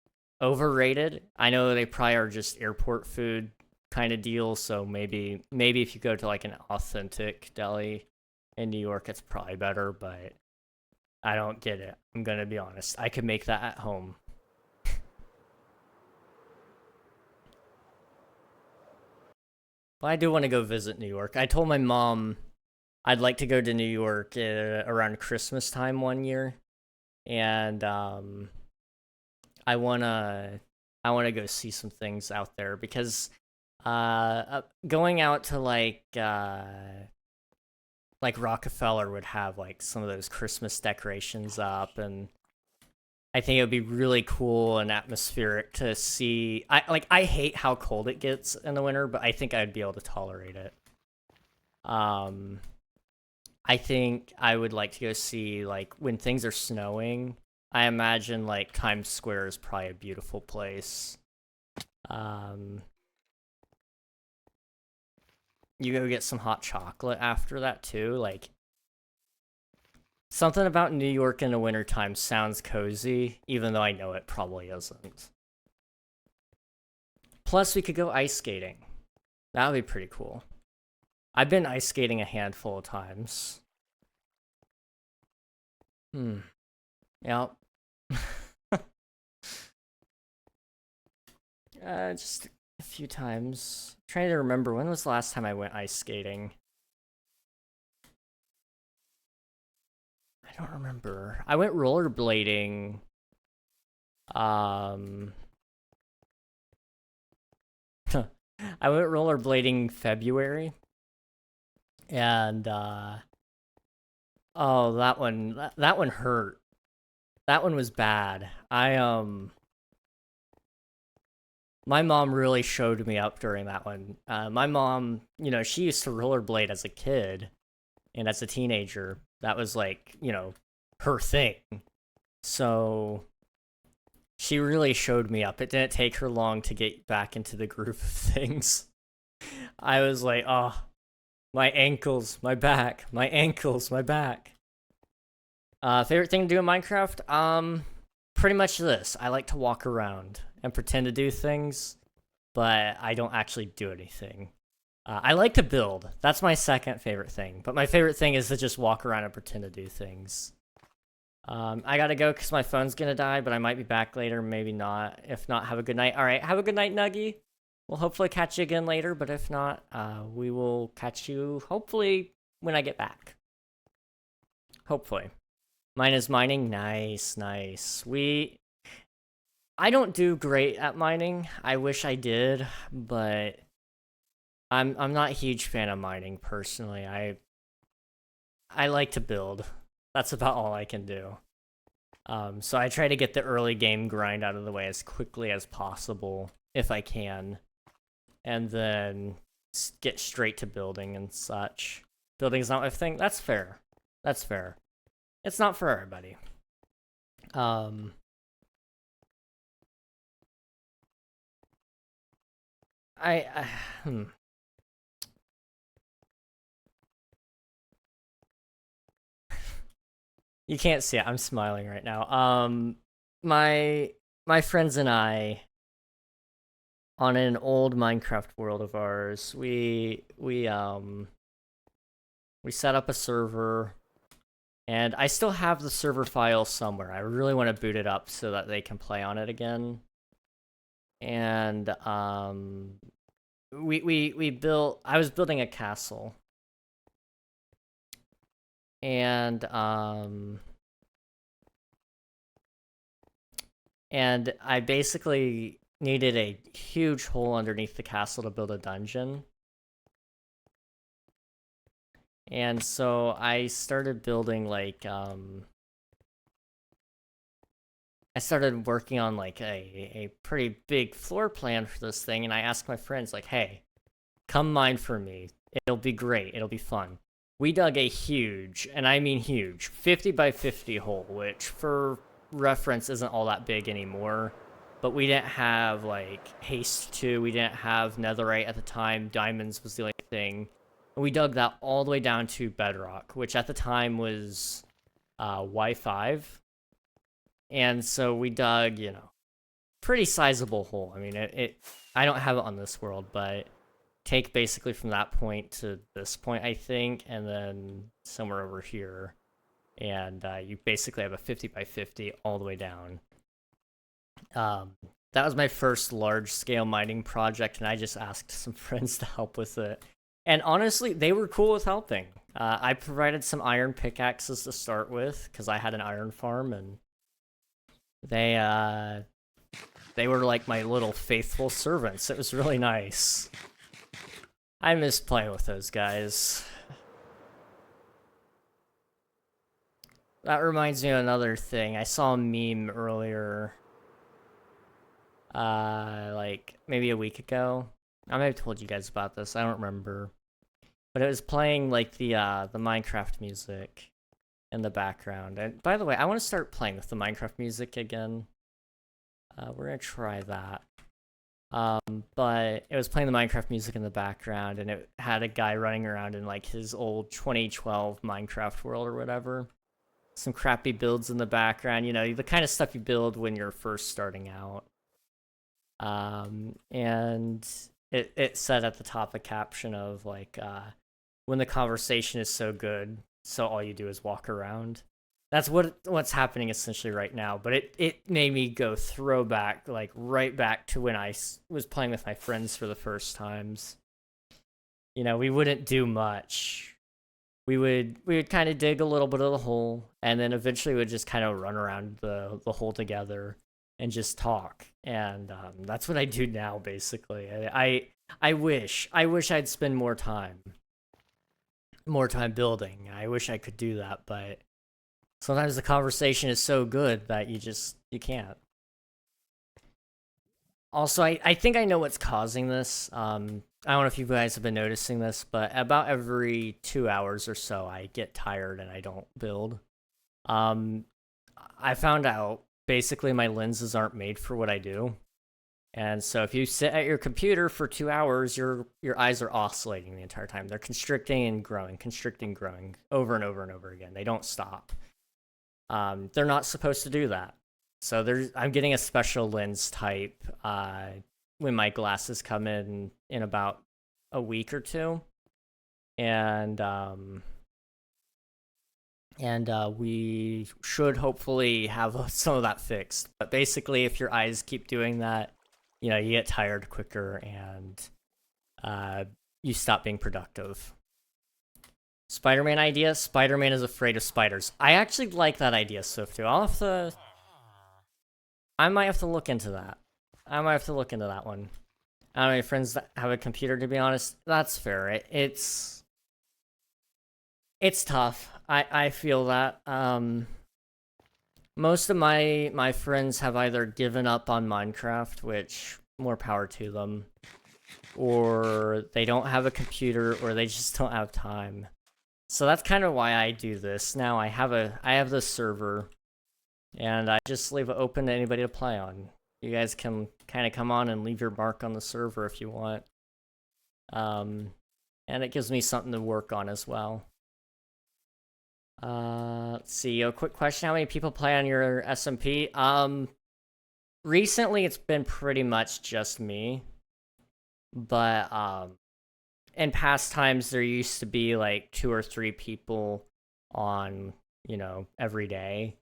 overrated. I know they probably are just airport food kind of deal, so maybe if you go to like an authentic deli in New York, it's probably better, but I don't get it. I'm gonna be honest. I could make that at home. But I do want to go visit New York. I told my mom I'd like to go to New York around Christmas time one year, and I wanna go see some things out there because going out to like Rockefeller would have like some of those Christmas decorations up, and I think it would be really cool and atmospheric to see. I hate how cold it gets in the winter, but I think I'd be able to tolerate it. Um, I think I would like to go see like when things are snowing. I imagine like Times Square is probably a beautiful place. Um, you go get some hot chocolate after that too. Like something about New York in the wintertime sounds cozy, even though I know it probably isn't. Plus, we could go ice skating. That would be pretty cool. I've been ice skating a handful of times. Yep. Just a few times. I'm trying to remember, when was the last time I went ice skating? I don't remember. I went rollerblading. I went rollerblading February, and oh, that one hurt. That one was bad. My mom really showed me up during that one. My mom, she used to rollerblade as a kid and as a teenager. That was like, her thing. So she really showed me up. It didn't take her long to get back into the groove of things. I was like, oh, my ankles, my back, my ankles, my back. Favorite thing to do in Minecraft? Pretty much this. I like to walk around and pretend to do things, but I don't actually do anything. I like to build. That's my second favorite thing. But my favorite thing is to just walk around and pretend to do things. I gotta go because my phone's gonna die, but I might be back later, maybe not. If not, have a good night. All right, have a good night, Nuggy. We'll hopefully catch you again later, but if not, we will catch you hopefully when I get back. Hopefully. Mine is mining. Nice, nice. I don't do great at mining. I wish I did, but I'm not a huge fan of mining personally. I like to build. That's about all I can do. So I try to get the early game grind out of the way as quickly as possible if I can, and then get straight to building and such. Building's not my thing. That's fair. That's fair. It's not for everybody. Hmm. You can't see it. I'm smiling right now. My friends and I, on an old Minecraft world of ours, we set up a server, and I still have the server file somewhere. I really want to boot it up so that they can play on it again. And we built. I was building a castle, and I basically needed a huge hole underneath the castle to build a dungeon. And so I started building like I started working on like a pretty big floor plan for this thing, and I asked my friends like, "Hey, come mine for me. It'll be great. It'll be fun." We dug a huge, and I mean huge, 50 by 50 hole, which for reference isn't all that big anymore. But we didn't have like haste 2, we didn't have netherite at the time, diamonds was the only thing. And we dug that all the way down to bedrock, which at the time was Y5. And so we dug, pretty sizable hole. I mean, I don't have it on this world, but take basically from that point to this point, I think, and then somewhere over here. And you basically have a 50 by 50 all the way down. That was my first large-scale mining project, and I just asked some friends to help with it. And honestly, they were cool with helping. I provided some iron pickaxes to start with, because I had an iron farm, and they They were like my little faithful servants. It was really nice. I miss playing with those guys. That reminds me of another thing. I saw a meme earlier. Like maybe a week ago. I might have told you guys about this. I don't remember. But it was playing like the Minecraft music in the background. And by the way, I want to start playing with the Minecraft music again. We're gonna try that. But it was playing the Minecraft music in the background, and it had a guy running around in like his old 2012 Minecraft world or whatever. Some crappy builds in the background, you know, the kind of stuff you build when you're first starting out. And it said at the top a caption of like, when the conversation is so good, so all you do is walk around. That's what's happening essentially right now. But it made me go throwback, like right back to when I was playing with my friends for the first times. You know, we wouldn't do much. We would kind of dig a little bit of the hole, and then eventually we'd just kind of run around the hole together and just talk. And that's what I do now, basically. I wish I'd spend more time building. I wish I could do that, but sometimes the conversation is so good that you can't. Also, I think I know what's causing this. I don't know if you guys have been noticing this, but about every 2 hours or so, I get tired and I don't build. I found out basically my lenses aren't made for what I do. And so if you sit at your computer for 2 hours, your eyes are oscillating the entire time. They're constricting and growing, over and over and over again. They don't stop. They're not supposed to do that. So I'm getting a special lens type when my glasses come in about a week or two, and we should hopefully have some of that fixed. But basically, if your eyes keep doing that, you know, you get tired quicker and you stop being productive. Spider-Man idea? Spider-Man is afraid of spiders. I actually like that idea, Swiftu. I might have to look into that. I might have to look into that one. I don't know, my friends that have a computer, to be honest. That's fair. It's tough. I feel that. Most of my friends have either given up on Minecraft, which more power to them, or they don't have a computer, or they just don't have time. So that's kind of why I do this. Now I have this server, and I just leave it open to anybody to play on. You guys can kind of come on and leave your mark on the server if you want. And it gives me something to work on as well. Let's see, a quick question. How many people play on your SMP? Recently it's been pretty much just me. But, in past times there used to be like 2 or 3 people on, you know, every day.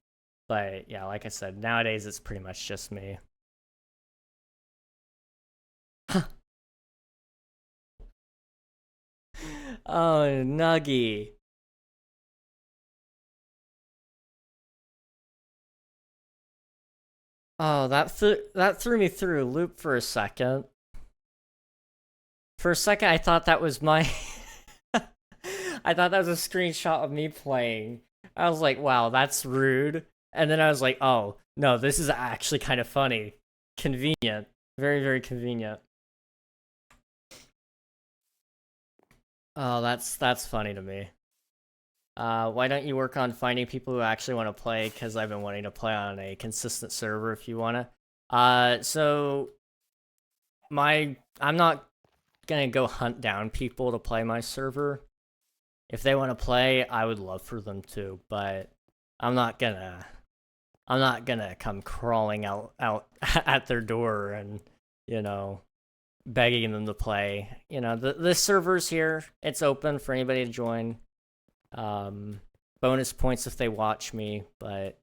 But yeah, like I said, nowadays it's pretty much just me. Oh, Nuggy. Oh, that threw me through a loop for a second. For a second, I thought that was my... I thought that was a screenshot of me playing. I was like, wow, that's rude. And then I was like, oh, no, this is actually kind of funny. Convenient. Very, very convenient. Oh, that's funny to me. Why don't you work on finding people who actually want to play? Because I've been wanting to play on a consistent server if you want to. So... I'm not gonna go hunt down people to play my server. If they want to play, I would love for them to, but I'm not gonna come crawling out at their door and, you know, begging them to play. You know, the server's here. It's open for anybody to join. Bonus points if they watch me, but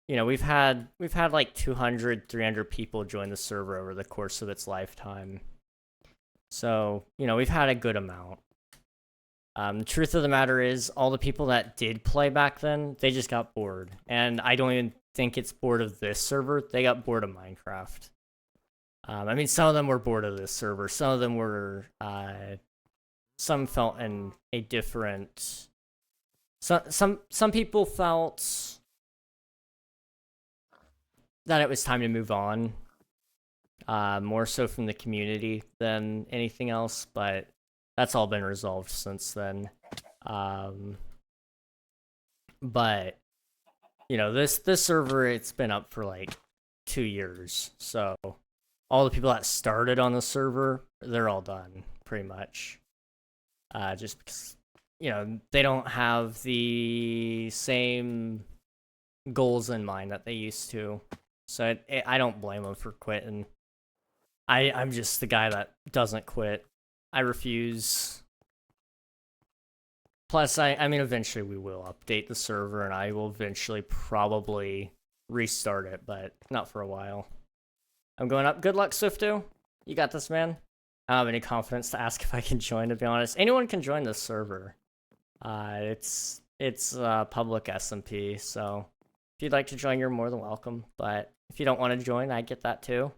you know, we've had like 200, 300 people join the server over the course of its lifetime. So, you know, we've had a good amount. The truth of the matter is, all the people that did play back then, they just got bored. And I don't even think it's bored of this server. They got bored of Minecraft. I mean, some of them were bored of this server. Some of them were, some felt in a different. Some people felt that it was time to move on, more so from the community than anything else. But that's all been resolved since then. But you know, this server, it's been up for like 2 years, so all the people that started on the server, they're all done pretty much. Just because, you know, they don't have the same goals in mind that they used to. So I don't blame them for quitting. I'm just the guy that doesn't quit. I refuse. Plus, I mean, eventually we will update the server, and I will eventually probably restart it, but not for a while. I'm going up. Good luck, Swifto. You got this, man. I don't have any confidence to ask if I can join, to be honest. Anyone can join this server. It's public SMP, so if you'd like to join, you're more than welcome. But if you don't want to join, I get that too.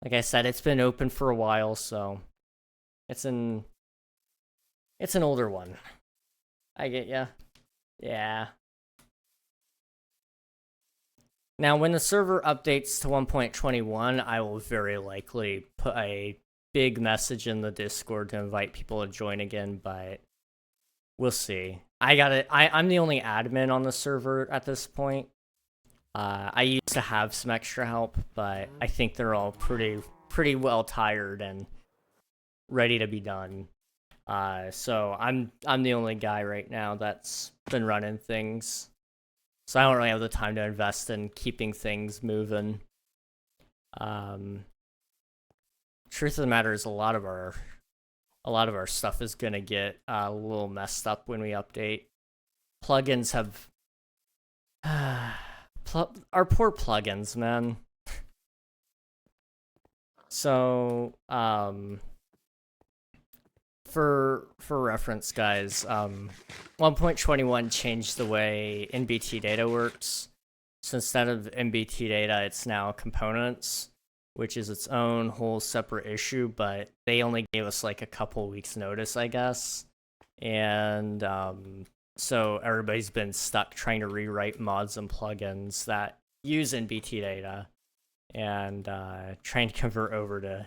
Like I said, it's been open for a while, so it's an older one. I get ya. Yeah. Now, when the server updates to 1.21, I will very likely put a big message in the Discord to invite people to join again, but we'll see. I'm the only admin on the server at this point. I used to have some extra help, but I think they're all pretty well tired and ready to be done. So I'm the only guy right now that's been running things. So I don't really have the time to invest in keeping things moving. Truth of the matter is, a lot of our stuff is gonna get a little messed up when we update. Plugins have our poor plugins, man. So for reference, guys, 1.21 changed the way NBT data works. So instead of NBT data, it's now components, which is its own whole separate issue, but they only gave us like a couple weeks notice, I guess. And so everybody's been stuck trying to rewrite mods and plugins that use NBT data and trying to convert over to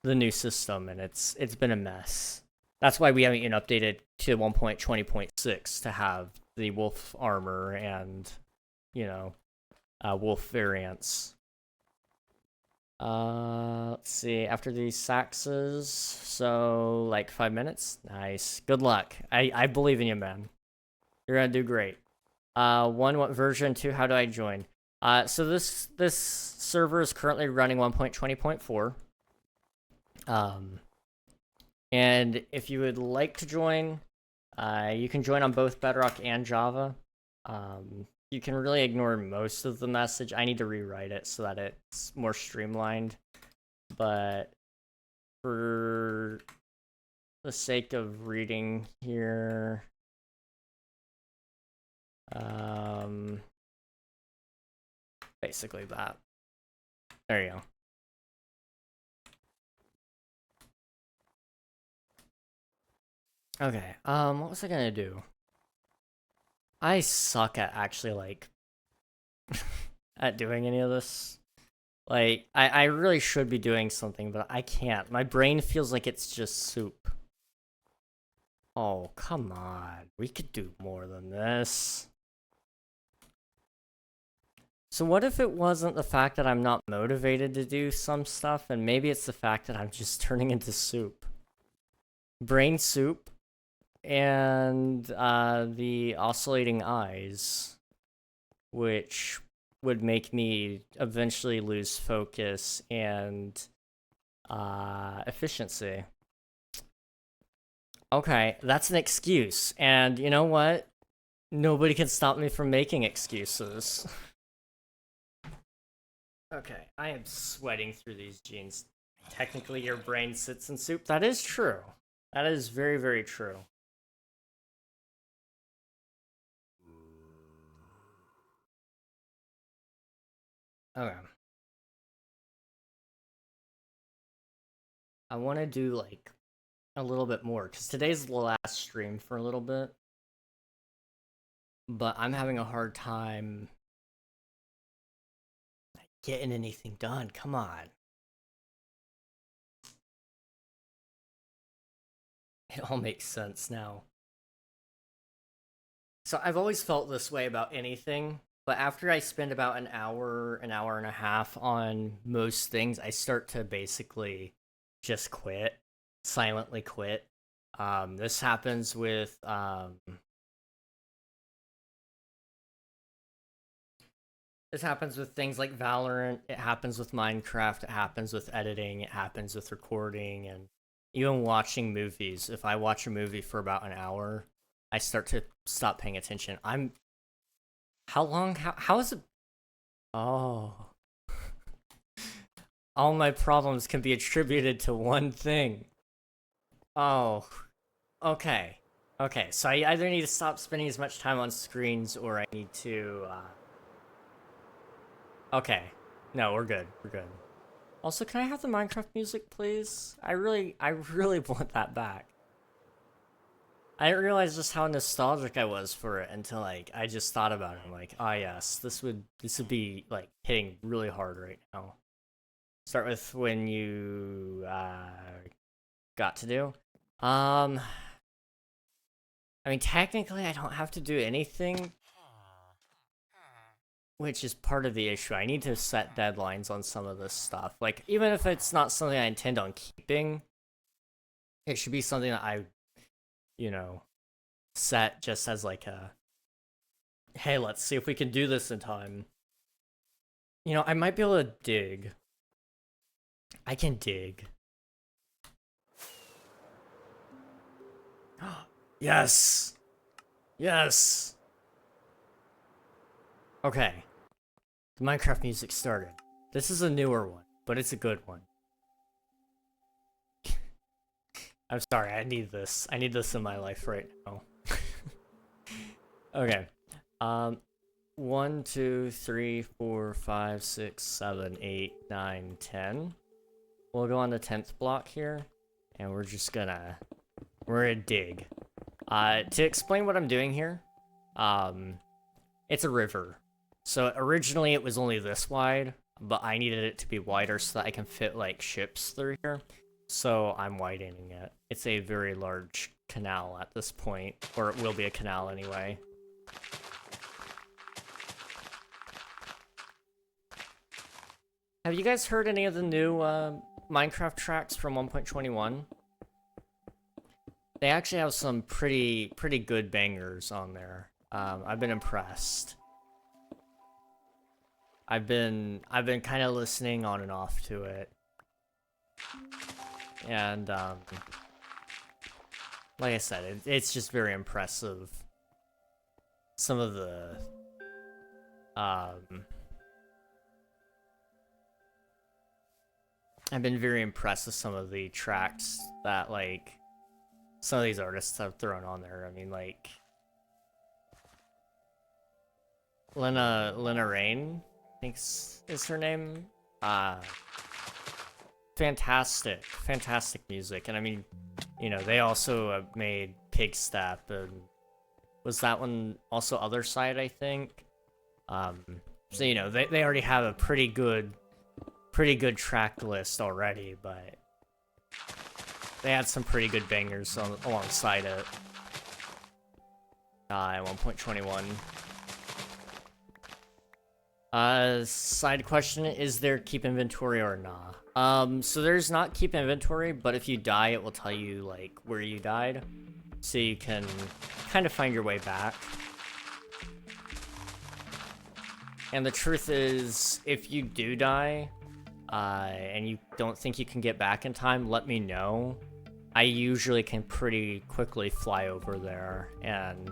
the new system, and it's been a mess. That's why we haven't even updated to 1.20.6 to have the wolf armor and, you know, wolf variants. Let's see, after these saxes, so like 5 minutes. Nice. Good luck. I believe in you, man. You're gonna do great. One, what version? Two, how do I join? So this server is currently running 1.20.4. And if you would like to join, you can join on both Bedrock and Java. You can really ignore most of the message. I need to rewrite it so that it's more streamlined. But for the sake of reading here, basically that. There you go. Okay, what was I gonna do? I suck at actually, like, at doing any of this. Like, I really should be doing something, but I can't. My brain feels like it's just soup. Oh, come on. We could do more than this. So what if it wasn't the fact that I'm not motivated to do some stuff, and maybe it's the fact that I'm just turning into soup? Brain soup and the oscillating eyes, which would make me eventually lose focus and efficiency. Okay, that's an excuse, and you know what? Nobody can stop me from making excuses. Okay, I am sweating through these jeans. Technically, your brain sits in soup. That is true. That is very, very true. Okay. I want to do like a little bit more because today's the last stream for a little bit, but I'm having a hard time getting anything done. Come on. It all makes sense now. So I've always felt this way about anything, but after I spend about an hour and a half on most things, I start to basically just quit, silently quit. This happens with things like Valorant, it happens with Minecraft, it happens with editing, it happens with recording, and even watching movies. If I watch a movie for about an hour, I start to stop paying attention. How long? How is it? Oh. All my problems can be attributed to one thing. Oh. Okay. Okay, so I either need to stop spending as much time on screens or I need to, Okay. No, we're good. We're good. Also, can I have the Minecraft music, please? I really want that back. I didn't realize just how nostalgic I was for it until, like, I just thought about it. I'm like, ah, yes, this would be, like, hitting really hard right now. Start with when you, got to do. I mean, technically, I don't have to do anything, which is part of the issue. I need to set deadlines on some of this stuff. Like, even if it's not something I intend on keeping, it should be something that I, you know, set just as like a, hey, let's see if we can do this in time. You know, I might be able to dig. I can dig. Yes! Yes! Okay. The Minecraft music started. This is a newer one, but it's a good one. I'm sorry, I need this. I need this in my life right now. Okay. 1, 2, 3, 4, 5, 6, 7, 8, 9, 10. We'll go on the 10th block here, and we're gonna dig. To explain what I'm doing here, it's a river. So originally it was only this wide, but I needed it to be wider so that I can fit like ships through here. So I'm widening it. It's a very large canal at this point, or it will be a canal anyway. Have you guys heard any of the new Minecraft tracks from 1.21? They actually have some pretty good bangers on there. I've been impressed. I've been kind of listening on and off to it, and like I said, it's just very impressive. Some of the I've been very impressed with some of the tracks that like some of these artists have thrown on there. I mean, like Lena Rain, I think is her name. Fantastic music, and I mean, you know, they also made Pig Step, and was that one also Other Side, I think. So you know, they already have a pretty good track list already, but they had some pretty good bangers alongside it. At 1.21. Side question, is there keep inventory or nah? So there's not keep inventory, but if you die, it will tell you, like, where you died. So you can kind of find your way back. And the truth is, if you do die, and you don't think you can get back in time, let me know. I usually can pretty quickly fly over there and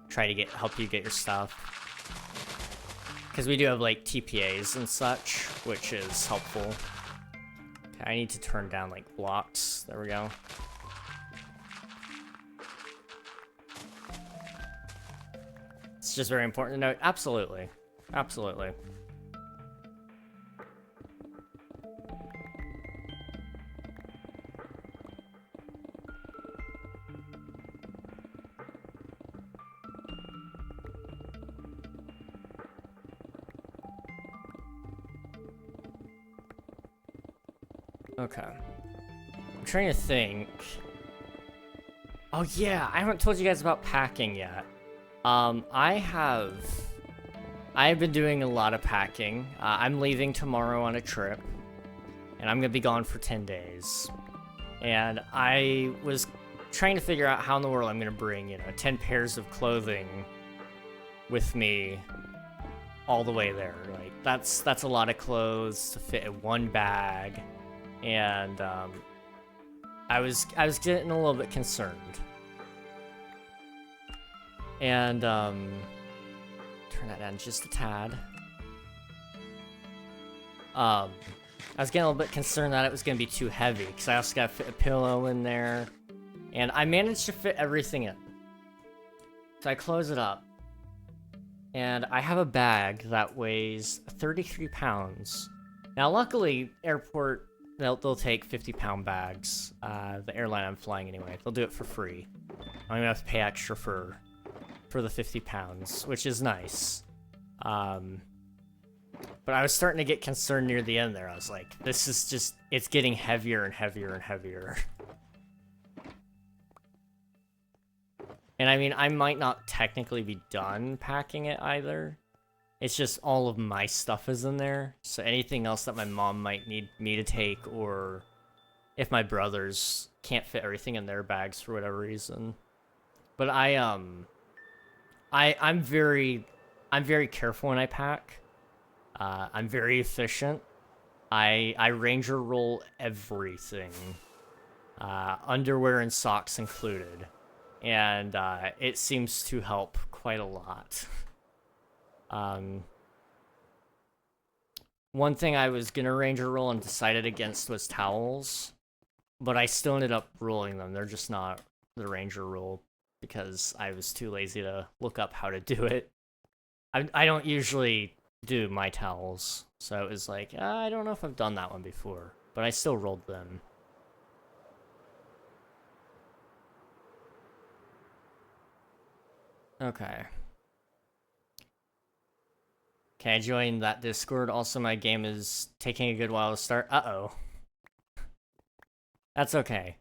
try to help you get your stuff. Because we do have, like, TPAs and such, which is helpful. Okay, I need to turn down, like, blocks. There we go. It's just very important to note. Absolutely. Absolutely. Okay. I'm trying to think. Oh yeah, I haven't told you guys about packing yet. I've been doing a lot of packing. I'm leaving tomorrow on a trip, and I'm gonna be gone for 10 days. And I was trying to figure out how in the world I'm gonna bring, 10 pairs of clothing with me all the way there. Like, that's a lot of clothes to fit in one bag. And, I was getting a little bit concerned. And, turn that down just a tad. I was getting a little bit concerned that it was going to be too heavy, because I also got to fit a pillow in there. And I managed to fit everything in. So I close it up. And I have a bag that weighs 33 pounds. Now, luckily, airport, they'll take 50-pound bags. The airline I'm flying anyway. They'll do it for free. I'm going to have to pay extra for the 50 pounds, which is nice. But I was starting to get concerned near the end there. I was like, this is just, it's getting heavier and heavier and heavier. And I mean, I might not technically be done packing it either. It's just all of my stuff is in there. So anything else that my mom might need me to take, or if my brothers can't fit everything in their bags for whatever reason. But I'm very careful when I pack. I'm very efficient. I ranger roll everything. Underwear and socks included. And it seems to help quite a lot. One thing I was gonna ranger roll and decided against was towels, but I still ended up rolling them. They're just not the ranger roll because I was too lazy to look up how to do it. I don't usually do my towels, so it was like, I don't know if I've done that one before, but I still rolled them. Okay. Okay, I joined that Discord. Also, my game is taking a good while to start. Uh-oh. That's okay.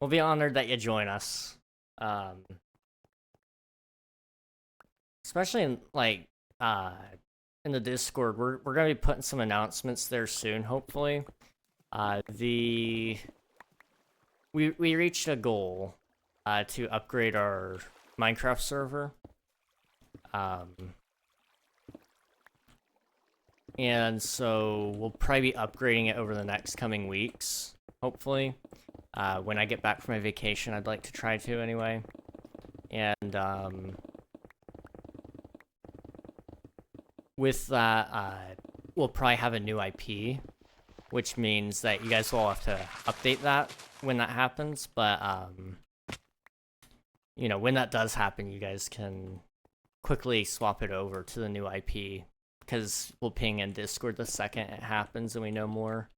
We'll be honored that you join us. Especially in, like, in the Discord, we're gonna be putting some announcements there soon, hopefully. We reached a goal, to upgrade our Minecraft server. And so we'll probably be upgrading it over the next coming weeks, hopefully. When I get back from my vacation, I'd like to try to anyway. And, with that, we'll probably have a new IP, which means that you guys will have to update that when that happens. But, when that does happen, you guys can quickly swap it over to the new IP, because we'll ping in Discord the second it happens and we know more.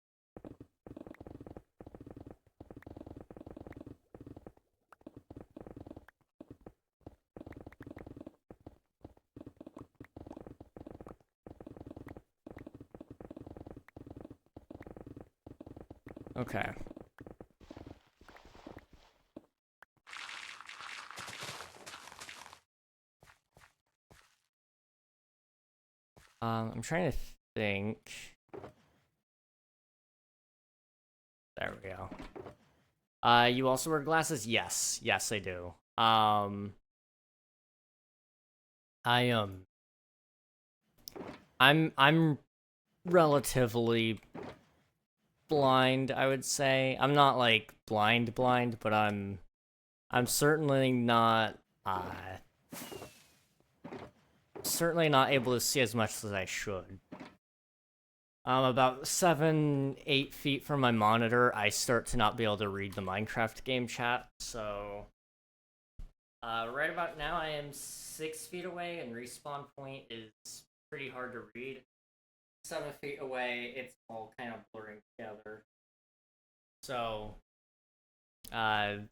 Okay. I'm trying to think. There we go. You also wear glasses? Yes. Yes, I do. I'm relatively blind, I would say. I'm not like blind, but I'm certainly not able to see as much as I should. About 7-8 feet from my monitor, I start to not be able to read the Minecraft game chat, so right about now I am 6 feet away, and respawn point is pretty hard to read. 7 feet away, it's all kind of blurring together. So, when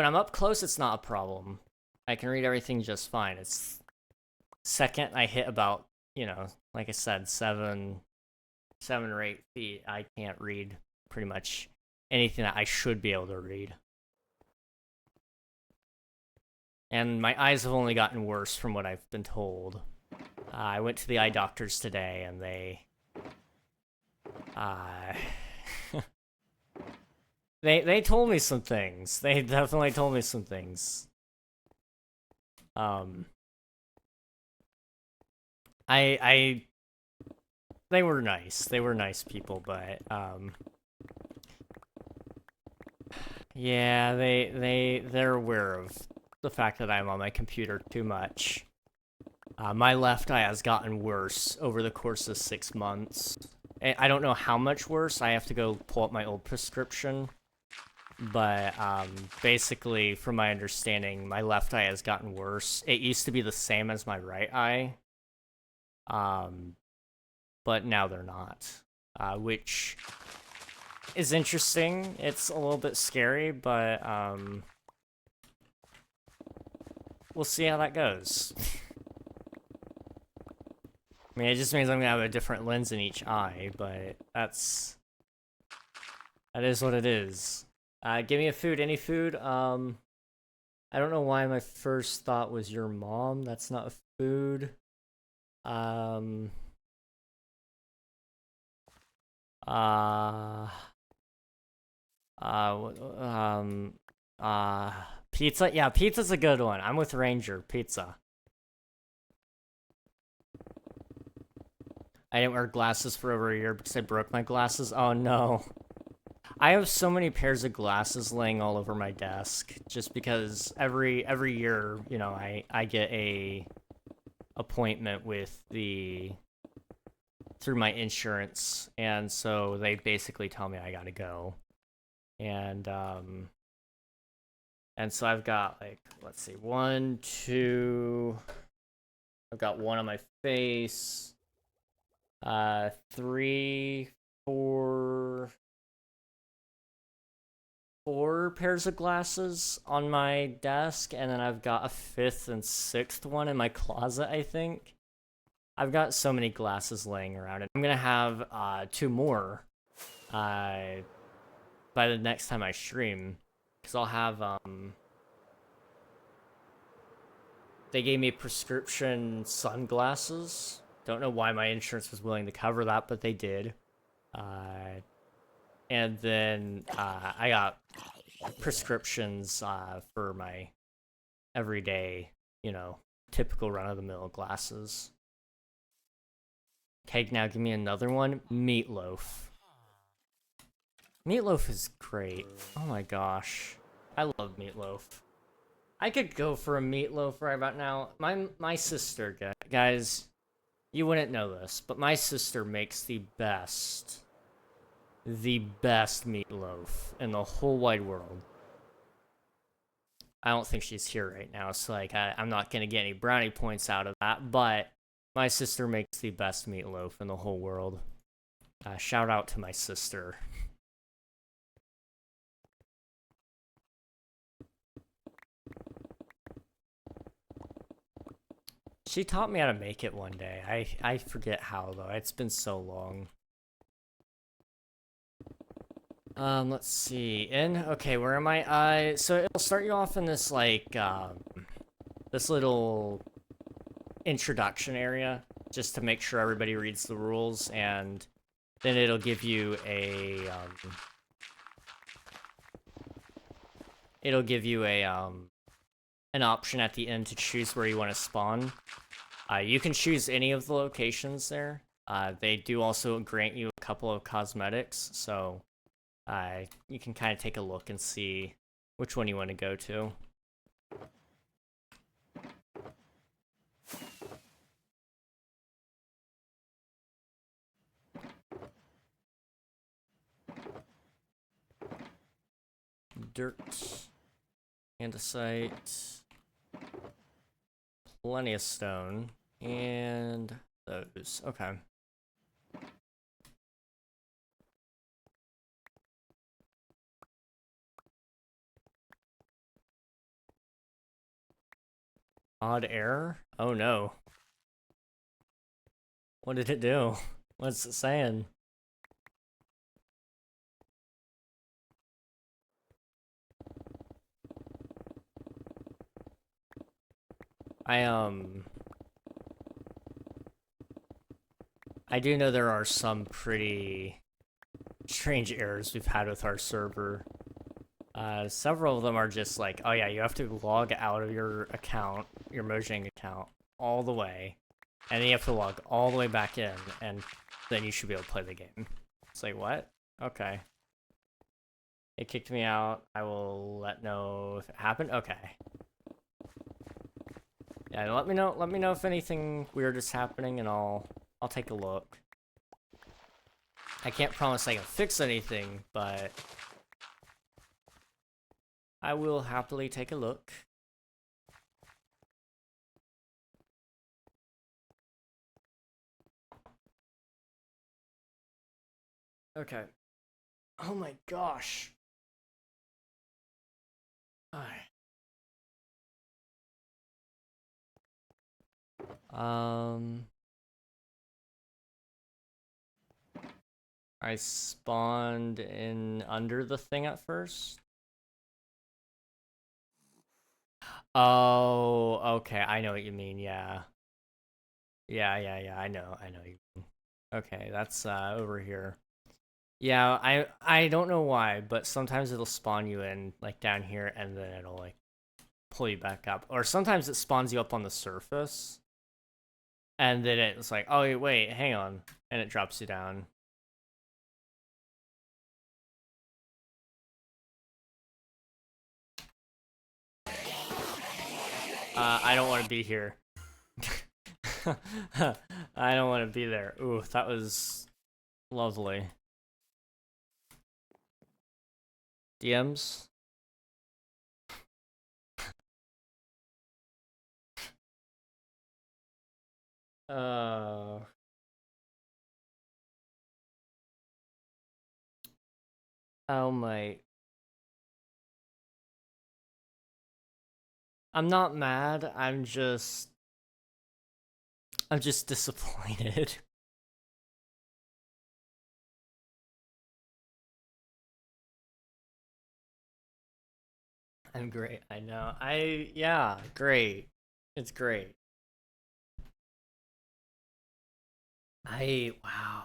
I'm up close, it's not a problem. I can read everything just fine. It's second I hit about, like I said, 7 7 or 8 feet, I can't read pretty much anything that I should be able to read. And my eyes have only gotten worse from what I've been told. I went to the eye doctors today, and they told me some things. They definitely told me some things. They were nice. They were nice people, but yeah, they're aware of the fact that I'm on my computer too much. My left eye has gotten worse over the course of 6 months. I don't know how much worse. I have to go pull up my old prescription. But basically, from my understanding, my left eye has gotten worse. It used to be the same as my right eye. But now they're not. Which is interesting. It's a little bit scary, but we'll see how that goes. I mean, it just means I'm gonna have a different lens in each eye, but that is what it is. Give me a food, any food. I don't know why my first thought was your mom. That's not a food. Pizza? Yeah, pizza's a good one. I'm with Ranger. Pizza. I didn't wear glasses for over a year because I broke my glasses. Oh no. I have so many pairs of glasses laying all over my desk just because every year, you know, I get a appointment with through my insurance, and so they basically tell me I gotta go. And so I've got, like, let's see, 1, 2, I've got one on my face, 3, 4 pairs of glasses on my desk, and then I've got a 5th and 6th one in my closet, I think. I've got so many glasses laying around, and I'm gonna have 2 more by the next time I stream, because I'll have they gave me prescription sunglasses. Don't know why my insurance was willing to cover that, but they did. And then I got prescriptions for my everyday, you know, typical run-of-the-mill glasses. Okay, now give me another one. Meatloaf. Meatloaf is great. Oh my gosh. I love meatloaf. I could go for a meatloaf right about now. My sister, guys, you wouldn't know this, but my sister makes the best meatloaf in the whole wide world. I don't think she's here right now, so like I'm not gonna get any brownie points out of that, but my sister makes the best meatloaf in the whole world. Shout out to my sister. She taught me how to make it one day. I forget how, though. It's been so long. Let's see. Okay, where am I? So it'll start you off in this, like, this little introduction area, just to make sure everybody reads the rules, and then it'll give you an option at the end to choose where you want to spawn. You can choose any of the locations there. They do also grant you a couple of cosmetics, so you can kind of take a look and see which one you want to go to. Dirt, andesite, plenty of stone, and those. Okay. Odd error? Oh no. What did it do? What's it saying? I do know there are some pretty strange errors we've had with our server. Several of them are just like, oh yeah, you have to log out of your account, your Mojang account, all the way, and then you have to log all the way back in, and then you should be able to play the game. It's like, what? Okay. It kicked me out. I will know if it happened. Okay. Yeah, let me know if anything weird is happening, and I'll take a look. I can't promise I can fix anything, but I will happily take a look. Okay. Oh my gosh. Alright. I spawned in under the thing at first. Oh, okay. I know what you mean. Yeah. Yeah. I know what you mean. Okay, that's over here. Yeah, I don't know why, but sometimes it'll spawn you in like down here and then it'll like pull you back up. Or sometimes it spawns you up on the surface. And then it's like, oh wait, hang on. And it drops you down. I don't want to be here. I don't want to be there. Ooh, that was lovely. DMs? Uh... Oh my... I'm not mad, I'm just disappointed. I'm great, I know. Yeah, great. It's great. Wow.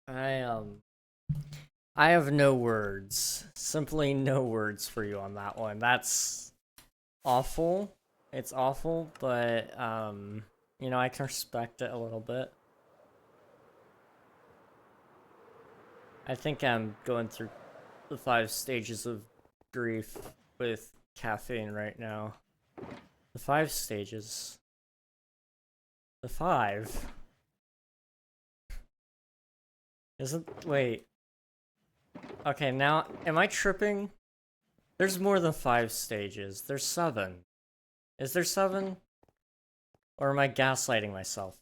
I I have no words. Simply no words for you on that one. That's awful. It's awful, but you know, I can respect it a little bit. I think I'm going through the 5 stages of grief with caffeine right now. The 5 stages. The 5. Isn't wait. Okay, now am I tripping? There's more than 5 stages. There's 7. Is there 7? Or am I gaslighting myself?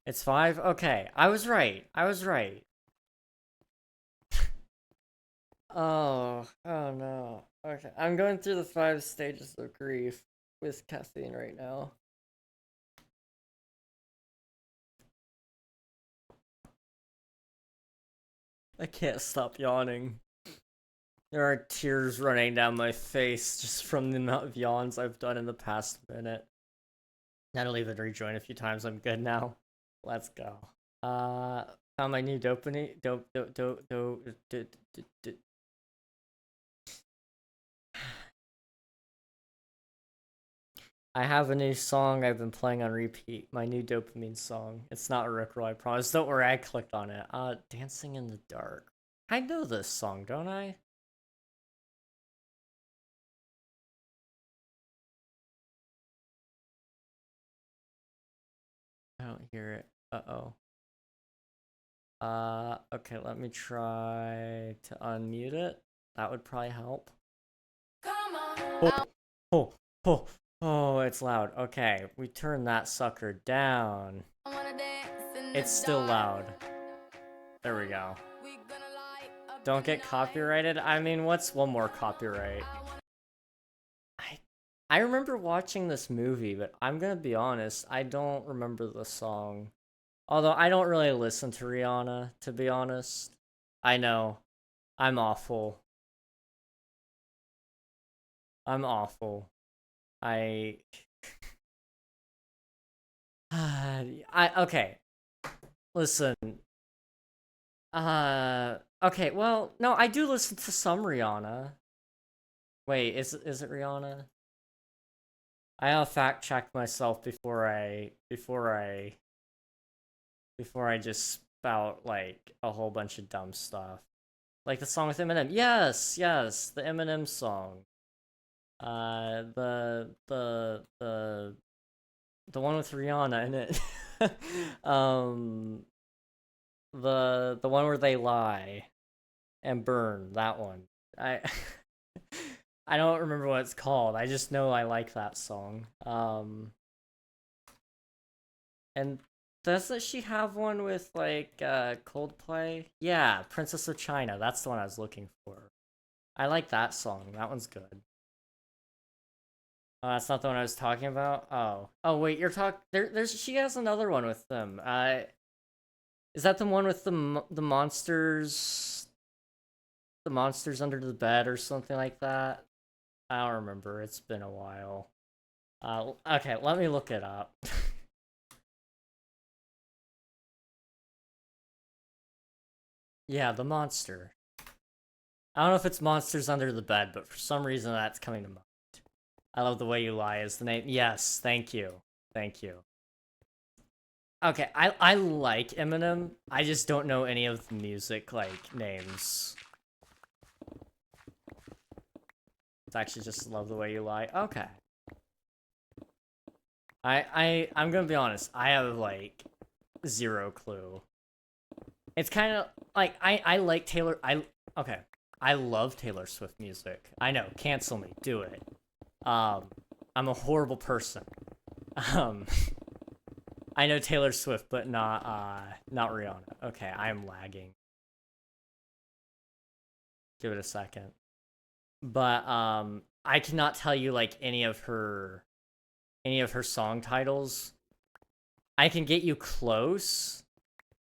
It's 5? Okay, I was right. I was right. Oh no. Okay, I'm going through the 5 stages of grief with caffeine right now. I can't stop yawning. There are tears running down my face just from the amount of yawns I've done in the past minute. I'll even rejoin a few times. I'm good now. Let's go. Found my new dopamine. I have a new song I've been playing on repeat. My new dopamine song. It's not a Rickroll, I promise. Don't worry, I clicked on it. Dancing in the Dark. I know this song, don't I? I don't hear it. Uh-oh. Okay, let me try to unmute it. That would probably help. Come on. Oh, oh, oh, it's loud. Okay, we turn that sucker down. It's still loud. There we go. Don't get copyrighted? I mean, what's one more copyright? I remember watching this movie, but I'm gonna be honest, I don't remember the song. Although I don't really listen to Rihanna, to be honest. I know. I'm awful. I'm awful. I okay. Listen. Okay, well, no, I do listen to some Rihanna. Wait, is it Rihanna? I'll fact check myself before I just spout like a whole bunch of dumb stuff. Like the song with Eminem. Yes, yes, the Eminem song. The one with Rihanna in it. um, the one where they lie and burn. That one. I I don't remember what it's called. I just know I like that song. And doesn't she have one with like Coldplay? Yeah, Princess of China. That's the one I was looking for. I like that song. That one's good. Oh, that's not the one I was talking about. Oh, oh wait, you're There's she has another one with them. Is that the one with the monsters? The monsters under the bed or something like that? I don't remember. It's been a while. Okay, let me look it up. Yeah, the monster. I don't know if it's monsters under the bed, but for some reason that's coming to mind. I love the way you lie is the name. Yes, thank you. Thank you. Okay, I like Eminem. I just don't know any of the music like names. It's actually just love the way you lie. Okay. I'm gonna be honest. I have like zero clue. It's kind of like I like Taylor. Okay. I love Taylor Swift music. I know. Cancel me. Do it. I'm a horrible person. Um, I know Taylor Swift, but not Rihanna. Okay, I am lagging. Give it a second. But I cannot tell you like any of her song titles. I can get you close,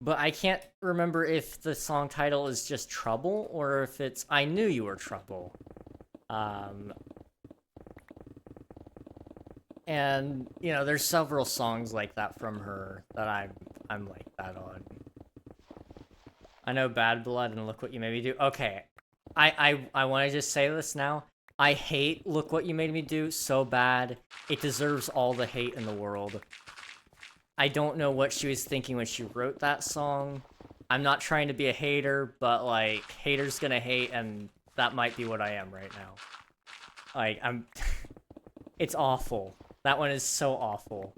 but I can't remember if the song title is just Trouble or if it's I Knew You Were Trouble. And you know, there's several songs like that from her that I'm like that on. I know Bad Blood and Look What You Made Me Do. Okay, I want to just say this now. I hate Look What You Made Me Do so bad. It deserves all the hate in the world. I don't know what she was thinking when she wrote that song. I'm not trying to be a hater, but like haters gonna hate, and that might be what I am right now. Like I'm it's awful. That one is so awful.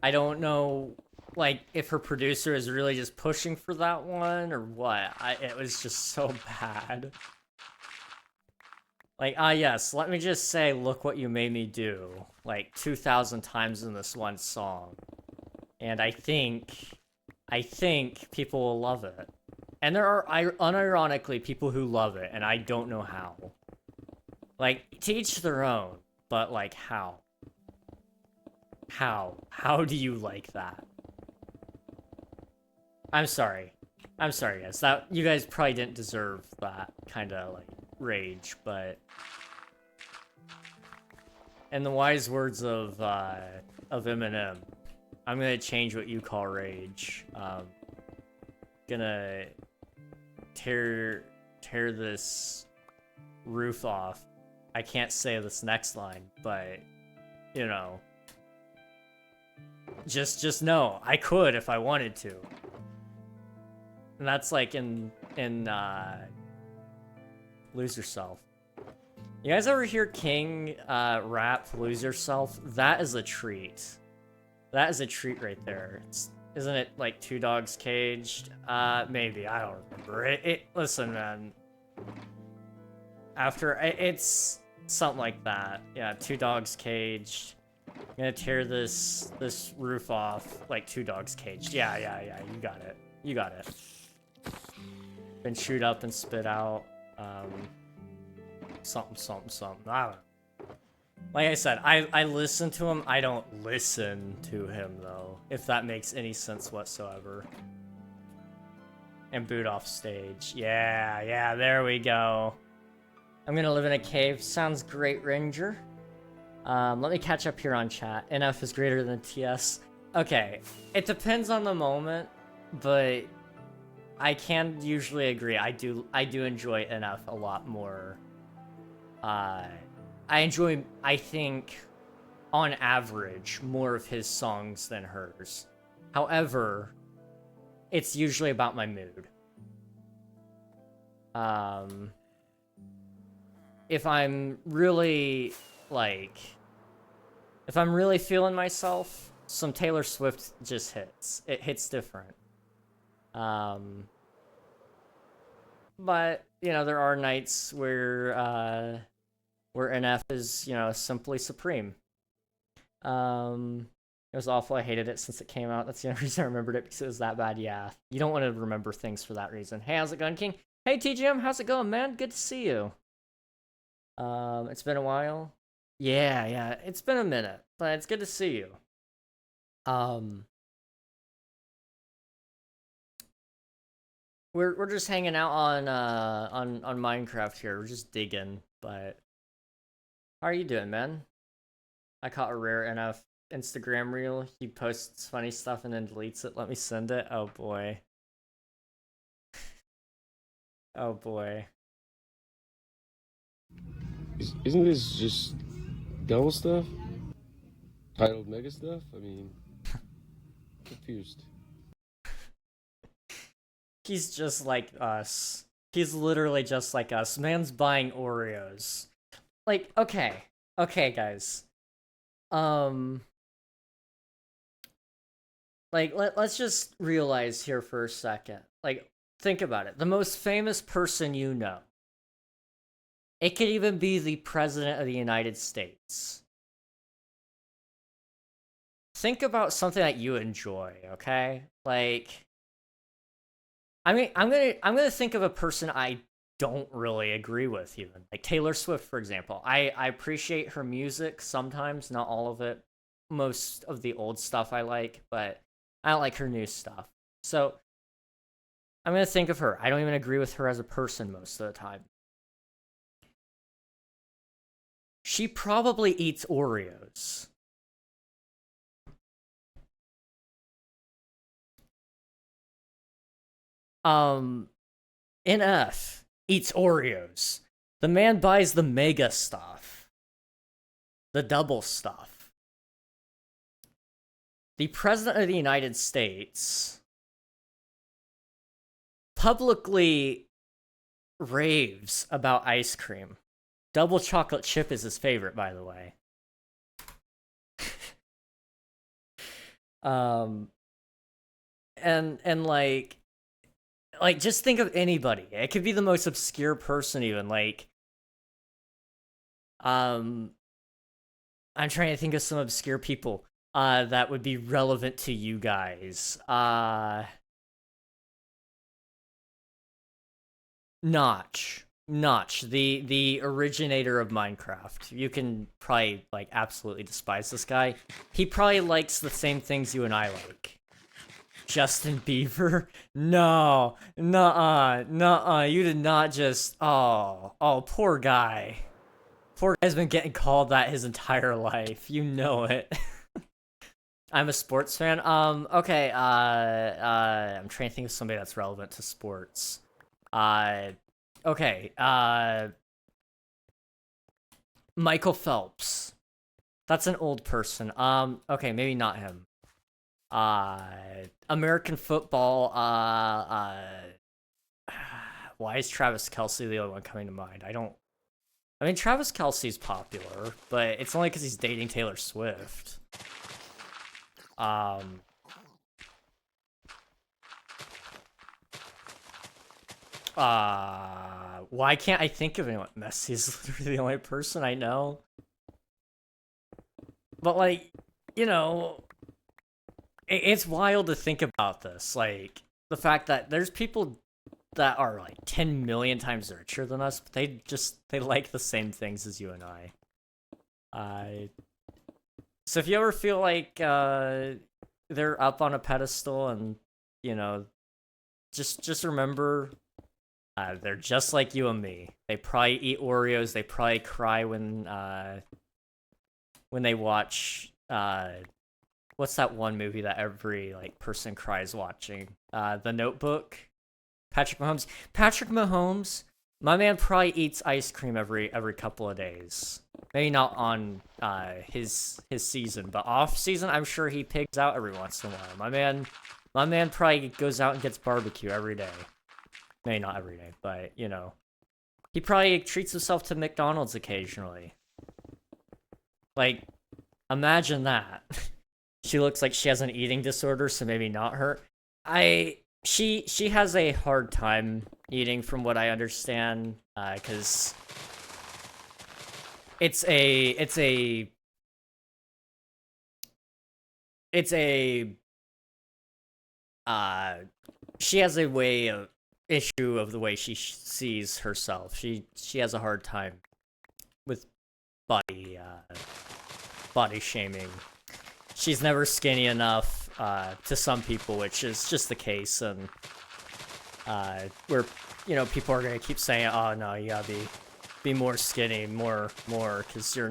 I don't know like if her producer is really just pushing for that one or what. It was just so bad. Like, yes, let me just say, look what you made me do, like 2,000 times in this one song. And I think people will love it. And there are, unironically, people who love it, and I don't know how. Like, to each their own, but, like, how? How? How do you like that? I'm sorry. I'm sorry, guys. You guys probably didn't deserve that kind of, like, rage, but... In the wise words of Eminem, I'm gonna change what you call rage. Gonna tear this roof off. I can't say this next line, but you know, just know I could if I wanted to. And that's like in Lose Yourself. You guys ever hear King rap Lose Yourself? That is a treat. That is a treat right there. Isn't it like Two Dogs Caged? Maybe. I don't remember. Listen, man. It's something like that. Yeah, Two Dogs Caged. I'm gonna tear this roof off like Two Dogs Caged. Yeah. You got it. You got it. Been chewed up and spit out. Something. I don't know. Like I said, I listen to him. I don't listen to him, though, if that makes any sense whatsoever. And boot off stage. Yeah, there we go. I'm gonna live in a cave. Sounds great, Ranger. Let me catch up here on chat. NF is greater than TS. Okay, it depends on the moment, but I can usually agree. I do enjoy NF a lot more. I enjoy, I think, on average, more of his songs than hers. However, it's usually about my mood. If I'm really, like, if I'm really feeling myself, some Taylor Swift just hits. It hits different. But, you know, there are nights where NF is, you know, simply supreme. It was awful. I hated it since it came out. That's the only reason I remembered it, because it was that bad. Yeah, you don't want to remember things for that reason. Hey, how's it going, King? Hey, TGM, how's it going, man? Good to see you. It's been a while. Yeah, it's been a minute, but it's good to see you. We're just hanging out on Minecraft here. We're just digging, but how are you doing, man? I caught a rare NF Instagram reel. He posts funny stuff and then deletes it. Let me send it. Oh boy. Oh boy. Isn't this just devil stuff? Titled mega stuff? I mean, confused. He's just like us. He's literally just like us. Man's buying Oreos. Like, okay. Okay, guys. Like, let's just realize here for a second. Like, think about it. The most famous person you know. It could even be the President of the United States. Think about something that you enjoy, okay? Like, I mean, I'm gonna think of a person I don't really agree with, even like Taylor Swift, for example. I appreciate her music sometimes, not all of it. Most of the old stuff I like, but I don't like her new stuff. So I'm gonna think of her. I don't even agree with her as a person most of the time. She probably eats Oreos. NF eats Oreos. The man buys the mega stuff. The double stuff. The President of the United States publicly raves about ice cream. Double chocolate chip is his favorite, by the way. And like just think of anybody. It could be the most obscure person, even like I'm trying to think of some obscure people that would be relevant to you guys. Notch, the originator of Minecraft. You can probably like absolutely despise this guy. He probably likes the same things you and I like. Justin Bieber? No, nuh-uh. You did not just. Oh, poor guy. Poor guy's been getting called that his entire life. You know it. I'm a sports fan. Okay. I'm trying to think of somebody that's relevant to sports. Okay. Michael Phelps. That's an old person. Okay, maybe not him. American football. Why is Travis Kelce the only one coming to mind? I mean, Travis Kelce's popular, but it's only because he's dating Taylor Swift. Why can't I think of anyone? Messi's literally the only person I know. But like, you know, it's wild to think about this. Like the fact that there's people that are like 10 million times richer than us, but they like the same things as you and I. So if you ever feel like they're up on a pedestal and, you know, just remember They're just like you and me. They probably eat Oreos. They probably cry when they watch what's that one movie that every like person cries watching? The Notebook. Patrick Mahomes. Patrick Mahomes. My man probably eats ice cream every couple of days. Maybe not on his season, but off season, I'm sure he pigs out every once in a while. My man probably goes out and gets barbecue every day. Maybe not every day, but you know, he probably treats himself to McDonald's occasionally. Like, imagine that. She looks like she has an eating disorder, so maybe not her. She has a hard time eating, from what I understand, because it's a she has a way of issue of the way she sees herself. She has a hard time with body shaming. She's never skinny enough to some people, which is just the case, and where people are gonna keep saying, "Oh no, you gotta be more skinny, more, because you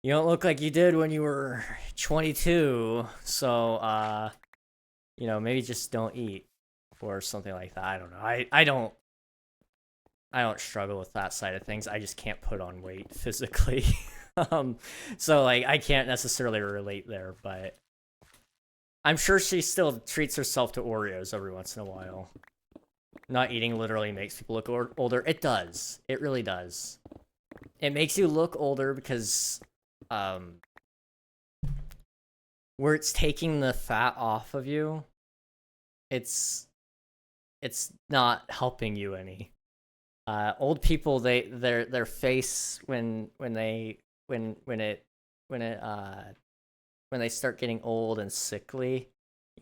don't look like you did when you were 22, so maybe just don't eat," or something like that. I don't know. I don't struggle with that side of things. I just can't put on weight physically. So like I can't necessarily relate there, but I'm sure she still treats herself to Oreos every once in a while. Not eating literally makes people look older. It does. It really does. It makes you look older because where it's taking the fat off of you, it's not helping you any. Old people, their face when they start getting old and sickly,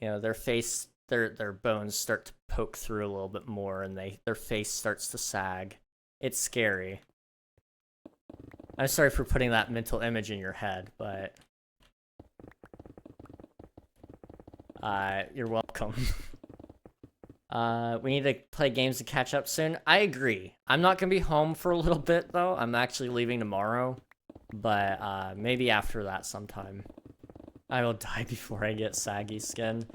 their face, their bones start to poke through a little bit more, and their face starts to sag. It's scary. I'm sorry for putting that mental image in your head, but you're welcome. We need to play games to catch up soon. I agree. I'm not gonna be home for a little bit though. I'm actually leaving tomorrow, but maybe after that sometime. I will die before I get saggy skin.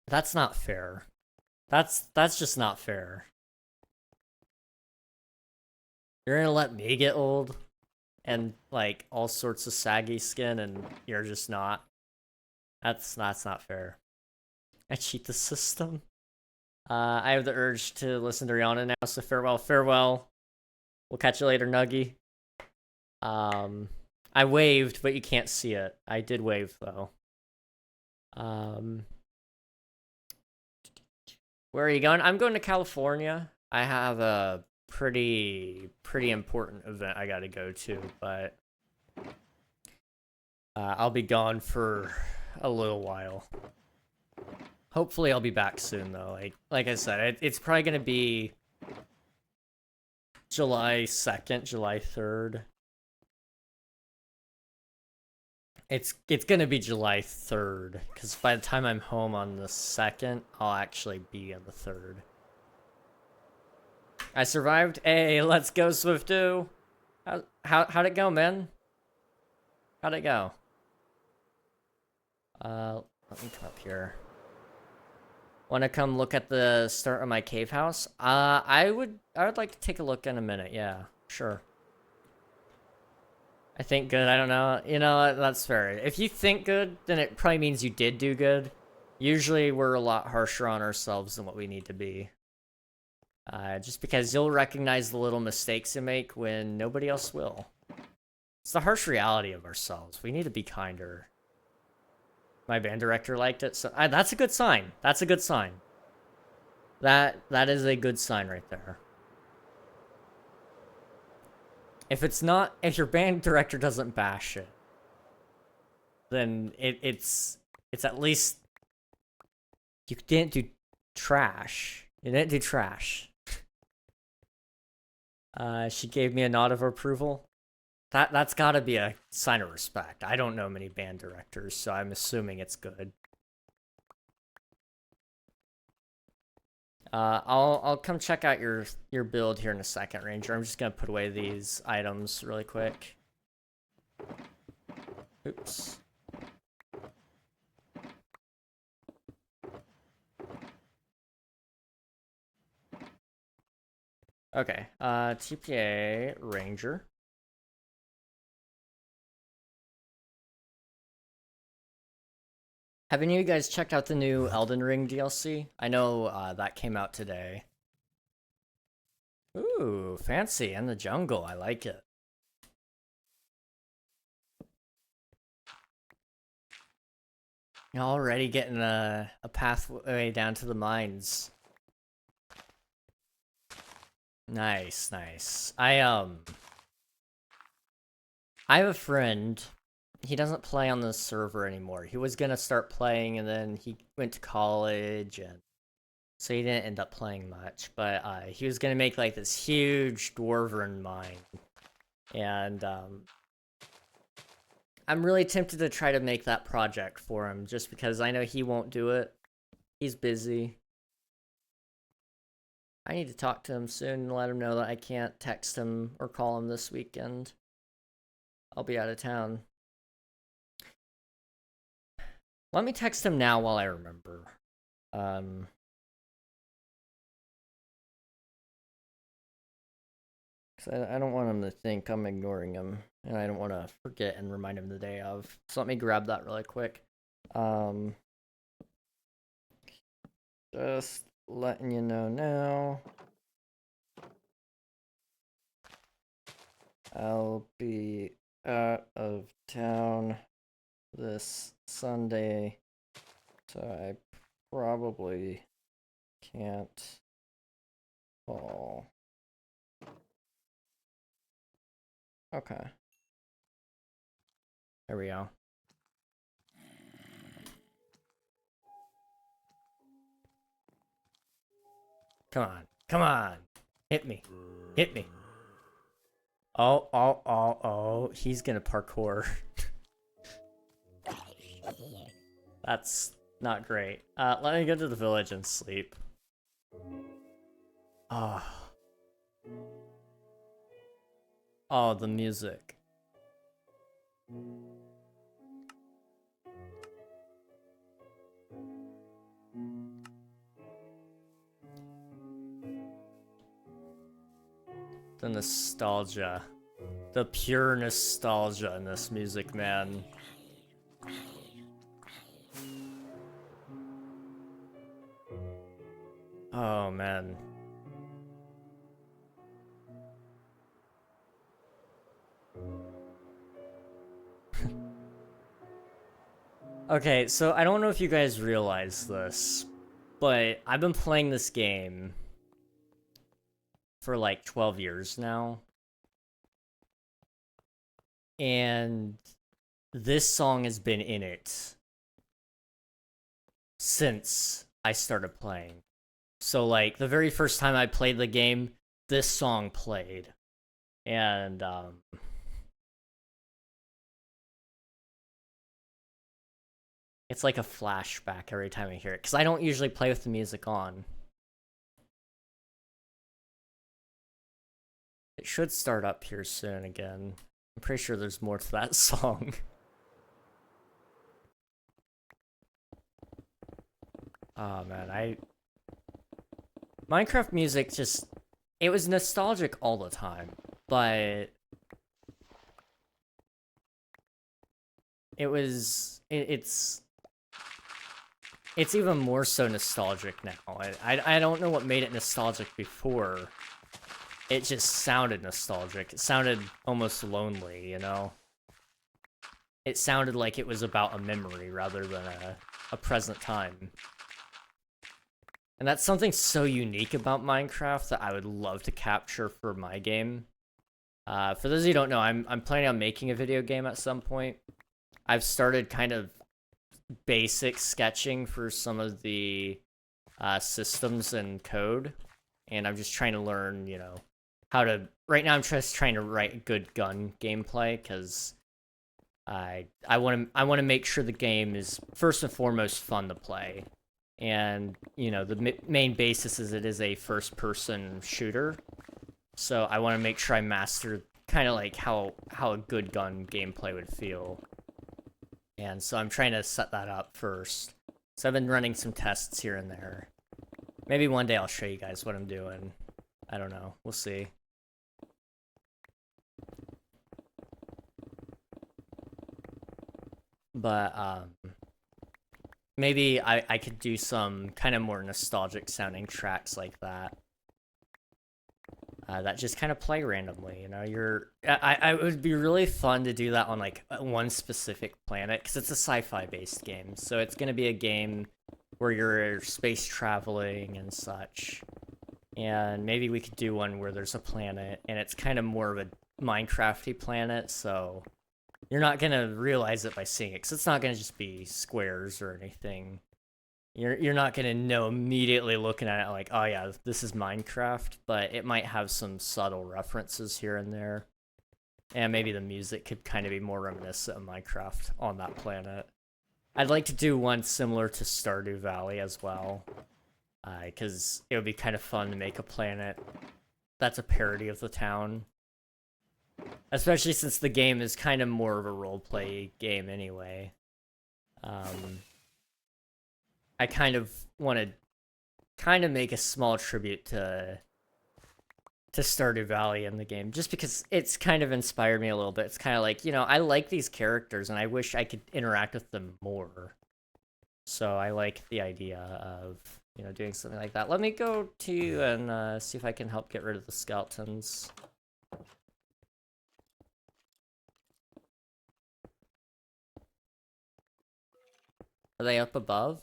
That's not fair. That's just not fair. You're gonna let me get old and like all sorts of saggy skin, and you're just not. That's not fair. I cheat the system. I have the urge to listen to Rihanna now, so farewell. We'll catch you later, Nuggy. I waved, but you can't see it. I did wave, though. Where are you going? I'm going to California. I have a pretty important event I gotta go to, but I'll be gone for a little while. Hopefully I'll be back soon, though. Like I said, it's probably gonna be July 2nd, July 3rd. It's gonna be July 3rd, because by the time I'm home on the 2nd, I'll actually be on the 3rd. I survived. Hey, let's go, Swiftu. How'd it go, man? How'd it go? Let me come up here. Want to come look at the start of my cave house? I would like to take a look in a minute. Yeah, sure. I think good. I don't know. That's fair. If you think good, then it probably means you did do good. Usually, we're a lot harsher on ourselves than what we need to be. Just because you'll recognize the little mistakes you make when nobody else will. It's the harsh reality of ourselves. We need to be kinder. My band director liked it, so that's a good sign. That's a good sign. That is a good sign right there. If your band director doesn't bash it, then it's at least you didn't do trash. You didn't do trash. She gave me a nod of approval. That's gotta be a sign of respect. I don't know many band directors, so I'm assuming it's good. I'll come check out your build here in a second, Ranger. I'm just gonna put away these items really quick. Oops. Okay, TPA Ranger. Have any of you guys checked out the new Elden Ring DLC? I know that came out today. Ooh, fancy, and the jungle, I like it. You're already getting a pathway down to the mines. Nice, nice. I have a friend. He doesn't play on the server anymore. He was gonna start playing, and then he went to college, and so he didn't end up playing much. But he was gonna make like this huge dwarven mine, and I'm really tempted to try to make that project for him, just because I know he won't do it. He's busy. I need to talk to him soon and let him know that I can't text him or call him this weekend. I'll be out of town. Let me text him now while I remember. Because I don't want him to think I'm ignoring him, and I don't want to forget and remind him the day of. So let me grab that really quick. Just letting you know now. I'll be out of town this Sunday, so I probably can't call. Okay. There we go. Come on. Come on. Hit me. Hit me. Oh. He's gonna parkour. That's not great. Let me go to the village and sleep. Oh. Oh, the music. The nostalgia. The pure nostalgia in this music, man. Oh, man. Okay, so I don't know if you guys realize this, but I've been playing this game for like 12 years now. And this song has been in it since I started playing. So like the very first time I played the game, this song played. And it's like a flashback every time I hear it, because I don't usually play with the music on. It should start up here soon again. I'm pretty sure there's more to that song. Oh man, Minecraft music just... It was nostalgic all the time, but... It's even more so nostalgic now. I don't know what made it nostalgic before. It just sounded nostalgic. It sounded almost lonely, you know? It sounded like it was about a memory rather than a present time. And that's something so unique about Minecraft that I would love to capture for my game. For those of you who don't know, I'm planning on making a video game at some point. I've started kind of basic sketching for some of the systems and code, and I'm just trying to learn, you know, how to... Right now I'm just trying to write good gun gameplay, because I want to make sure the game is first and foremost fun to play. And, you know, the main basis is it is a first-person shooter. So I want to make sure I master kind of like how a good gun gameplay would feel. And so I'm trying to set that up first. So I've been running some tests here and there. Maybe one day I'll show you guys what I'm doing. I don't know. We'll see. But, maybe I could do some kind of more nostalgic sounding tracks like that. That just kind of play randomly, you know. It would be really fun to do that on like one specific planet because it's a sci-fi based game, so it's gonna be a game where you're space traveling and such. And maybe we could do one where there's a planet and it's kind of more of a Minecrafty planet, so you're not gonna realize it by seeing it because it's not gonna just be squares or anything. You're not gonna know immediately looking at it like, oh yeah, this is Minecraft, but it might have some subtle references here and there. And maybe the music could kind of be more reminiscent of Minecraft on that planet. I'd like to do one similar to Stardew Valley as well, because it would be kind of fun to make a planet that's a parody of the town. Especially since the game is kind of more of a roleplay game anyway. I kind of want to kind of make a small tribute to Stardew Valley in the game, just because it's kind of inspired me a little bit. It's kind of like, you know, I like these characters and I wish I could interact with them more. So I like the idea of, you know, doing something like that. Let me go to you and see if I can help get rid of the skeletons. Are they up above?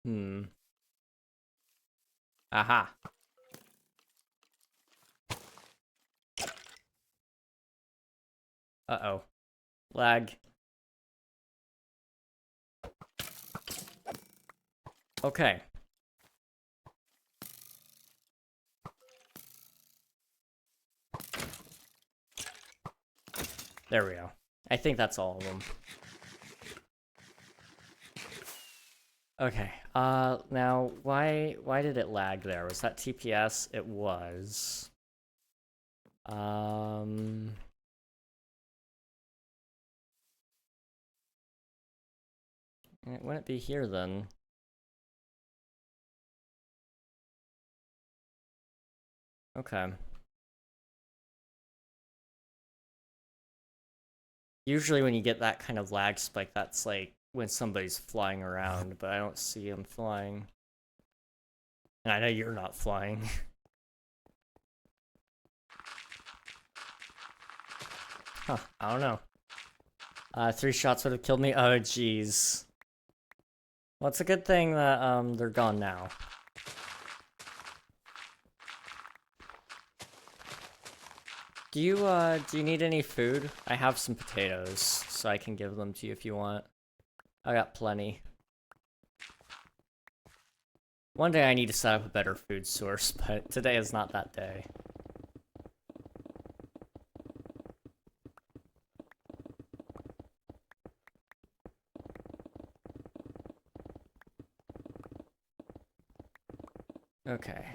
Hmm. Aha. Uh-oh. Lag. Okay. There we go. I think that's all of them. Okay. Now, why did it lag there? Was that TPS? It was. It wouldn't be here then. Okay. Usually when you get that kind of lag spike, that's like when somebody's flying around, but I don't see them flying. And I know you're not flying. Huh, I don't know. 3 shots would have killed me? Oh, jeez. Well, it's a good thing that, they're gone now. Do you need any food? I have some potatoes, so I can give them to you if you want. I got plenty. One day I need to set up a better food source, but today is not that day. Okay,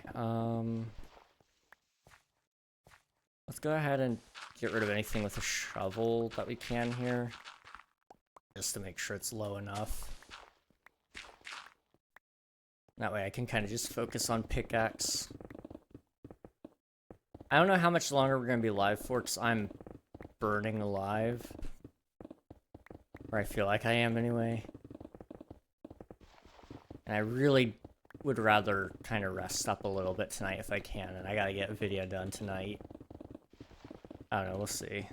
let's go ahead and get rid of anything with a shovel that we can here. Just to make sure it's low enough. That way I can kind of just focus on pickaxe. I don't know how much longer we're going to be live for, because I'm burning alive. Or I feel like I am anyway. And I really would rather kind of rest up a little bit tonight if I can, and I gotta get a video done tonight. I don't know, we'll see.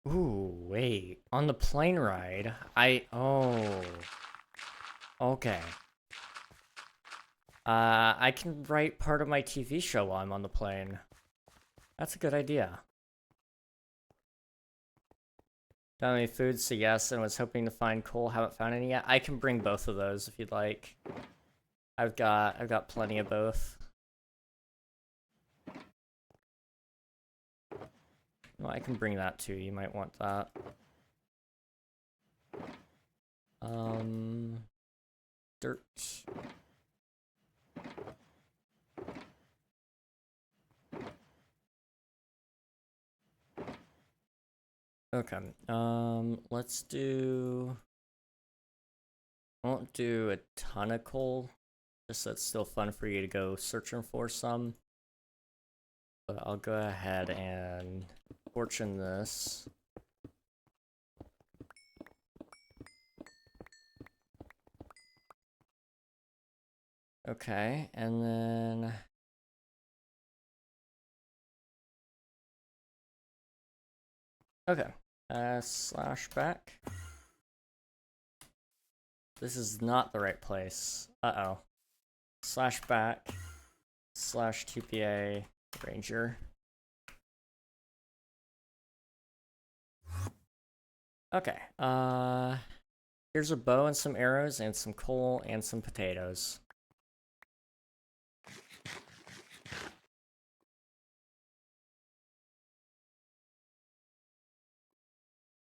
Ooh, wait. On the plane ride, oh. Okay. I can write part of my TV show while I'm on the plane. That's a good idea. Found any food? So yes, and was hoping to find coal. Haven't found any yet. I can bring both of those if you'd like. I've got plenty of both. Well, I can bring that too. You might want that. Dirt. Okay. Let's do. I won't do a ton of coal, just so it's still fun for you to go searching for some. But I'll go ahead and fortune this. Okay, and then... Okay, slash back. This is not the right place. Uh-oh. Slash back, slash TPA Ranger. Okay, here's a bow and some arrows and some coal and some potatoes.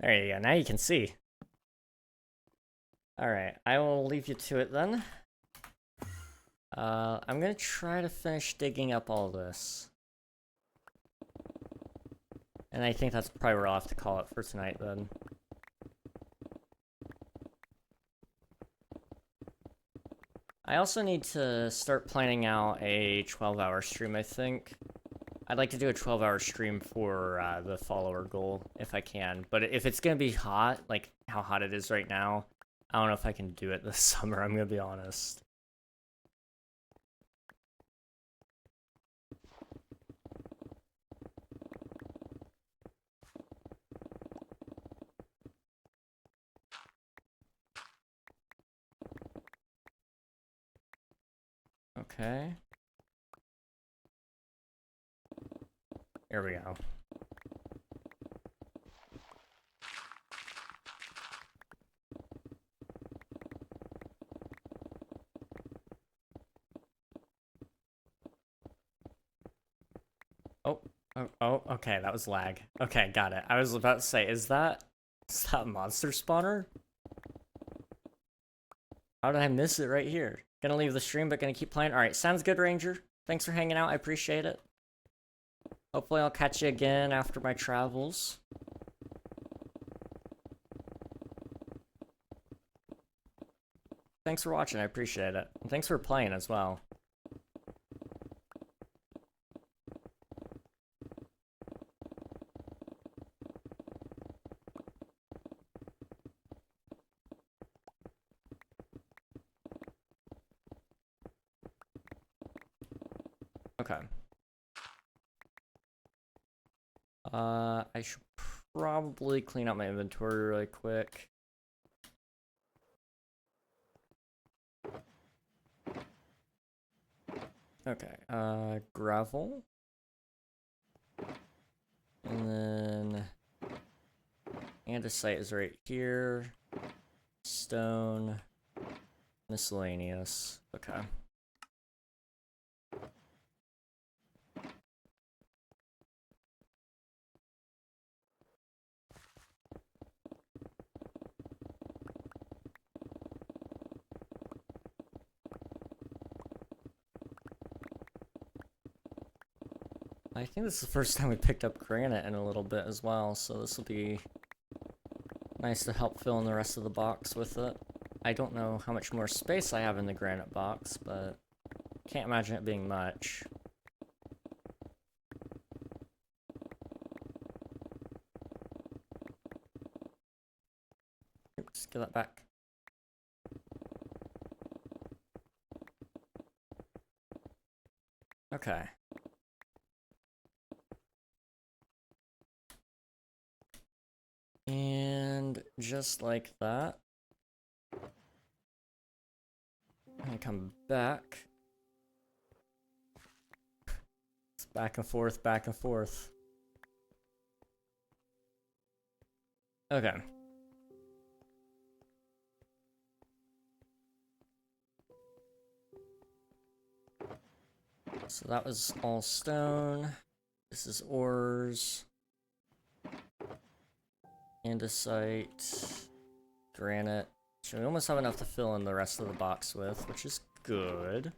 There you go, now you can see. Alright, I will leave you to it then. I'm gonna try to finish digging up all this. And I think that's probably where I'll have to call it for tonight then. I also need to start planning out a 12-hour stream, I think. I'd like to do a 12-hour stream for the follower goal, if I can. But if it's gonna be hot, like how hot it is right now, I don't know if I can do it this summer, I'm gonna be honest. Okay. Here we go. Oh, okay, that was lag. Okay, got it. I was about to say, is that a monster spawner? How did I miss it right here? Gonna leave the stream, but gonna keep playing. Alright, sounds good, Ranger. Thanks for hanging out, I appreciate it. Hopefully I'll catch you again after my travels. Thanks for watching, I appreciate it. And thanks for playing as well. Okay. I should probably clean up my inventory really quick. Okay, gravel. And then andesite is right here. Stone. Miscellaneous. Okay. I think this is the first time we picked up granite in a little bit as well, so this will be nice to help fill in the rest of the box with it. I don't know how much more space I have in the granite box, but can't imagine it being much. Oops, give that back. Okay. And just like that, I come back. back and forth, back and forth. Okay. So that was all stone. This is ores. Andesite. Granite. So we almost have enough to fill in the rest of the box with, which is good.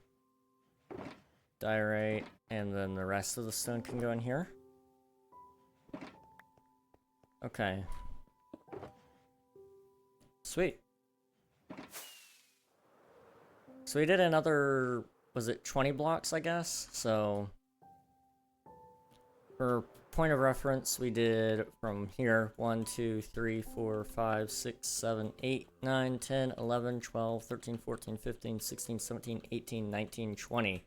Diorite, and then the rest of the stone can go in here. Okay. Sweet. So we did another, was it 20 blocks, I guess? So, for point of reference, we did from here 1, 2, 3, 4, 5, 6, 7, 8, 9, 10, 11, 12, 13, 14, 15, 16, 17, 18, 19, 20.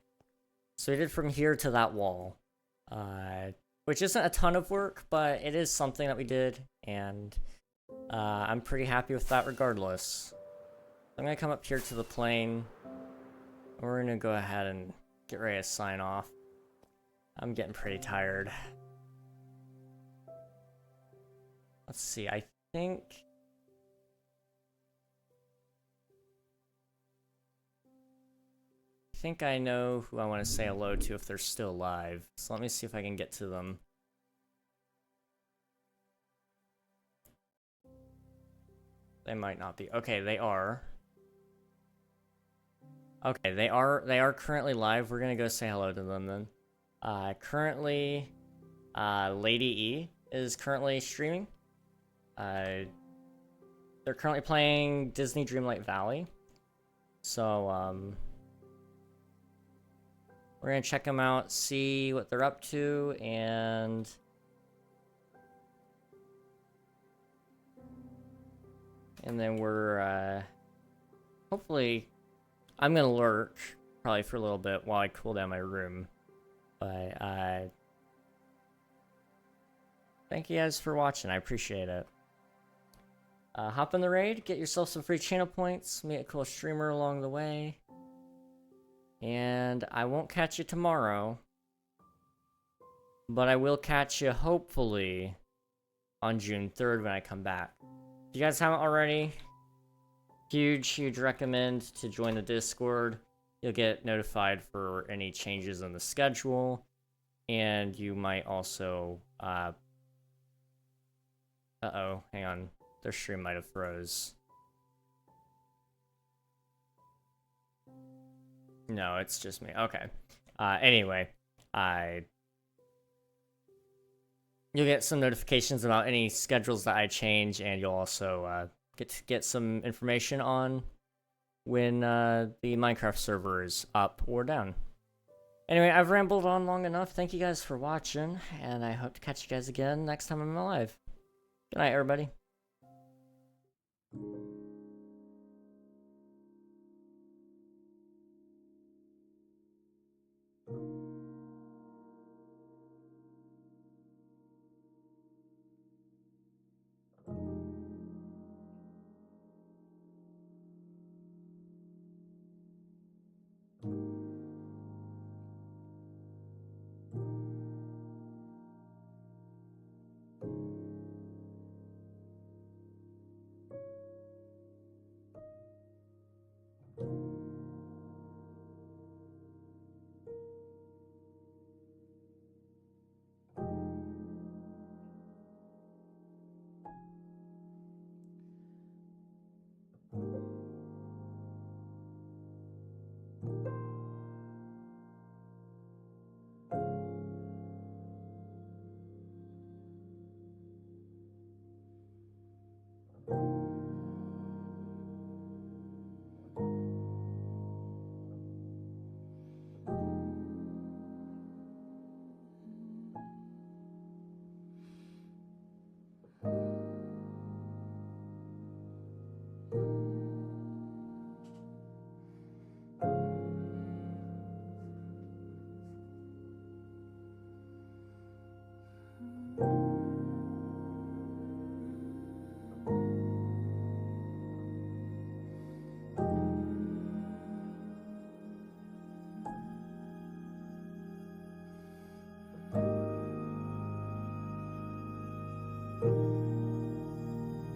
So we did from here to that wall, which isn't a ton of work, but it is something that we did, and I'm pretty happy with that regardless. I'm gonna come up here to the plane. We're gonna go ahead and get ready to sign off. I'm getting pretty tired. Let's see, I think I know who I want to say hello to if they're still alive. So let me see if I can get to them. They might not be. Okay, they are. Okay, they are currently live. We're gonna go say hello to them then. Currently, Lady E is currently streaming. They're currently playing Disney Dreamlight Valley. So, we're gonna check them out, see what they're up to, and then we're, hopefully, I'm gonna lurk, probably for a little bit while I cool down my room. But, thank you guys for watching, I appreciate it. Hop in the raid, get yourself some free channel points, meet a cool streamer along the way. And I won't catch you tomorrow, but I will catch you hopefully on June 3rd when I come back. If you guys haven't already, huge recommend to join the Discord. You'll get notified for any changes in the schedule, and you might also, uh-oh, hang on, their stream might have froze. No, it's just me. Okay. Anyway, you'll get some notifications about any schedules that I change, and you'll also get some information on when the Minecraft server is up or down. Anyway, I've rambled on long enough. Thank you guys for watching, and I hope to catch you guys again next time I'm live. Good night, everybody.